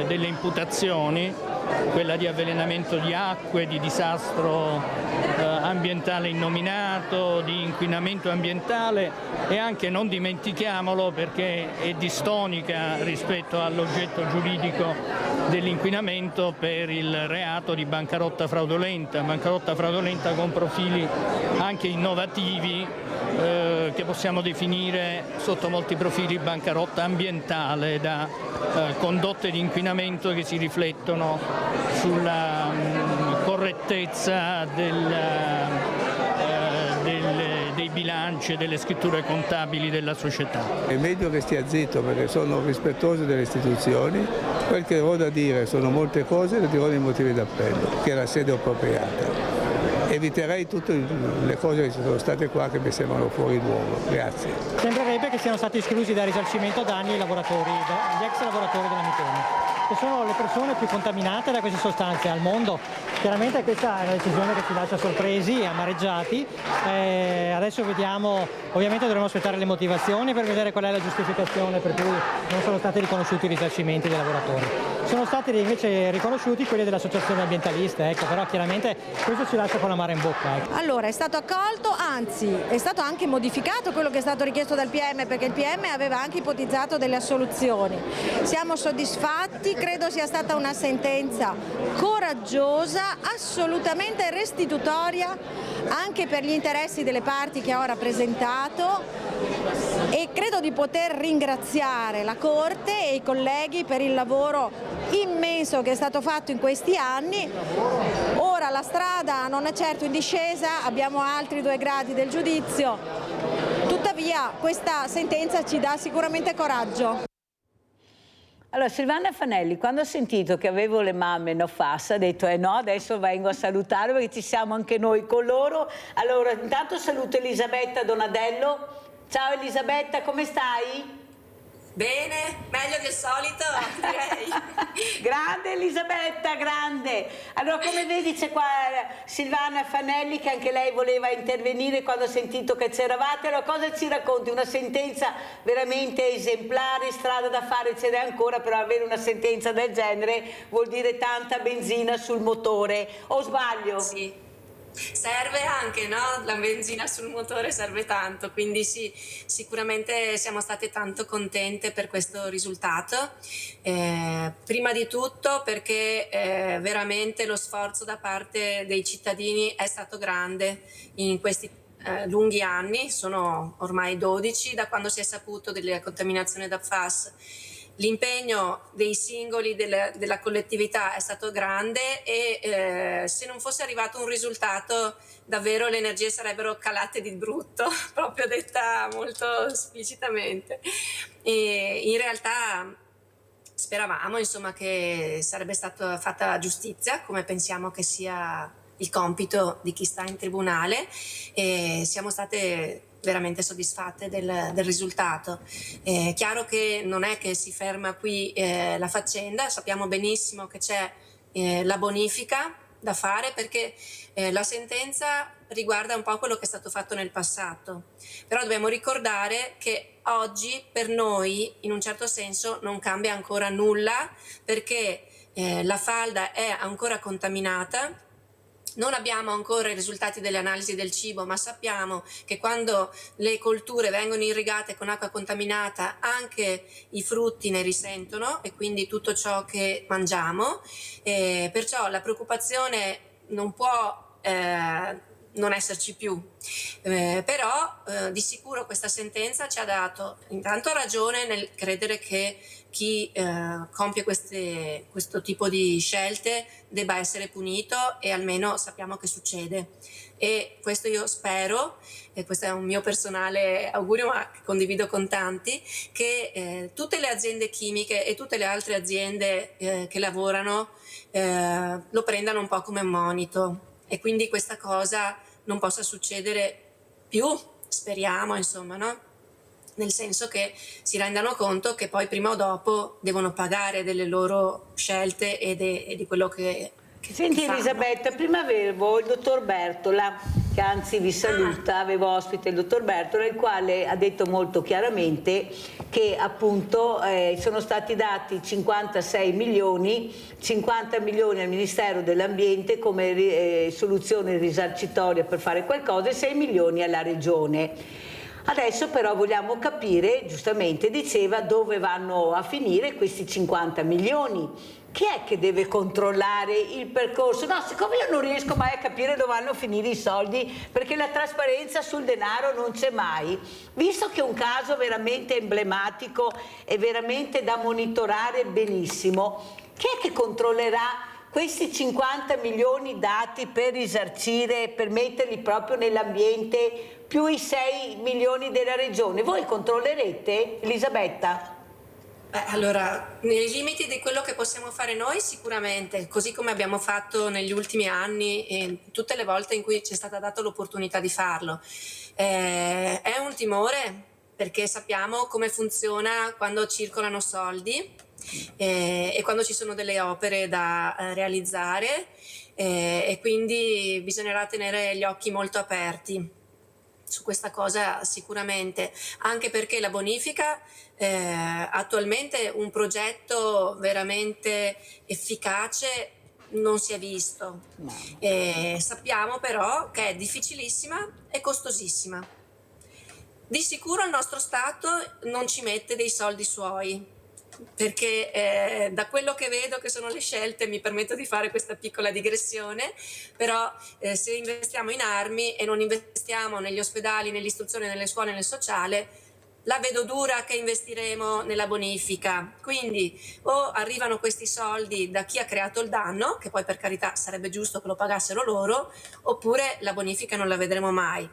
imputazioni, quella di avvelenamento di acque, di disastro ambientale innominato, di inquinamento ambientale e anche, non dimentichiamolo perché è distonica rispetto all'oggetto giuridico dell'inquinamento, per il reato di bancarotta fraudolenta con profili anche innovativi che possiamo definire sotto molti profili bancarotta ambientale, da condotte di inquinamento che si riflettono sulla correttezza dei bilanci e delle scritture contabili della società. È meglio che stia zitto perché sono rispettoso delle istituzioni, quel che ho da dire sono molte cose, le dirò nei motivi d'appello, che è la sede appropriata. Eviterei tutte le cose che ci sono state qua che mi sembrano fuori luogo. Grazie. Sembrerebbe che siano stati esclusi dal risarcimento danni gli ex lavoratori della Miteni, che sono le persone più contaminate da queste sostanze al mondo. Chiaramente questa è una decisione che ci lascia sorpresi e amareggiati. Adesso vediamo, ovviamente dovremo aspettare le motivazioni per vedere qual è la giustificazione per cui non sono stati riconosciuti i risarcimenti dei lavoratori. Sono stati invece riconosciuti quelli delle associazioni ambientaliste, però chiaramente questo ci lascia con l'amaro in bocca. Allora, è stato accolto, anzi è stato anche modificato quello che è stato richiesto dal PM, perché il PM aveva anche ipotizzato delle assoluzioni. Siamo soddisfatti, credo sia stata una sentenza coraggiosa, assolutamente restitutoria anche per gli interessi delle parti che ho rappresentato, e credo di poter ringraziare la Corte e i colleghi per il lavoro immenso che è stato fatto in questi anni. Ora la strada non è certo in discesa, abbiamo altri 2 gradi del giudizio, tuttavia questa sentenza ci dà sicuramente coraggio. Allora, Silvana Fanelli, quando ha sentito che avevo le mamme no FAS, ha detto no, adesso vengo a salutare perché ci siamo anche noi con loro. Allora, intanto saluto Elisabetta Donadello. Ciao Elisabetta, come stai? Bene, meglio del solito, direi. Grande Elisabetta, grande. Allora, come vedi, c'è qua Silvana Fanelli che anche lei voleva intervenire quando ha sentito che c'eravate. Allora, cosa ci racconti? Una sentenza veramente esemplare, strada da fare ce n'è ancora, però avere una sentenza del genere vuol dire tanta benzina sul motore. O sbaglio? Sì. Serve anche, no? La benzina sul motore serve tanto, quindi sì, sicuramente siamo state tanto contente per questo risultato. Prima di tutto perché veramente lo sforzo da parte dei cittadini è stato grande in questi lunghi anni, sono ormai 12 da quando si è saputo della contaminazione da PFAS. L'impegno dei singoli, della collettività è stato grande e se non fosse arrivato un risultato davvero le energie sarebbero calate di brutto, proprio detta molto esplicitamente. E in realtà speravamo insomma che sarebbe stata fatta giustizia, come pensiamo che sia il compito di chi sta in tribunale e siamo state veramente soddisfatte del risultato. È chiaro che non è che si ferma qui la faccenda, sappiamo benissimo che c'è la bonifica da fare perché la sentenza riguarda un po' quello che è stato fatto nel passato, però dobbiamo ricordare che oggi per noi in un certo senso non cambia ancora nulla perché la falda è ancora contaminata. Non abbiamo ancora i risultati delle analisi del cibo, ma sappiamo che quando le colture vengono irrigate con acqua contaminata anche i frutti ne risentono e quindi tutto ciò che mangiamo. Perciò la preoccupazione non può non esserci più, però di sicuro questa sentenza ci ha dato intanto ragione nel credere che chi compie questo tipo di scelte debba essere punito e almeno sappiamo che succede e questo io spero, e questo è un mio personale augurio ma che condivido con tanti, che tutte le aziende chimiche e tutte le altre aziende che lavorano lo prendano un po' come monito e quindi questa cosa non possa succedere più, speriamo insomma, no? Nel senso che si rendano conto che poi prima o dopo devono pagare delle loro scelte e di quello che Senti fanno. Elisabetta, prima avevo il dottor Bertola, che anzi vi saluta, avevo ospite il dottor Bertola, il quale ha detto molto chiaramente che appunto sono stati dati 56 milioni, 50 milioni al Ministero dell'Ambiente come soluzione risarcitoria per fare qualcosa e 6 milioni alla Regione. Adesso però vogliamo capire, giustamente diceva, dove vanno a finire questi 50 milioni. Chi è che deve controllare il percorso? No, siccome io non riesco mai a capire dove vanno a finire i soldi, perché la trasparenza sul denaro non c'è mai, visto che è un caso veramente emblematico e veramente da monitorare benissimo, chi è che controllerà questi 50 milioni dati per risarcire, per metterli proprio nell'ambiente, più i 6 milioni della regione? Voi controllerete, Elisabetta? Allora, nei limiti di quello che possiamo fare noi sicuramente, così come abbiamo fatto negli ultimi anni e tutte le volte in cui ci è stata data l'opportunità di farlo. È un timore perché sappiamo come funziona quando circolano soldi e quando ci sono delle opere da realizzare e quindi bisognerà tenere gli occhi molto aperti su questa cosa sicuramente, anche perché la bonifica attualmente un progetto veramente efficace non si è visto. Sappiamo però che è difficilissima e costosissima. Di sicuro il nostro Stato non ci mette dei soldi suoi, perché da quello che vedo che sono le scelte, mi permetto di fare questa piccola digressione, però se investiamo in armi e non investiamo negli ospedali, nell'istruzione, nelle scuole, nel sociale, la vedo dura che investiremo nella bonifica. Quindi o arrivano questi soldi da chi ha creato il danno, che poi per carità sarebbe giusto che lo pagassero loro, oppure la bonifica non la vedremo mai.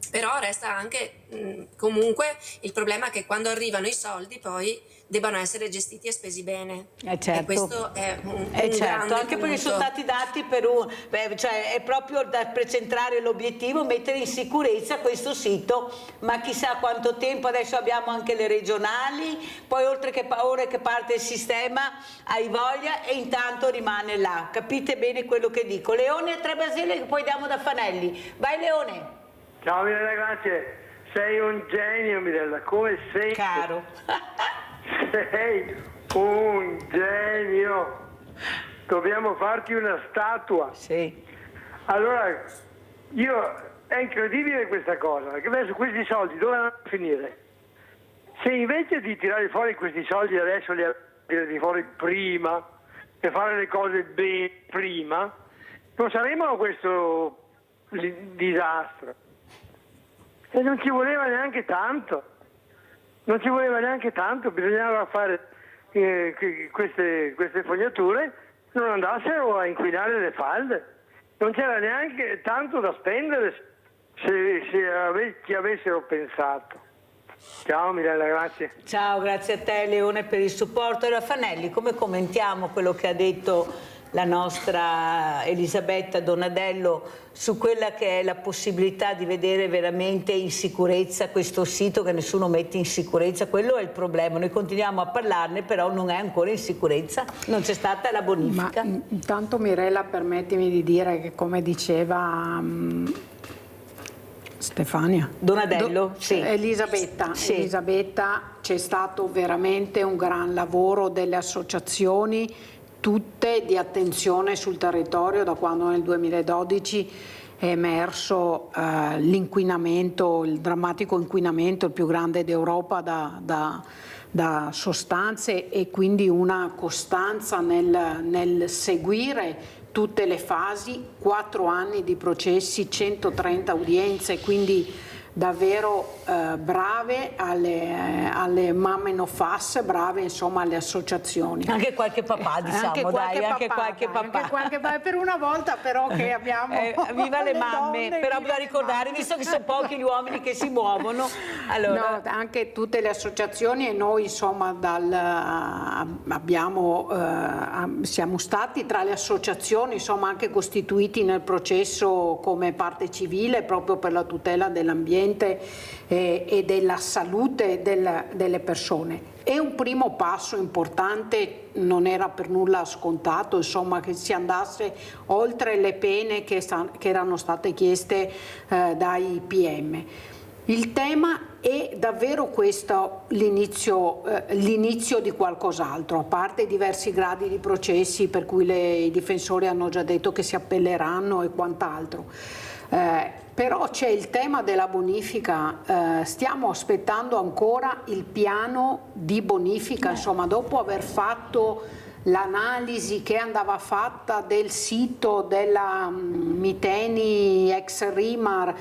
Però resta anche comunque il problema che quando arrivano i soldi poi debbano essere gestiti e spesi bene. Certo. E questo è un certo, grande anche perché sono stati dati per cioè è proprio per centrare l'obiettivo, mettere in sicurezza questo sito, ma chissà quanto tempo. Adesso abbiamo anche le regionali, poi oltre che ora che parte il sistema hai voglia e intanto rimane là. Capite bene quello che dico. Leone a Tre Basile, che poi diamo da Fanelli. Vai Leone. Ciao Mirella, grazie. Sei un genio Mirella, come sei? Caro. Sei un genio. Dobbiamo farti una statua. Sì. Allora, è incredibile questa cosa, perché adesso questi soldi dove vanno a finire? Se invece di tirare fuori questi soldi adesso li tirati fuori prima, per fare le cose bene prima, non saremmo a questo disastro. E non ci voleva neanche tanto. Non ci voleva neanche tanto, bisognava fare queste fognature non andassero a inquinare le falde. Non c'era neanche tanto da spendere se ci avessero pensato. Ciao Mirella, grazie. Ciao, grazie a te Leone per il supporto. Allora Fanelli, come commentiamo quello che ha detto la nostra Elisabetta Donadello su quella che è la possibilità di vedere veramente in sicurezza questo sito che nessuno mette in sicurezza. Quello è il problema, noi continuiamo a parlarne, però non è ancora in sicurezza, non c'è stata la bonifica. Ma intanto Mirella, permettimi di dire che, come diceva Stefania Donadello, sì. Elisabetta, sì. Elisabetta, c'è stato veramente un gran lavoro delle associazioni, tutte di attenzione sul territorio, da quando nel 2012 è emerso l'inquinamento, il drammatico inquinamento, il più grande d'Europa da sostanze, e quindi una costanza nel seguire tutte le fasi, 4 anni di processi, 130 udienze, quindi davvero brave alle mamme no fuss, brave insomma alle associazioni. Anche qualche papà, diciamo, anche qualche papà. Per una volta però che abbiamo viva le mamme, però bisogna ricordare, visto che sono pochi gli uomini che si muovono, allora... No, anche tutte le associazioni, e noi insomma siamo stati tra le associazioni insomma anche costituiti nel processo come parte civile proprio per la tutela dell'ambiente e della salute delle persone. È un primo passo importante, non era per nulla scontato insomma che si andasse oltre le pene che erano state chieste dai PM. Il tema è davvero questo l'inizio di qualcos'altro, a parte i diversi gradi di processi per cui i difensori hanno già detto che si appelleranno e quant'altro. Però c'è il tema della bonifica, stiamo aspettando ancora il piano di bonifica, insomma dopo aver fatto l'analisi che andava fatta del sito della Miteni ex Rimar,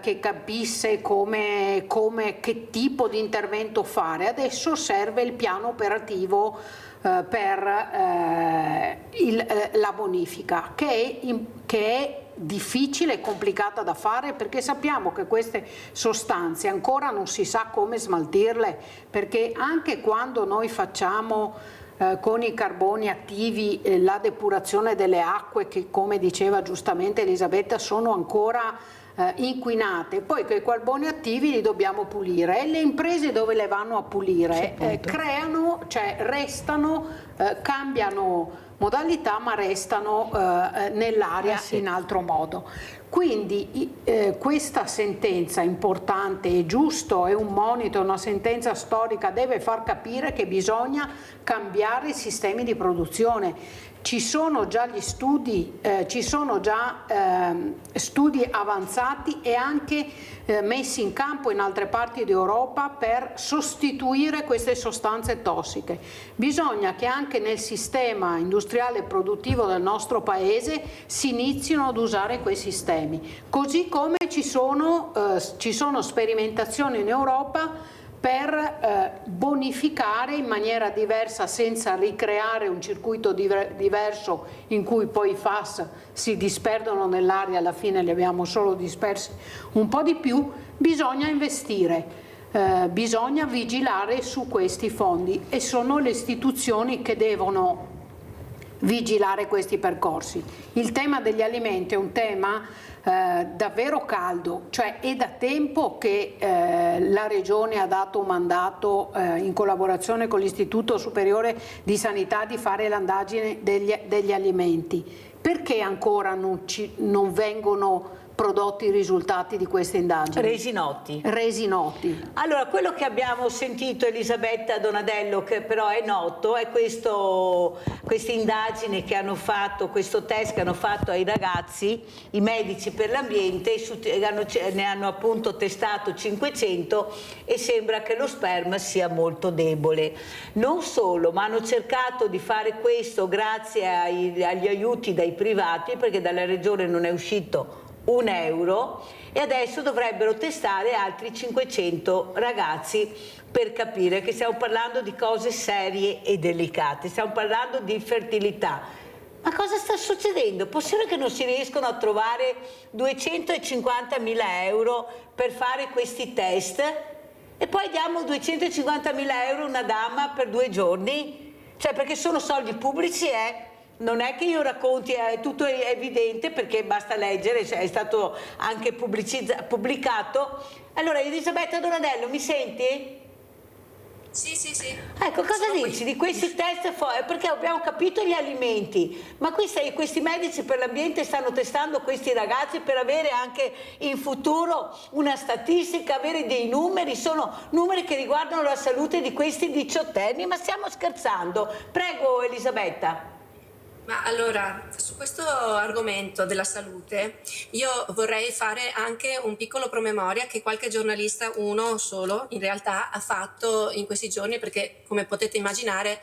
che capisse che tipo di intervento fare. Adesso serve il piano operativo per la bonifica, che è difficile e complicata da fare, perché sappiamo che queste sostanze ancora non si sa come smaltirle, perché anche quando noi facciamo con i carboni attivi la depurazione delle acque, che come diceva giustamente Elisabetta sono ancora inquinate, poi quei carboni attivi li dobbiamo pulire, e le imprese dove le vanno a pulire restano, cambiano modalità ma restano nell'aria in altro modo. Quindi questa sentenza importante e giusto, è un monito, una sentenza storica, deve far capire che bisogna cambiare i sistemi di produzione. Ci sono già gli studi, studi avanzati e anche messi in campo in altre parti d'Europa per sostituire queste sostanze tossiche. Bisogna che anche nel sistema industriale e produttivo del nostro paese si inizino ad usare quei sistemi, così come ci sono sperimentazioni in Europa per bonificare in maniera diversa, senza ricreare un circuito diverso in cui poi i FAS si disperdono nell'aria, alla fine li abbiamo solo dispersi un po' di più. Bisogna investire, bisogna vigilare su questi fondi, e sono le istituzioni che devono vigilare questi percorsi. Il tema degli alimenti è un tema davvero caldo, cioè è da tempo che la Regione ha dato un mandato in collaborazione con l'Istituto Superiore di Sanità di fare l'indagine degli alimenti. Perché ancora non vengono prodotti i risultati di queste indagini? Resi noti. Allora, quello che abbiamo sentito Elisabetta Donadello, che però è noto, è questa indagine che hanno fatto, questo test che hanno fatto ai ragazzi, i medici per l'ambiente, ne hanno appunto testato 500 e sembra che lo sperma sia molto debole. Non solo, ma hanno cercato di fare questo grazie agli aiuti dai privati, perché dalla Regione non è uscito €1, e adesso dovrebbero testare altri 500 ragazzi per capire che stiamo parlando di cose serie e delicate, stiamo parlando di fertilità. Ma cosa sta succedendo? Possibile che non si riescono a trovare 250.000 euro per fare questi test e poi diamo 250.000 euro a una dama per 2 giorni? Cioè, perché sono soldi pubblici, non è che io racconti, tutto è evidente perché basta leggere, cioè è stato anche pubblicato. Allora Elisabetta Donadello, mi senti? Sì, sì, sì. Ecco, cosa dici di questi test? Perché abbiamo capito gli alimenti, ma questi medici per l'ambiente stanno testando questi ragazzi per avere anche in futuro una statistica, avere dei numeri, sono numeri che riguardano la salute di questi diciottenni, ma stiamo scherzando. Prego Elisabetta. Ma allora, su questo argomento della salute, io vorrei fare anche un piccolo promemoria che qualche giornalista, uno solo in realtà, ha fatto in questi giorni, perché come potete immaginare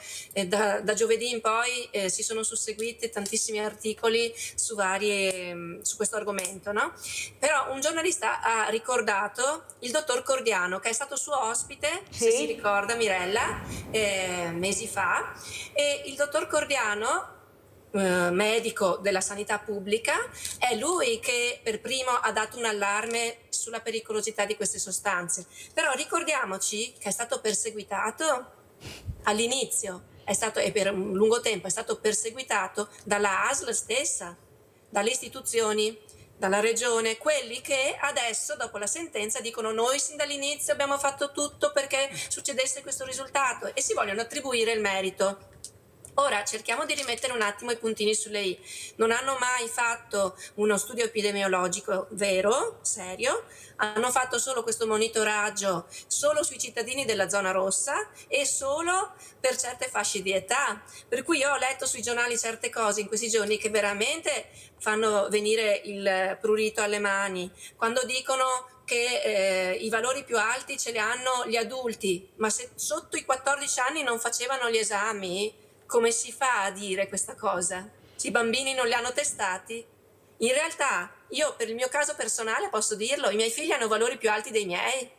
da giovedì in poi si sono susseguiti tantissimi articoli su questo argomento, no? Però un giornalista ha ricordato il dottor Cordiano, che è stato suo ospite, se si ricorda Mirella, mesi fa, e il dottor Cordiano, medico della sanità pubblica, è lui che per primo ha dato un allarme sulla pericolosità di queste sostanze. Però ricordiamoci che è stato perseguitato all'inizio, e per un lungo tempo è stato perseguitato dalla ASL stessa, dalle istituzioni, dalla regione, quelli che adesso dopo la sentenza dicono noi sin dall'inizio abbiamo fatto tutto perché succedesse questo risultato e si vogliono attribuire il merito. Ora cerchiamo di rimettere un attimo i puntini sulle i. Non hanno mai fatto uno studio epidemiologico vero, serio, hanno fatto solo questo monitoraggio solo sui cittadini della zona rossa e solo per certe fasce di età. Per cui io ho letto sui giornali certe cose in questi giorni che veramente fanno venire il prurito alle mani, quando dicono che i valori più alti ce li hanno gli adulti, ma se sotto i 14 anni non facevano gli esami, come si fa a dire questa cosa? I bambini non li hanno testati? In realtà, io per il mio caso personale posso dirlo, i miei figli hanno valori più alti dei miei.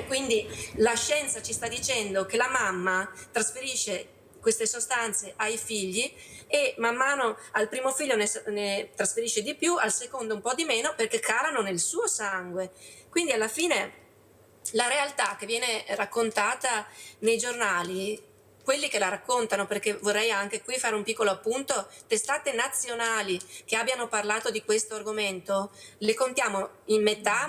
Quindi la scienza ci sta dicendo che la mamma trasferisce queste sostanze ai figli e man mano al primo figlio ne trasferisce di più, al secondo un po' di meno perché calano nel suo sangue. Quindi alla fine la realtà che viene raccontata nei giornali, quelli che la raccontano, perché vorrei anche qui fare un piccolo appunto, testate nazionali che abbiano parlato di questo argomento, le contiamo in metà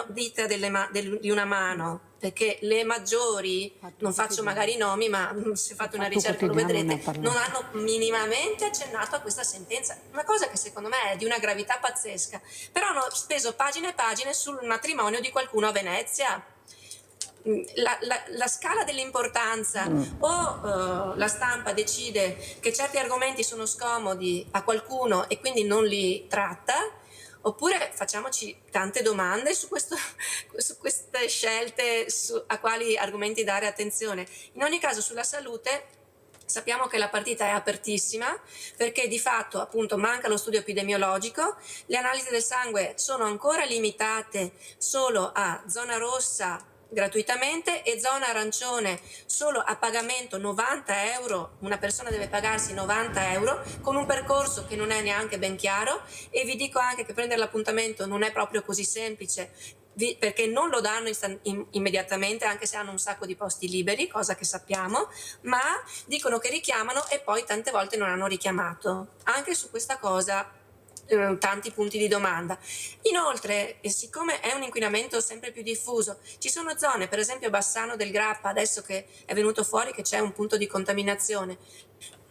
dita di una mano, perché le maggiori, non faccio magari i nomi, ma se fate una ricerca lo vedrete, non hanno minimamente accennato a questa sentenza, una cosa che secondo me è di una gravità pazzesca, però hanno speso pagine e pagine sul matrimonio di qualcuno a Venezia. La scala dell'importanza o la stampa decide che certi argomenti sono scomodi a qualcuno e quindi non li tratta, oppure facciamoci tante domande su queste scelte, a quali argomenti dare attenzione. In ogni caso sulla salute sappiamo che la partita è apertissima perché di fatto appunto manca lo studio epidemiologico, le analisi del sangue sono ancora limitate solo a zona rossa gratuitamente e zona arancione solo a pagamento 90 euro, una persona deve pagarsi 90 euro con un percorso che non è neanche ben chiaro e vi dico anche che prendere l'appuntamento non è proprio così semplice perché non lo danno immediatamente anche se hanno un sacco di posti liberi, cosa che sappiamo, ma dicono che richiamano e poi tante volte non hanno richiamato. Anche su questa cosa tanti punti di domanda. Inoltre, siccome è un inquinamento sempre più diffuso, ci sono zone, per esempio Bassano del Grappa, adesso che è venuto fuori che c'è un punto di contaminazione,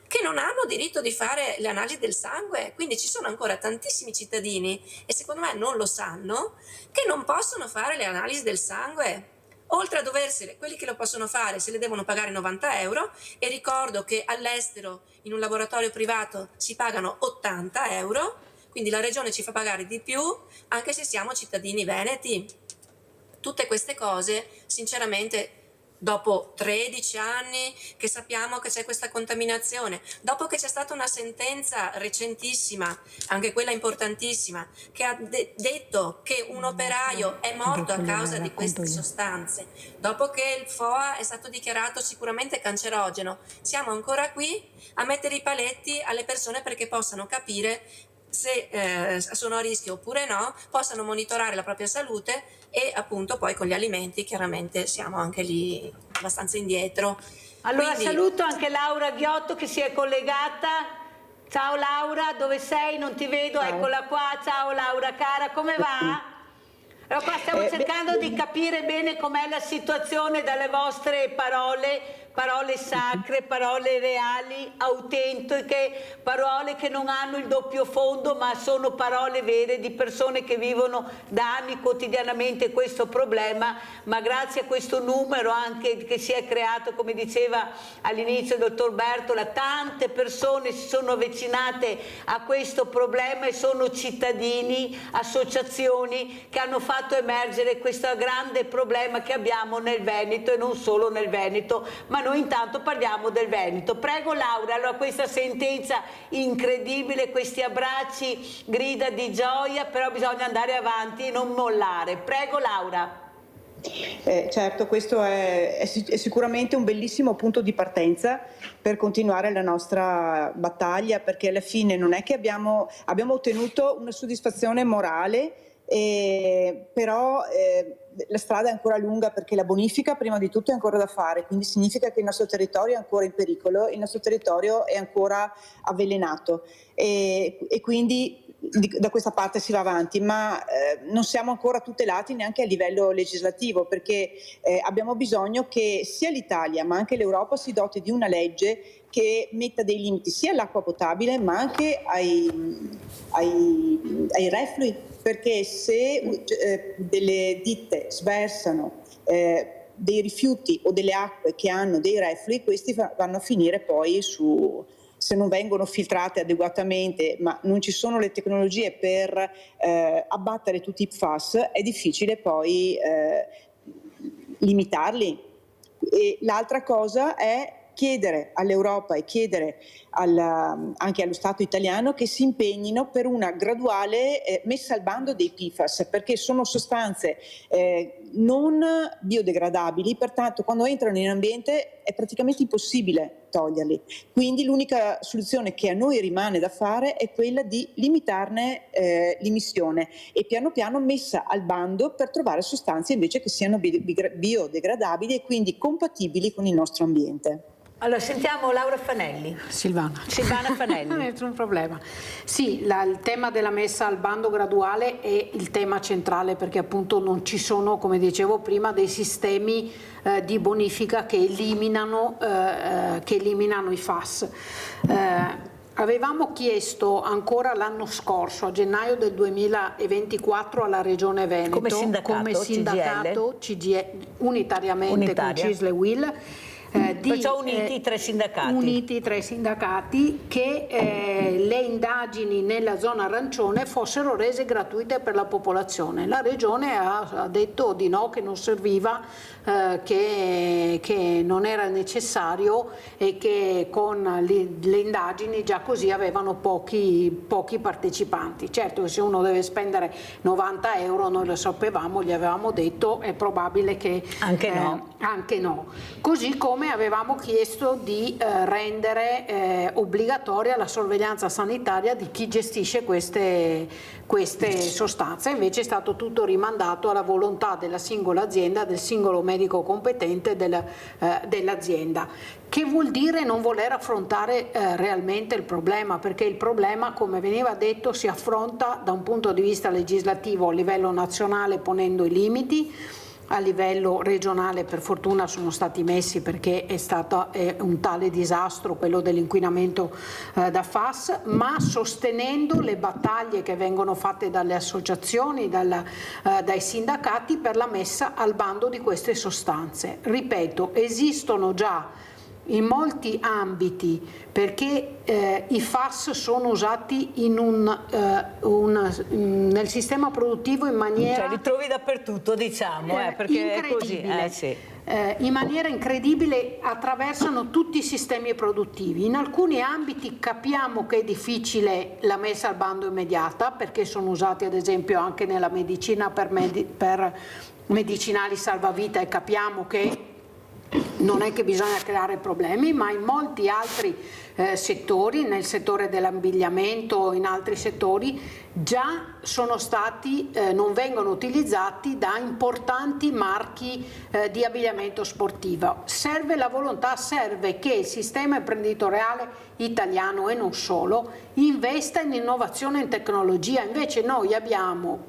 che non hanno diritto di fare le analisi del sangue, quindi ci sono ancora tantissimi cittadini, e secondo me non lo sanno, che non possono fare le analisi del sangue. Oltre a doversele, quelli che lo possono fare se le devono pagare 90 euro, e ricordo che all'estero in un laboratorio privato si pagano 80 euro, quindi la regione ci fa pagare di più anche se siamo cittadini veneti. Tutte queste cose, sinceramente, dopo 13 anni che sappiamo che c'è questa contaminazione, dopo che c'è stata una sentenza recentissima, anche quella importantissima, che ha detto che un operaio è morto a causa di queste sostanze, dopo che il FOA è stato dichiarato sicuramente cancerogeno, siamo ancora qui a mettere i paletti alle persone perché possano capire se sono a rischio oppure no, possano monitorare la propria salute e appunto poi con gli alimenti chiaramente siamo anche lì abbastanza indietro. Allora Quindi, saluto anche Laura Ghiotto che si è collegata. Ciao Laura, dove sei? Non ti vedo, Ciao. eccola qua. Ciao Laura cara, come va? Allora qua stiamo cercando di capire bene com'è la situazione dalle vostre parole sacre, parole reali, autentiche, parole che non hanno il doppio fondo ma sono parole vere di persone che vivono da anni quotidianamente questo problema, ma grazie a questo numero anche che si è creato, come diceva all'inizio il dottor Bertola, tante persone si sono avvicinate a questo problema e sono cittadini, associazioni che hanno fatto emergere questo grande problema che abbiamo nel Veneto e non solo nel Veneto, ma noi intanto parliamo del Veneto. Prego Laura, allora questa sentenza incredibile, questi abbracci, grida di gioia, però bisogna andare avanti e non mollare. Prego Laura. Certo, questo è sicuramente un bellissimo punto di partenza per continuare la nostra battaglia, perché alla fine non è che abbiamo ottenuto una soddisfazione morale, però la strada è ancora lunga, perché la bonifica prima di tutto è ancora da fare, quindi significa che il nostro territorio è ancora in pericolo, il nostro territorio è ancora avvelenato e quindi da questa parte si va avanti, ma non siamo ancora tutelati neanche a livello legislativo, perché abbiamo bisogno che sia l'Italia ma anche l'Europa si doti di una legge che metta dei limiti sia all'acqua potabile ma anche ai reflui, perché se delle ditte sversano dei rifiuti o delle acque che hanno dei reflui, questi vanno a finire poi se non vengono filtrate adeguatamente, ma non ci sono le tecnologie per abbattere tutti i PFAS, è difficile poi limitarli. E l'altra cosa è chiedere all'Europa e chiedere anche allo Stato italiano che si impegnino per una graduale messa al bando dei PFAS, perché sono sostanze non biodegradabili, pertanto quando entrano in ambiente è praticamente impossibile toglierli. Quindi l'unica soluzione che a noi rimane da fare è quella di limitarne l'emissione e piano piano messa al bando per trovare sostanze invece che siano biodegradabili e quindi compatibili con il nostro ambiente. Allora sentiamo Laura Fanelli. Silvana Fanelli. Nessun problema. Sì, il tema della messa al bando graduale è il tema centrale, perché appunto non ci sono, come dicevo prima, dei sistemi di bonifica che eliminano i FAS. Avevamo chiesto ancora l'anno scorso, a gennaio del 2024, alla Regione Veneto, come sindacato unitariamente con CISL e UIL, perciò uniti i tre sindacati. Uniti i tre sindacati, che le indagini nella zona arancione fossero rese gratuite per la popolazione. La Regione ha detto di no, che non serviva, che non era necessario e che con le indagini già così avevano pochi partecipanti. Certo che se uno deve spendere 90 euro, noi lo sapevamo, gli avevamo detto, è probabile che anche no. Così come avevamo chiesto di rendere obbligatoria la sorveglianza sanitaria di chi gestisce queste sostanze, invece è stato tutto rimandato alla volontà della singola azienda, del singolo medico competente dell'azienda, che vuol dire non voler affrontare realmente il problema, perché il problema, come veniva detto, si affronta da un punto di vista legislativo a livello nazionale ponendo i limiti. A livello regionale per fortuna sono stati messi, perché è stato un tale disastro quello dell'inquinamento da FAS, ma sostenendo le battaglie che vengono fatte dalle associazioni, dai sindacati per la messa al bando di queste sostanze. Ripeto, esistono già in molti ambiti, perché i FAS sono usati nel sistema produttivo in maniera... Cioè li trovi dappertutto, diciamo, perché è così. Sì. In maniera incredibile attraversano tutti i sistemi produttivi. In alcuni ambiti capiamo che è difficile la messa al bando immediata, perché sono usati ad esempio anche nella medicina per medicinali salvavita, e capiamo che non è che bisogna creare problemi, ma in molti altri settori, nel settore dell'abbigliamento, in altri settori, già sono stati, non vengono utilizzati da importanti marchi di abbigliamento sportivo. Serve la volontà, serve che il sistema imprenditoriale italiano, e non solo, investa in innovazione e in tecnologia. Invece noi abbiamo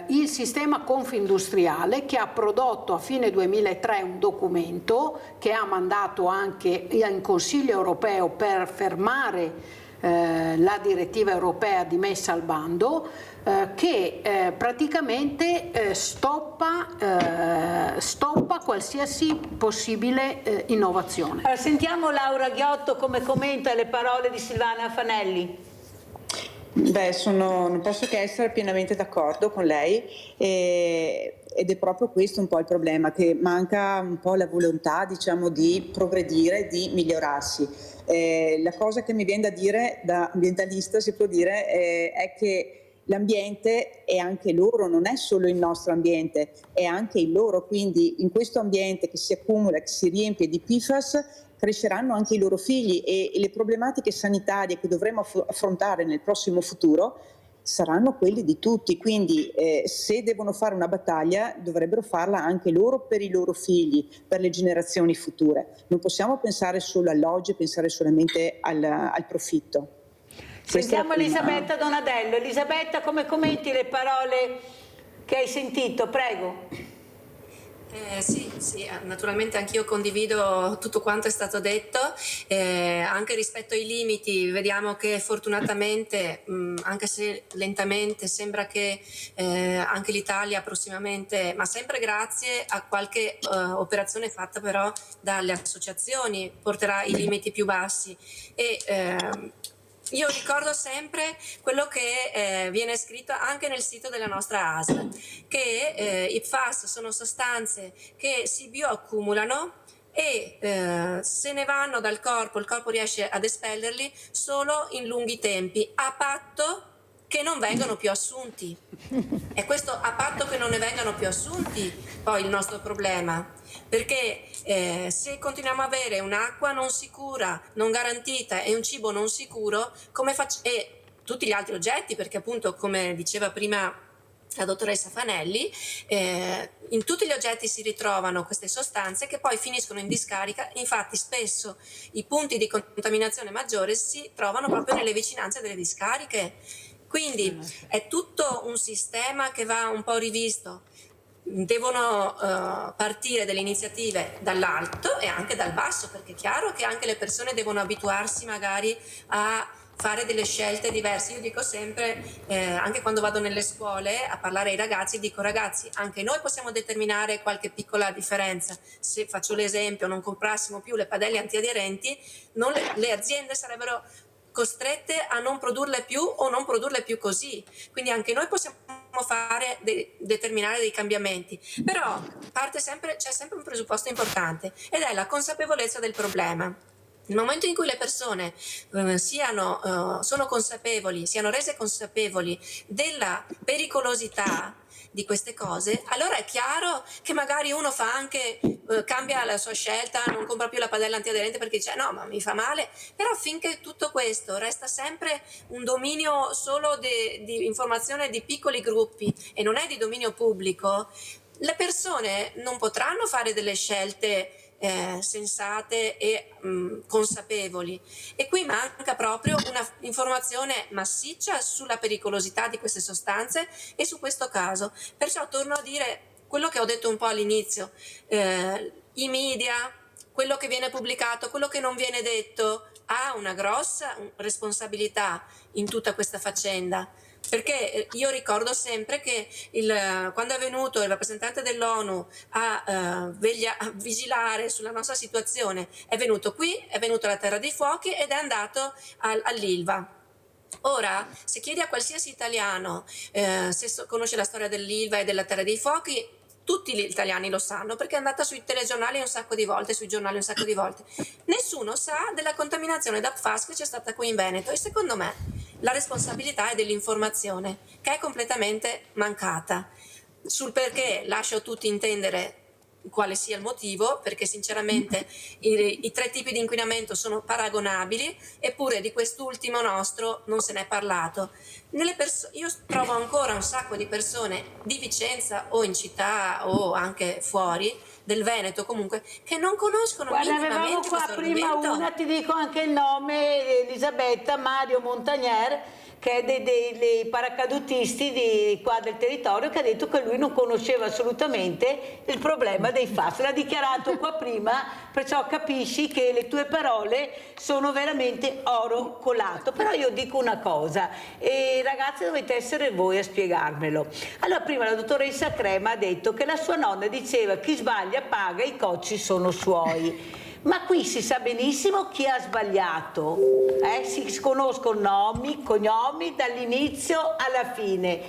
il sistema Confindustriale, che ha prodotto a fine 2003 un documento che ha mandato anche in Consiglio europeo per fermare la direttiva europea di messa al bando, che praticamente stoppa qualsiasi possibile innovazione. Allora, sentiamo Laura Ghiotto come commenta le parole di Silvana Fanelli. Beh, non posso che essere pienamente d'accordo con lei, ed è proprio questo un po' il problema, che manca un po' la volontà, diciamo, di progredire, di migliorarsi. La cosa che mi viene da dire, da ambientalista si può dire, è che l'ambiente è anche loro, non è solo il nostro ambiente, è anche il loro, quindi in questo ambiente che si accumula, che si riempie di PFAS, cresceranno anche i loro figli, e le problematiche sanitarie che dovremo affrontare nel prossimo futuro saranno quelle di tutti. Quindi se devono fare una battaglia, dovrebbero farla anche loro per i loro figli, per le generazioni future. Non possiamo pensare solo all'oggi, pensare solamente al profitto. Sentiamo Elisabetta Donadello. Elisabetta, come commenti le parole che hai sentito? Prego. Sì, naturalmente anch'io condivido tutto quanto è stato detto, anche rispetto ai limiti vediamo che fortunatamente, anche se lentamente, sembra che anche l'Italia prossimamente, ma sempre grazie a qualche operazione fatta però dalle associazioni, porterà i limiti più bassi. Io ricordo sempre quello che viene scritto anche nel sito della nostra ASL, che i PFAS sono sostanze che si bioaccumulano e se ne vanno dal corpo, il corpo riesce ad espellerli solo in lunghi tempi, a patto che non vengano più assunti. E questo a patto che non ne vengano più assunti poi il nostro problema, perché se continuiamo a avere un'acqua non sicura, non garantita, e un cibo non sicuro, e tutti gli altri oggetti, perché appunto, come diceva prima la dottoressa Fanelli, in tutti gli oggetti si ritrovano queste sostanze che poi finiscono in discarica. Infatti spesso i punti di contaminazione maggiore si trovano proprio nelle vicinanze delle discariche. Quindi è tutto un sistema che va un po' rivisto. Devono partire delle iniziative dall'alto e anche dal basso, perché è chiaro che anche le persone devono abituarsi magari a fare delle scelte diverse. Io dico sempre, anche quando vado nelle scuole a parlare ai ragazzi, dico: ragazzi, anche noi possiamo determinare qualche piccola differenza. Se faccio l'esempio, non comprassimo più le padelle antiaderenti, le aziende sarebbero costrette a non produrle più o non produrle più così. Quindi anche noi possiamo determinare dei cambiamenti, però c'è sempre un presupposto importante, ed è la consapevolezza del problema. Nel momento in cui le persone sono consapevoli, siano rese consapevoli della pericolosità di queste cose, allora è chiaro che magari uno cambia la sua scelta, non compra più la padella antiaderente perché dice no, ma mi fa male. Però finché tutto questo resta sempre un dominio solo di informazione di piccoli gruppi e non è di dominio pubblico, le persone non potranno fare delle scelte sensate e consapevoli, e qui manca proprio una informazione massiccia sulla pericolosità di queste sostanze e su questo caso. Perciò torno a dire quello che ho detto un po' all'inizio: i media, quello che viene pubblicato, quello che non viene detto, ha una grossa responsabilità in tutta questa faccenda. Perché io ricordo sempre che quando è venuto il rappresentante dell'ONU a vigilare sulla nostra situazione, è venuto qui, è venuto alla Terra dei Fuochi ed è andato all'Ilva. Ora, se chiedi a qualsiasi italiano se conosce la storia dell'Ilva e della Terra dei Fuochi, tutti gli italiani lo sanno, perché è andata sui telegiornali un sacco di volte, sui giornali un sacco di volte. Nessuno sa della contaminazione da PFAS che c'è stata qui in Veneto, e secondo me la responsabilità è dell'informazione, che è completamente mancata. Sul perché lascio tutti intendere quale sia il motivo, perché sinceramente i 3 tipi di inquinamento sono paragonabili, eppure di quest'ultimo nostro non se n'è parlato. Io trovo ancora un sacco di persone di Vicenza o in città o anche fuori del Veneto comunque che non conoscono minimamente avevamo qua questo prima argomento. una, ti dico anche il nome, Elisabetta Mario Montagnier, che è dei paracadutisti di qua del territorio, che ha detto che lui non conosceva assolutamente il problema dei FAS. L'ha dichiarato qua prima, perciò capisci che le tue parole sono veramente oro colato. Però io dico una cosa, e ragazzi dovete essere voi a spiegarmelo. Allora prima la dottoressa Crema ha detto che la sua nonna diceva: chi sbaglia paga, i cocci sono suoi. Ma qui si sa benissimo chi ha sbagliato, si conoscono nomi, cognomi dall'inizio alla fine.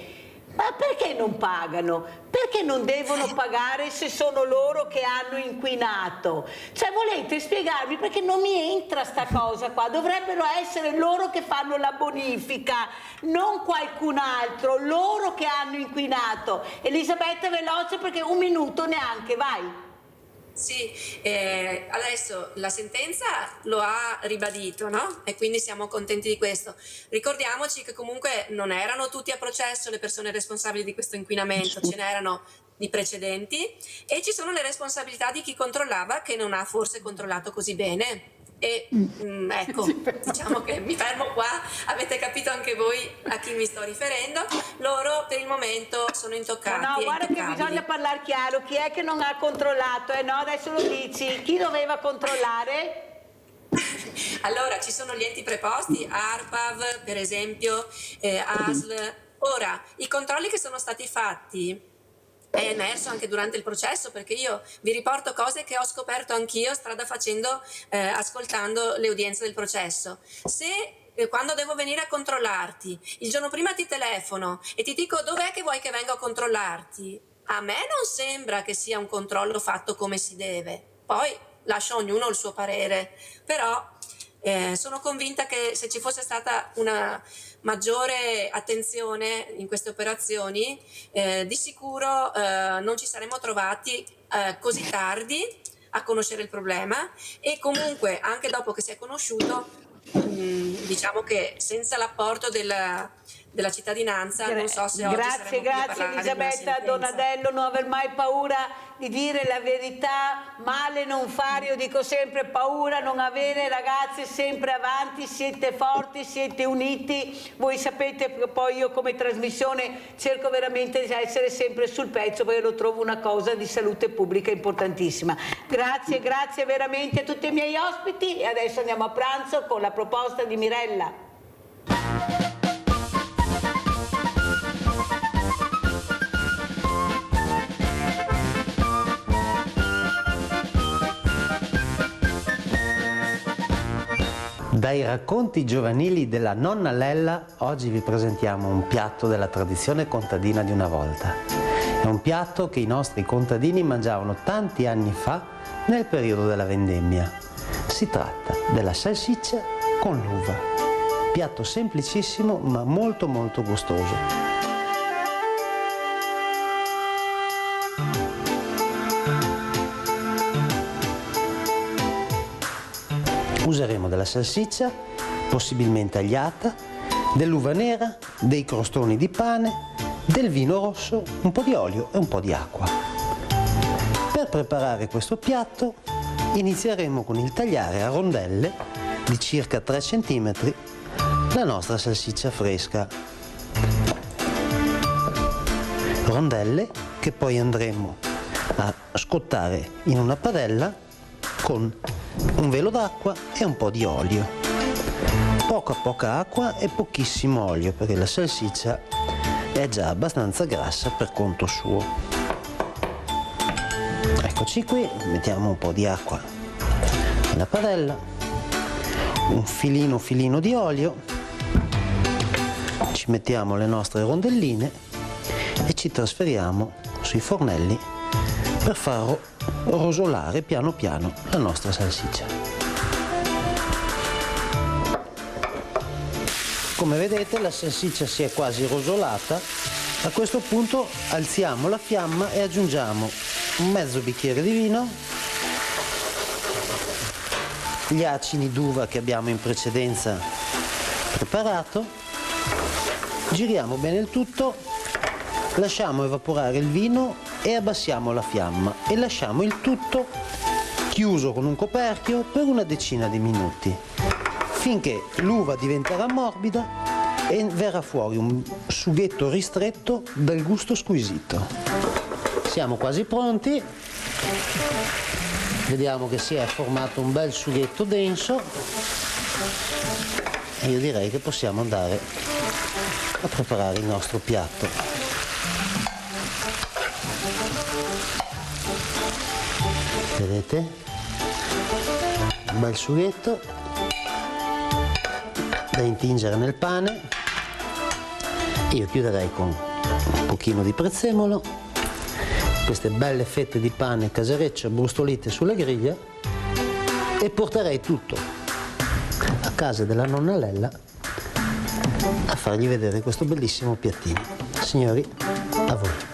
Ma perché non pagano? Perché non devono pagare se sono loro che hanno inquinato? Cioè volete spiegarmi perché non mi entra sta cosa qua? Dovrebbero essere loro che fanno la bonifica, non qualcun altro, loro che hanno inquinato. Elisabetta, veloce perché 1 minuto neanche, vai. Sì, adesso la sentenza lo ha ribadito, no? E quindi siamo contenti di questo. Ricordiamoci che comunque non erano tutti a processo le persone responsabili di questo inquinamento, ce n'erano di precedenti e ci sono le responsabilità di chi controllava che non ha forse controllato così bene. E ecco, diciamo che mi fermo qua, avete capito anche voi a chi mi sto riferendo. Loro per il momento sono intoccati. No, guarda che bisogna parlare chiaro, chi è che non ha controllato? No, adesso lo dici, chi doveva controllare? Allora, ci sono gli enti preposti, ARPAV per esempio, ASL. Ora, i controlli che sono stati fatti è emerso anche durante il processo, perché io vi riporto cose che ho scoperto anch'io strada facendo, ascoltando le udienze del processo. Se quando devo venire a controllarti, il giorno prima ti telefono e ti dico dov'è che vuoi che venga a controllarti, a me non sembra che sia un controllo fatto come si deve. Poi lascio a ognuno il suo parere, però sono convinta che se ci fosse stata una maggiore attenzione in queste operazioni, di sicuro non ci saremmo trovati così tardi a conoscere il problema, e comunque anche dopo che si è conosciuto, diciamo che senza l'apporto della cittadinanza non so se oggi saremmo qui a parlare Elisabetta Donadello, non aver mai paura di dire la verità, male non fare, io dico sempre paura non avere, ragazzi, sempre avanti, siete forti, siete uniti, voi sapete che poi io come trasmissione cerco veramente di essere sempre sul pezzo, perché lo trovo una cosa di salute pubblica importantissima. Grazie veramente a tutti i miei ospiti e adesso andiamo a pranzo con la proposta di Mirella. Dai racconti giovanili della nonna Lella, oggi vi presentiamo un piatto della tradizione contadina di una volta. È un piatto che i nostri contadini mangiavano tanti anni fa nel periodo della vendemmia. Si tratta della salsiccia con l'uva. Piatto semplicissimo ma molto gustoso. Useremo della salsiccia, possibilmente agliata, dell'uva nera, dei crostoni di pane, del vino rosso, un po' di olio e un po' di acqua. Per preparare questo piatto inizieremo con il tagliare a rondelle di circa 3 cm la nostra salsiccia fresca. Rondelle che poi andremo a scottare in una padella con un velo d'acqua e un po' di olio. Poca acqua e pochissimo olio, perché la salsiccia è già abbastanza grassa per conto suo. Eccoci qui, mettiamo un po' di acqua nella padella, un filino di olio, ci mettiamo le nostre rondelline e ci trasferiamo sui fornelli per far rosolare piano piano la nostra salsiccia. Come vedete la salsiccia si è quasi rosolata. A questo punto alziamo la fiamma e aggiungiamo un mezzo bicchiere di vino, gli acini d'uva che abbiamo in precedenza preparato, giriamo bene il tutto, lasciamo evaporare il vino e abbassiamo la fiamma e lasciamo il tutto chiuso con un coperchio per una decina di minuti, finché l'uva diventerà morbida e verrà fuori un sughetto ristretto dal gusto squisito. Siamo quasi pronti, vediamo che si è formato un bel sughetto denso e io direi che possiamo andare a preparare il nostro piatto. Vedete? Un bel sughetto da intingere nel pane. Io chiuderei con un pochino di prezzemolo, queste belle fette di pane casereccio brustolite sulla griglia e porterei tutto a casa della nonna Lella a fargli vedere questo bellissimo piattino. Signori, a voi.